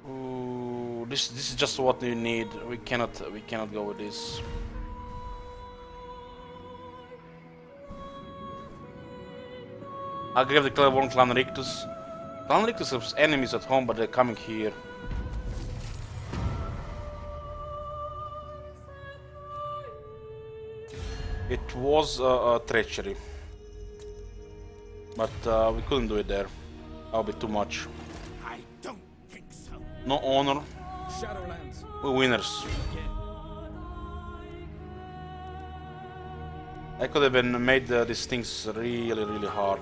B: Ooh, this is just what we need. We cannot go with this. I'll grab the Clairvoyant Nagarythe. Nagarythe has enemies at home, but they're coming here. It was a treachery, but we couldn't do it there. That would be too much.
J: I don't think so.
B: No honor.
A: Shadowlands.
B: We're winners. I could have been made these things really hard.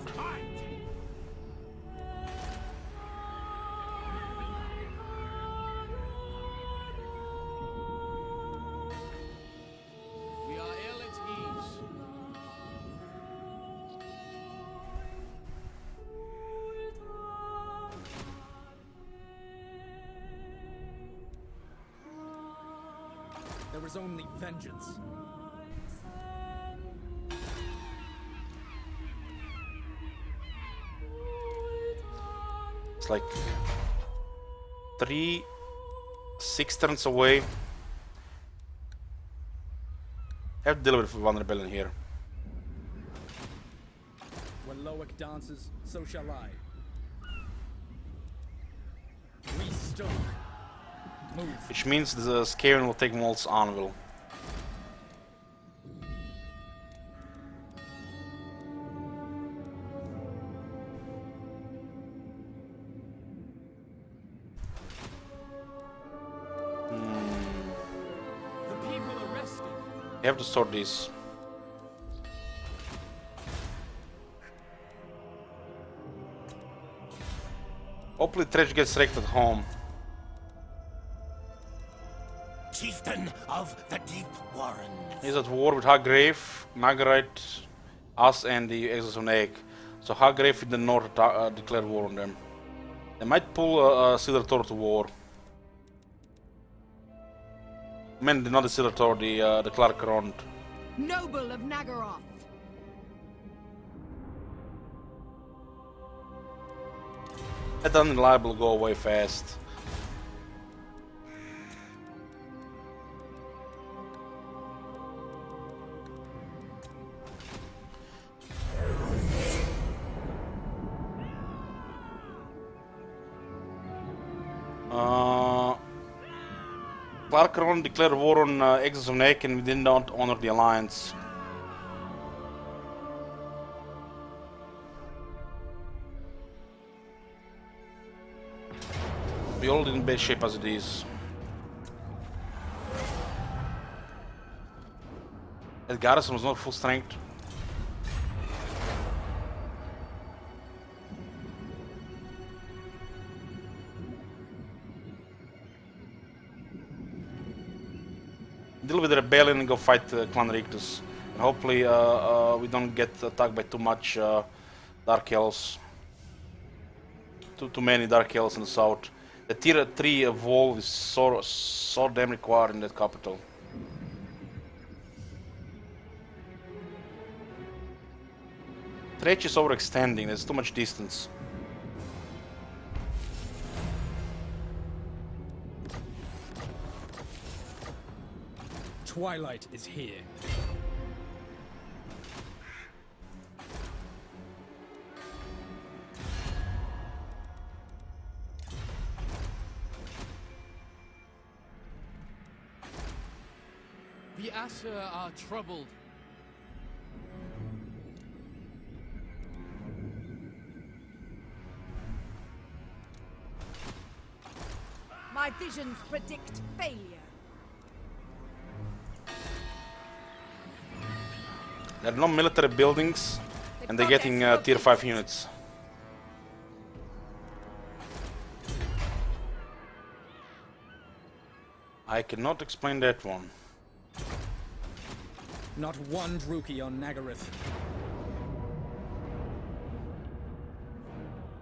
I: We are ill at ease.
A: There is only vengeance.
B: It's like 6 turns away. Have to deal with one rebellion here.
A: When Loic dances, so shall I. We stood. Move.
B: Which means the Skaven will take Molt's Anvil.
I: The people are resting.
B: You have to sort this. Hopefully Trech gets wrecked at home.
J: Chieftain of the Deep Warren.
B: He's at war with Nagarythe, Nagarythe, us and the Exodus of Nagarythe. So Nagarythe in the north declare war on them. They might pull a Silver Tor to war. I mean, not the Silver Tor, the Clark Rond.
F: Noble of Nagarythe.
B: That unreliable go away fast. Clark Rond declared war on Exodus of Nagarythe and we did not honor the alliance. We all in bad shape as it is. That garrison was not full strength. Deal with the rebellion and go fight Clan Rictus. And hopefully we don't get attacked by too much Dark Elves. Too many Dark Elves in the south. The tier 3 wall is so damn required in that capital. Trech is overextending, there's too much distance.
A: Twilight is here.
I: The Asher are troubled.
F: My visions predict failure.
B: There are no military buildings and they're getting tier 5 units. I cannot explain that one.
A: Not one Druki on Nagarythe.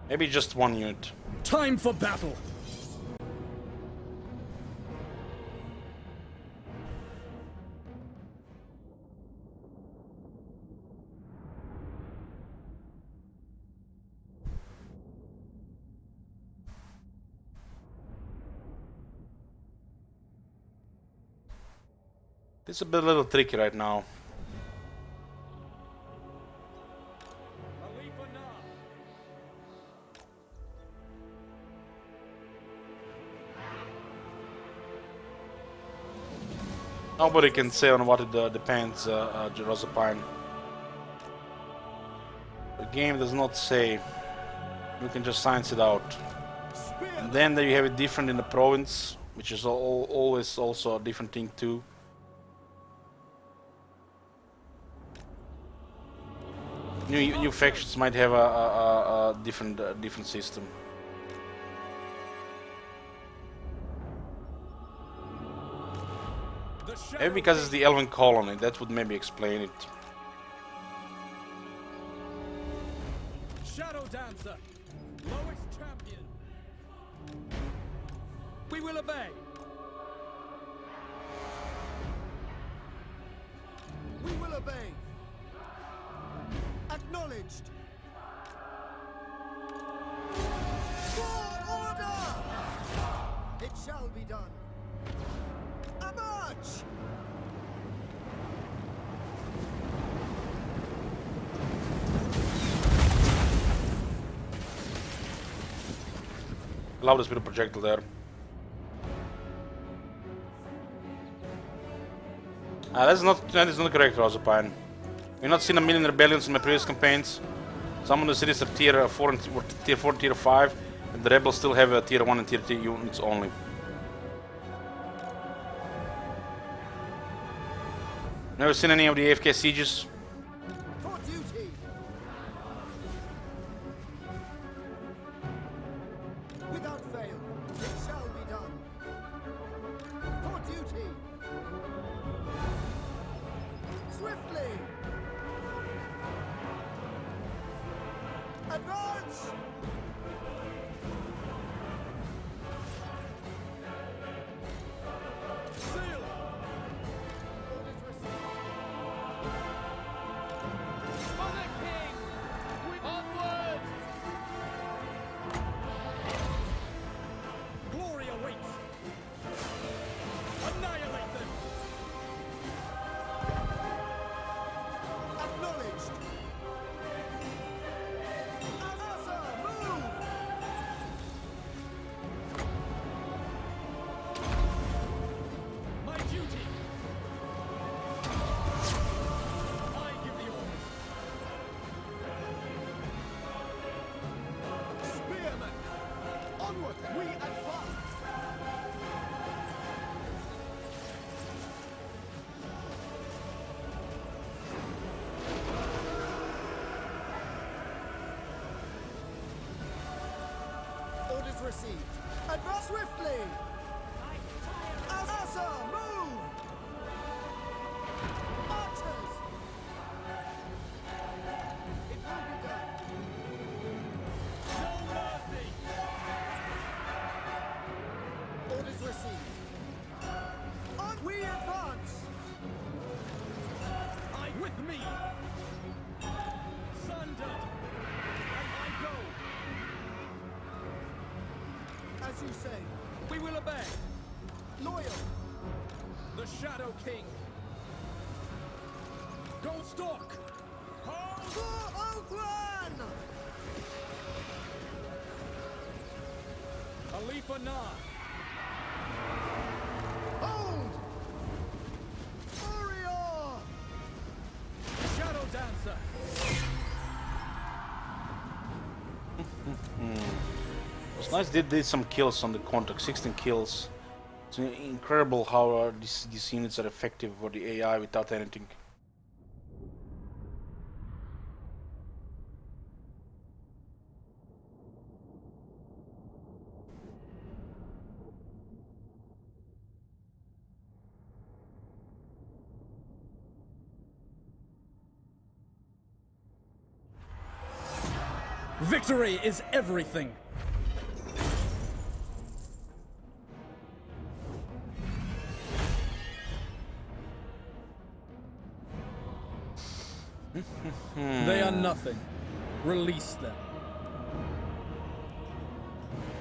B: Maybe just one unit.
A: Time for battle!
B: It's a little tricky right now. Nobody can say on what it depends, Josephine. The game does not say. You can just science it out. And then there you have it different in the province, which is always also a different thing too. New factions might have a different system. Maybe because it's the Elven colony, that would maybe explain it.
A: Shadow Dancer, lowest champion.
I: We will obey.
G: We will obey. Acknowledged. For order! It shall be done. A march!
B: Loudest bit of projectile there. That is not correct, Rosapine. We've not seen a million rebellions in my previous campaigns. Some of the cities are tier 4 and tier 4, tier 5, and the rebels still have a tier 1 and tier 2 units only. Never seen any of the AFK sieges.
G: For duty! Without fail, it shall be done. For duty! Swiftly! Advance!
A: Seal!
G: Orders received.
I: For the king! Onward!
A: Glory awaits! Annihilate them!
G: Acknowledged! Asa, move!
A: My duty! I give the orders!
G: Spearmen! Onward, we advance! Orders received. Advance swiftly! Asa, move! Archers! It will be done.
A: No mercy!
G: Orders received. On we advance!
A: I with me! Sundered! And I go!
G: As you say,
I: We will obey.
G: loyal.
A: The Shadow King! Go stalk!
G: For Oakland!
A: Alifa Nah!
G: Hold! Warrior!
A: Shadow Dancer!
B: It's nice they did some kills on the contract, 16 kills. It's incredible how these units are effective for the AI without anything.
A: Victory is everything. They are nothing. Release them.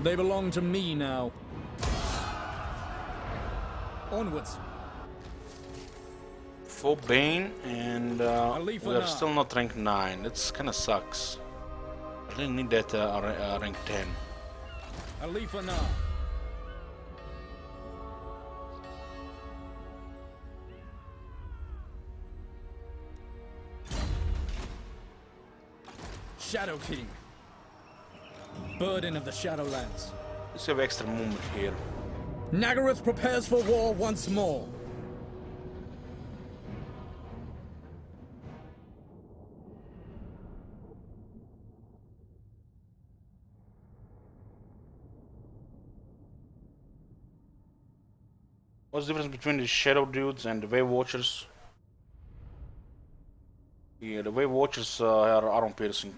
A: They belong to me now. Onwards.
B: Full Bane, and we're still not rank 9. That's kinda sucks. I really need that rank 10.
A: Alifa Na. Shadow King. Burden of the Shadowlands.
B: Let's have extra movement here.
A: Nagarythe prepares for war once more.
B: What's the difference between the Shadow Dudes and the Wave Watchers? Yeah, the Wave Watchers are armor piercing.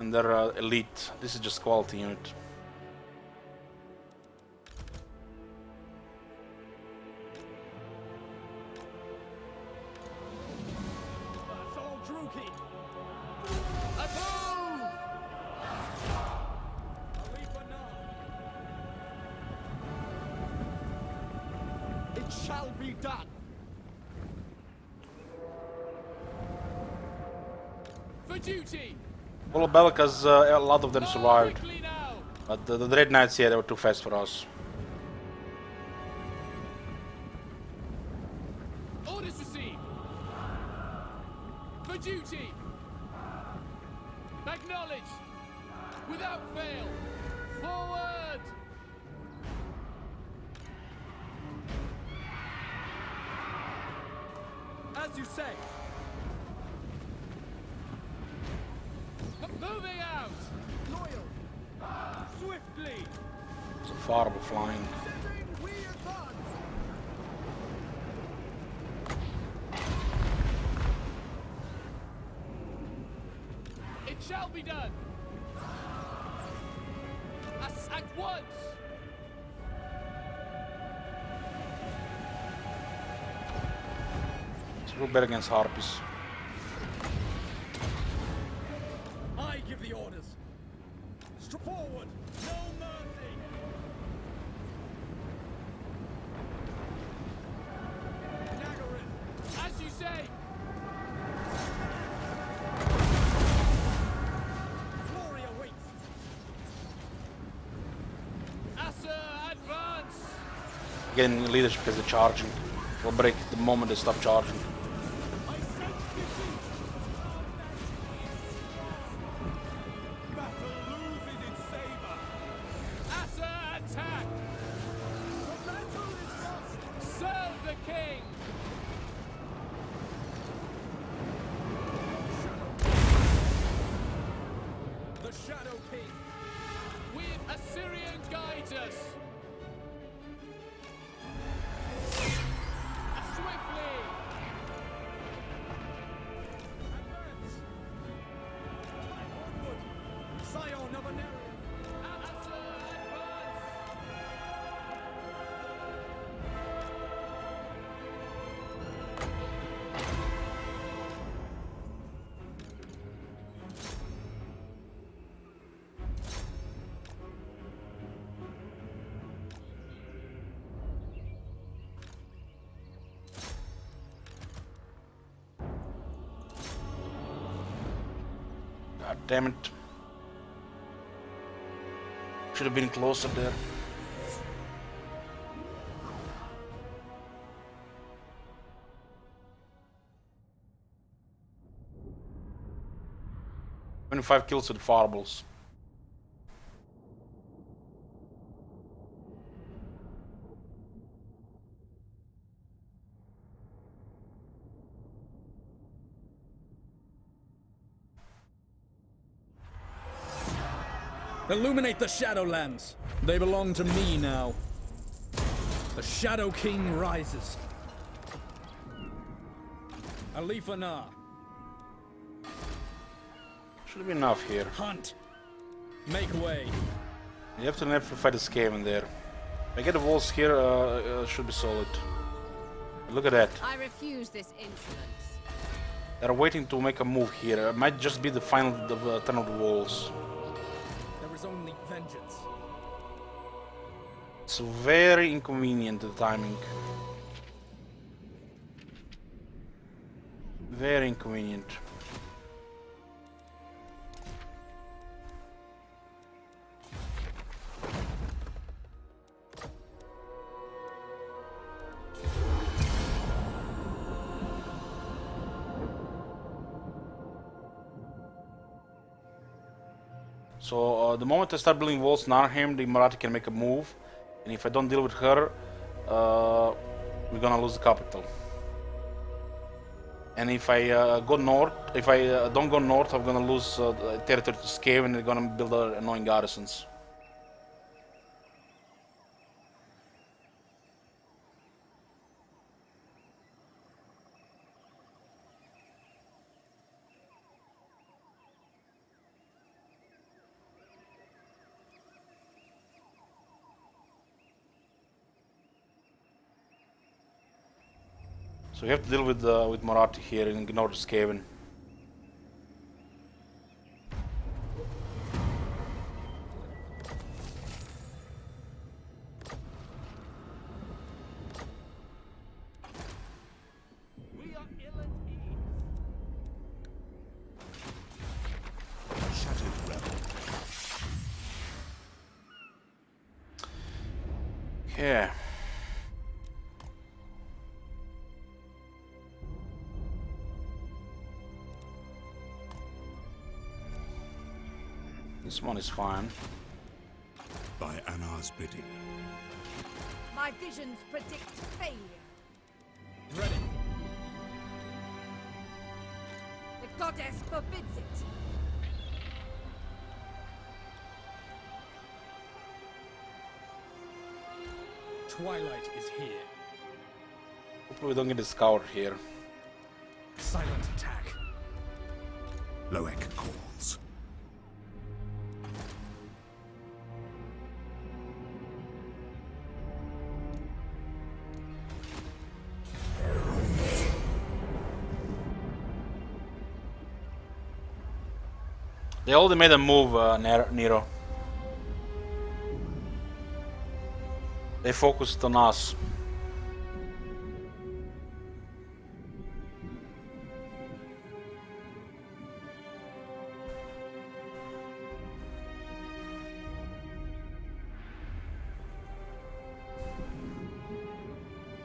B: And they're elite. This is just quality unit.
G: It shall be done.
I: For duty.
B: Well, Belka's, a lot of them survived. But the Dread Knights, yeah, they were too fast for us.
I: Orders received. For duty. Acknowledged. Without fail. Forward.
G: As you say.
I: Moving out.
G: Loyal.
I: Swiftly.
B: It's a Farble flying.
G: Setting we advance.
I: It shall be done. At once.
B: It's a little better against Harpies.
A: I give the orders. Forward. No mercy. Nagarythe.
I: As you say.
A: Glory awaits.
I: Asa, advance.
B: Getting leadership because they're charging. We'll break the moment they stop charging.
G: I sense defeat. Battle loses its savor.
I: Asa, attack.
G: The battle is lost.
I: Serve the king.
A: The Shadow King.
I: With Assyrian guides us. Swiftly.
A: Advance. Onward. Scion of Nagarythe.
I: Asa, advance.
B: God damn it. Should have been closer there. "25 kills with Farbles.
A: Illuminate the Shadowlands. They belong to me now. The Shadow King rises. Alifa Na.
B: Should be enough here.
A: Hunt. Make way.
B: You have to never fight the Skaven there. If I get the walls here, should be solid. Look at that.
F: I refuse this insolence.
B: They're waiting to make a move here. It might just be the final turn of the walls.
A: There is only vengeance.
B: It's very inconvenient, the timing. Very inconvenient. So the moment I start building walls in Arnhem, the Marathi can make a move, and if I don't deal with her, we're gonna lose the capital. And if I go north, if I don't go north, I'm gonna lose territory to Skaven, and they're gonna build annoying garrisons. So we have to deal with Marathi here and ignore the Skaven.
J: We are ill at ease.
H: Shattered rebel.
B: Yeah. This one is fine.
H: By Anar's bidding.
F: My visions predict failure.
A: Ready.
F: The goddess forbids it.
A: Twilight is here.
B: Hopefully we don't get discovered here.
A: Silent attack.
H: Loek calls.
B: They already made a move, Nero. They focused on us.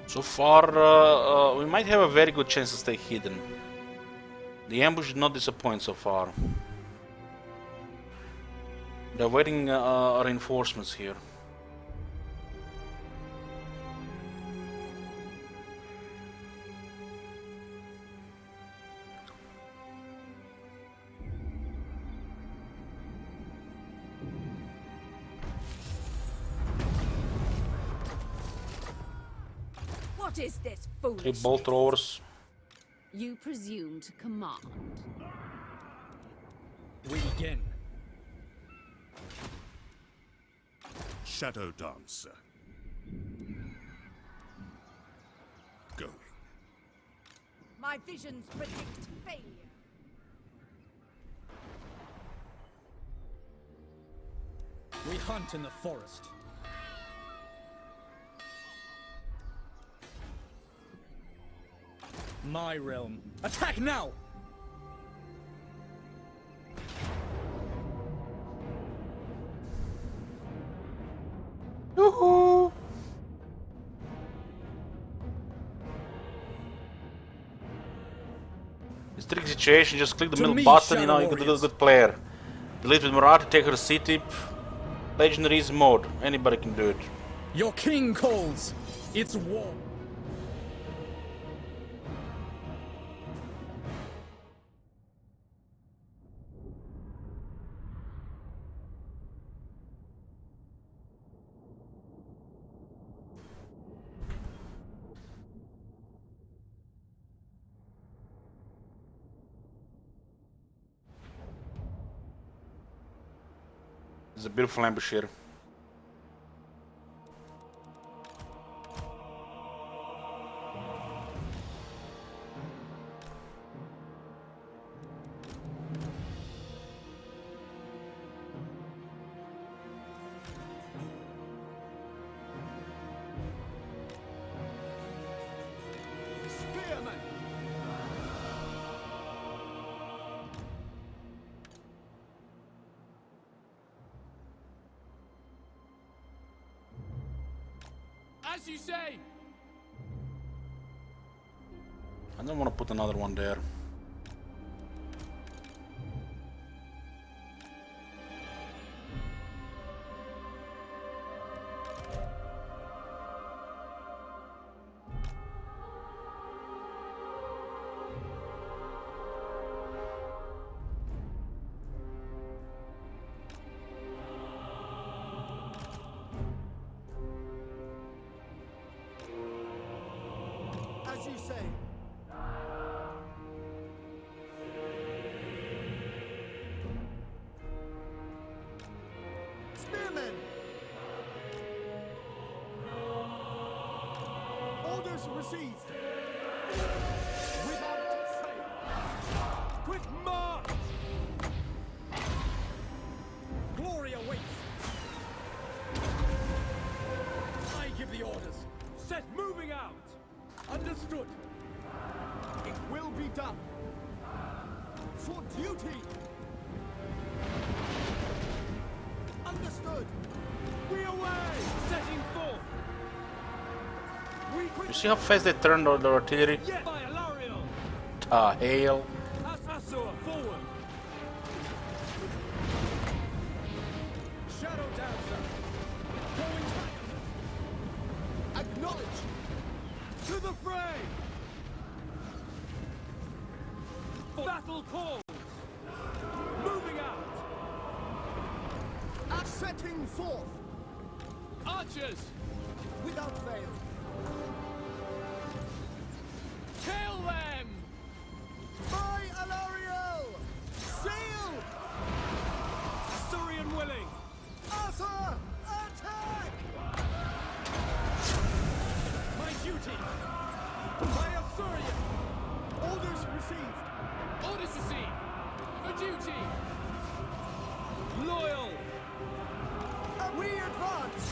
B: So far, we might have a very good chance to stay hidden. The ambush did not disappoint so far. They're waiting reinforcements here.
F: What is this
B: 3
F: foolishness?
B: bolt throwers.
F: You presume to command.
A: We begin.
H: Shadow Dancer. Going.
F: My visions predict failure.
A: We hunt in the forest. My realm. Attack now!
B: Woohoo! It's a tricky situation, just click the
A: To
B: middle
A: me,
B: button, you know,
A: Shadow
B: you're a
A: Warriors.
B: good player. Delete with Marathi, take her city. Legendaries mode, anybody can do it.
A: Your king calls. It's war.
B: There's a beautiful ambush here.
G: Spearmen!
I: As you say!
B: I don't want to put another one there.
G: As you say. Spearmen! Orders received. Without fail.
I: Quick march!
A: Glory awaits! I give the orders.
I: Set moving out!
A: Understood.
G: It will be done. For duty. Understood.
I: We away! Setting forth! We
B: You
I: quick
B: see how fast they turned on the artillery?
I: yet by Alariel!
B: Hail.
I: Asur forward!
A: Shadow dancer. Going
G: Acknowledge.
I: To the fray! Battle calls! Moving out!
G: Setting forth.
I: Archers!
G: Without fail.
I: Kill them!
G: By Alariel! Sail!
I: Asturian willing!
G: Asa! Attack!
A: my duty. My Asturian.
G: Orders received.
I: Orders received! For duty! Loyal!
G: We advance.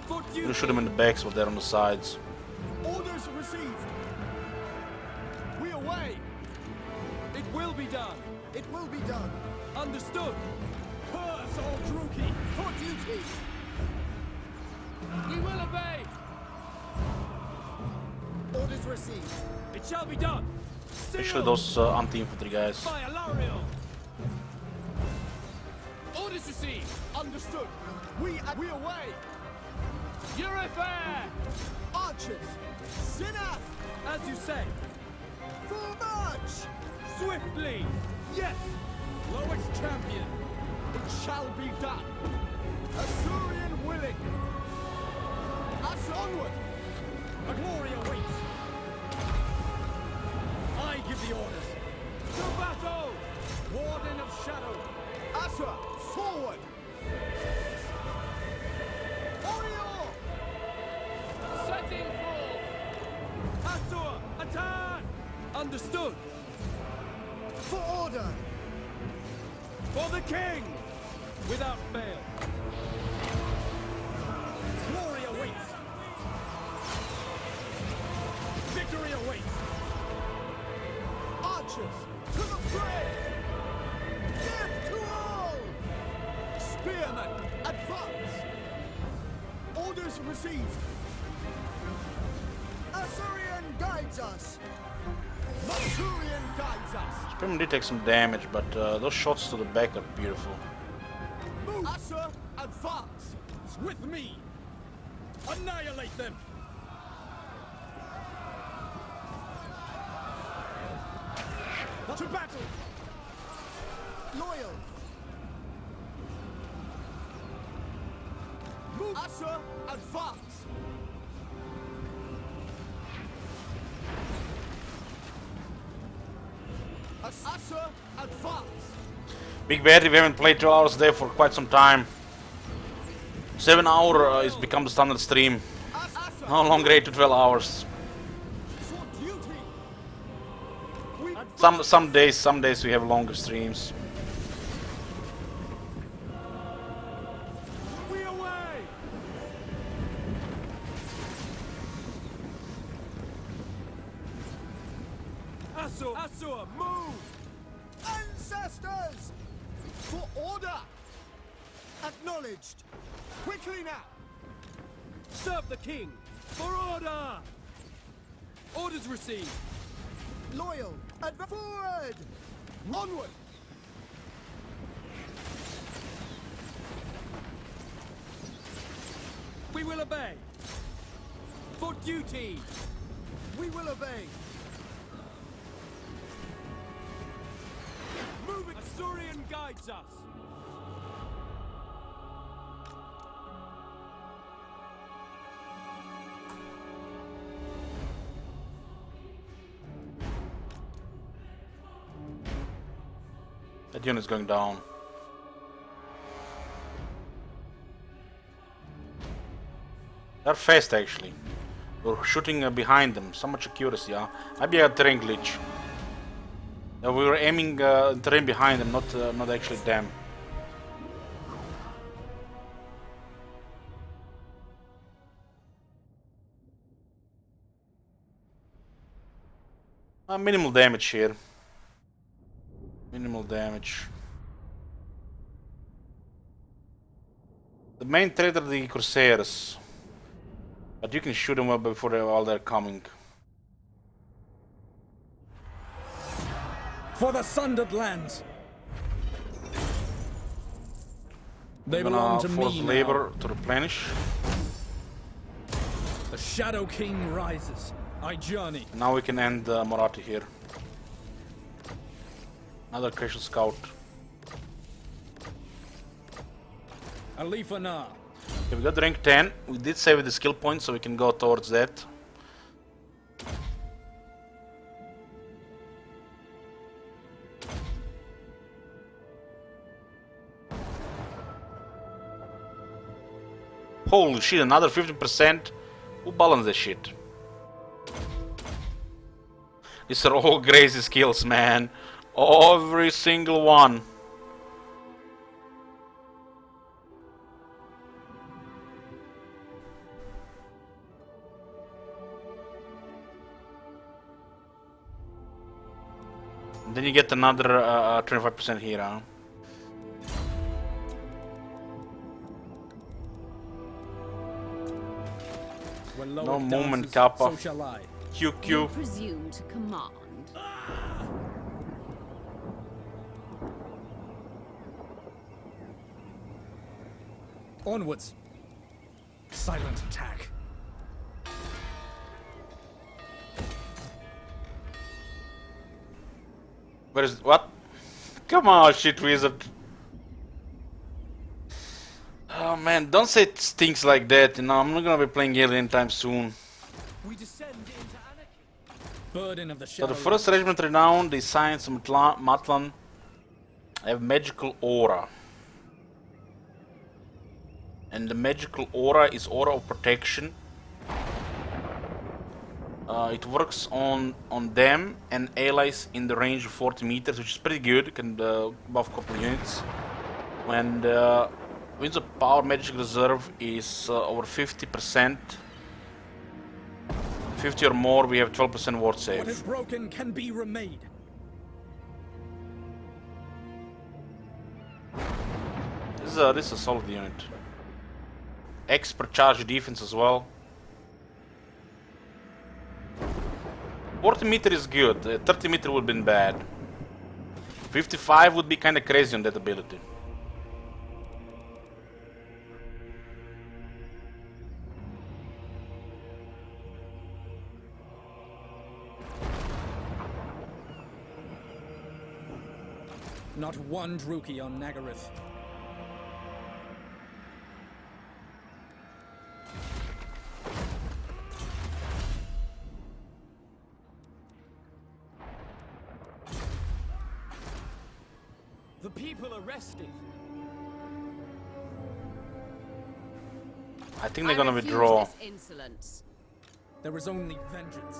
I: For duty!
B: You shoot them in the backs, but they're on the sides.
G: Orders received.
I: We away! It will be done!
G: It will be done.
I: Understood!
A: Curse all Druki.
G: For duty.
I: We will obey!
G: Orders received.
I: It shall be done!
B: Especially those anti-infantry guys.
I: By Alariel! Orders received!
G: Understood. We away.
I: Your affair!
G: Archers. Zinaf.
I: As you say!
G: For march.
I: Swiftly! Yes!
A: Lowest champion.
G: It shall be done. Asturian willing. Us onward.
A: A glory awaits. I give the orders.
I: To battle!
A: Warden of Shadow.
G: Asa, forward. Oriol.
I: Setting full! Asur, attack! Understood!
G: For order.
I: For the king! Without fail!
A: Glory awaits. Victory awaits.
G: Archers, to the fray. Death to all. Spearmen, advance. Orders received. Assyrian guides us. Masurian guides us.
B: Spearmen did take some damage, but those shots to the back are beautiful.
G: Move. Assur, advance.
A: With me. Annihilate them. To battle.
G: Loyal. Move. Assur, advance. Assur, advance.
B: Big Betty, we haven't played 2 hours there for quite some time. 7 hour is become the standard stream. No longer 8 to 12 hours.
G: For duty. We
B: Some days we have longer streams.
I: We away! Asur, move!
G: ancestors! For order! Acknowledged! Quickly now!
I: Serve the king! For order! Orders received!
G: Loyal! Forward! Onward!
I: We will obey! For duty!
G: We will obey!
I: Moving! Asturian guides us!
B: That unit's going down. They're fast actually. We're shooting behind them. So much accuracy, huh? Maybe a terrain glitch. We were aiming terrain behind them, not actually them. Minimal damage here. Minimal damage. The main threat are the Corsairs. But you can shoot them up before all they're coming.
A: For the sundered lands. They
B: I'm
A: belong
B: gonna
A: to
B: force
A: me
B: labor
A: now.
B: to replenish.
A: The Shadow King rises. I journey.
B: Now we can end Marathi here. Another casual scout.
A: Alifa Na.
B: Okay, we got rank 10. We did save the skill point, so we can go towards that. Holy shit, another 50%. Who balanced this shit? These are all crazy skills, man. Every single one. Then you get another 25% here, huh?
A: When
B: No
A: Loic
B: movement,
A: dances,
B: Kappa.
A: so shall I.
F: You
B: QQ.
F: presume to command.
A: Onwards. Silent attack.
B: Where is what? Come on, shit wizard. Oh man, don't say things like that. You know, I'm not gonna be playing Gale anytime soon.
I: We descend into anarchy!
A: Burden of the
B: So
A: Shadow.
B: the first regiment renowned, the Science of Matlan, have magical aura. And the magical aura is aura of protection. It works on them and allies in the range of 40 meters, which is pretty good. You can buff a couple units. When the Winds of Power magic reserve is over 50%, 50 or more, we have 12% ward
A: What
B: save.
A: is broken can be remade.
B: This is a solid unit. Expert charge defense as well. 40 meter is good, 30 meter would have been bad. 55 would be kinda crazy on that ability.
A: Not one Druki on Nagarythe.
I: The people are resting!
B: I think they're gonna withdraw.
F: This insolence.
A: There is only vengeance.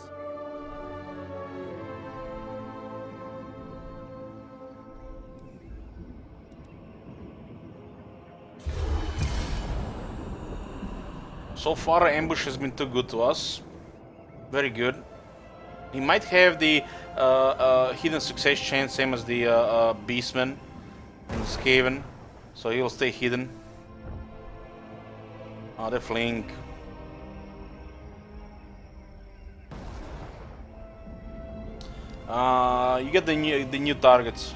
B: So far, ambush has been too good to us. Very good. He might have the hidden success chance, same as the Beastman and the Skaven, so he'll stay hidden. Oh, they're fleeing. You get the new targets.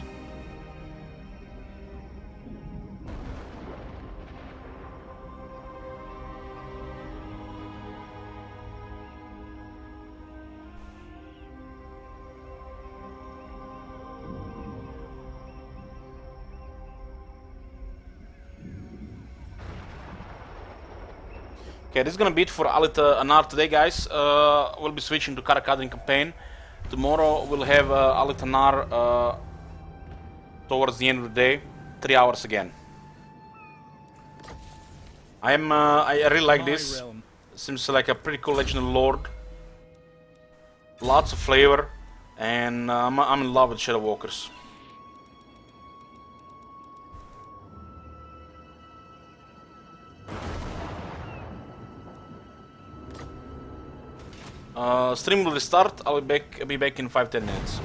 B: Okay, this is gonna be it for Alith Anar today, guys. We'll be switching to Karakadrin campaign. Tomorrow we'll have Alith Anar towards the end of the day, 3 hours again. I really like this. Seems like a pretty cool legendary lord. Lots of flavor, and I'm in love with Shadow Walkers. Stream will restart. I'll be back in 5-10 minutes.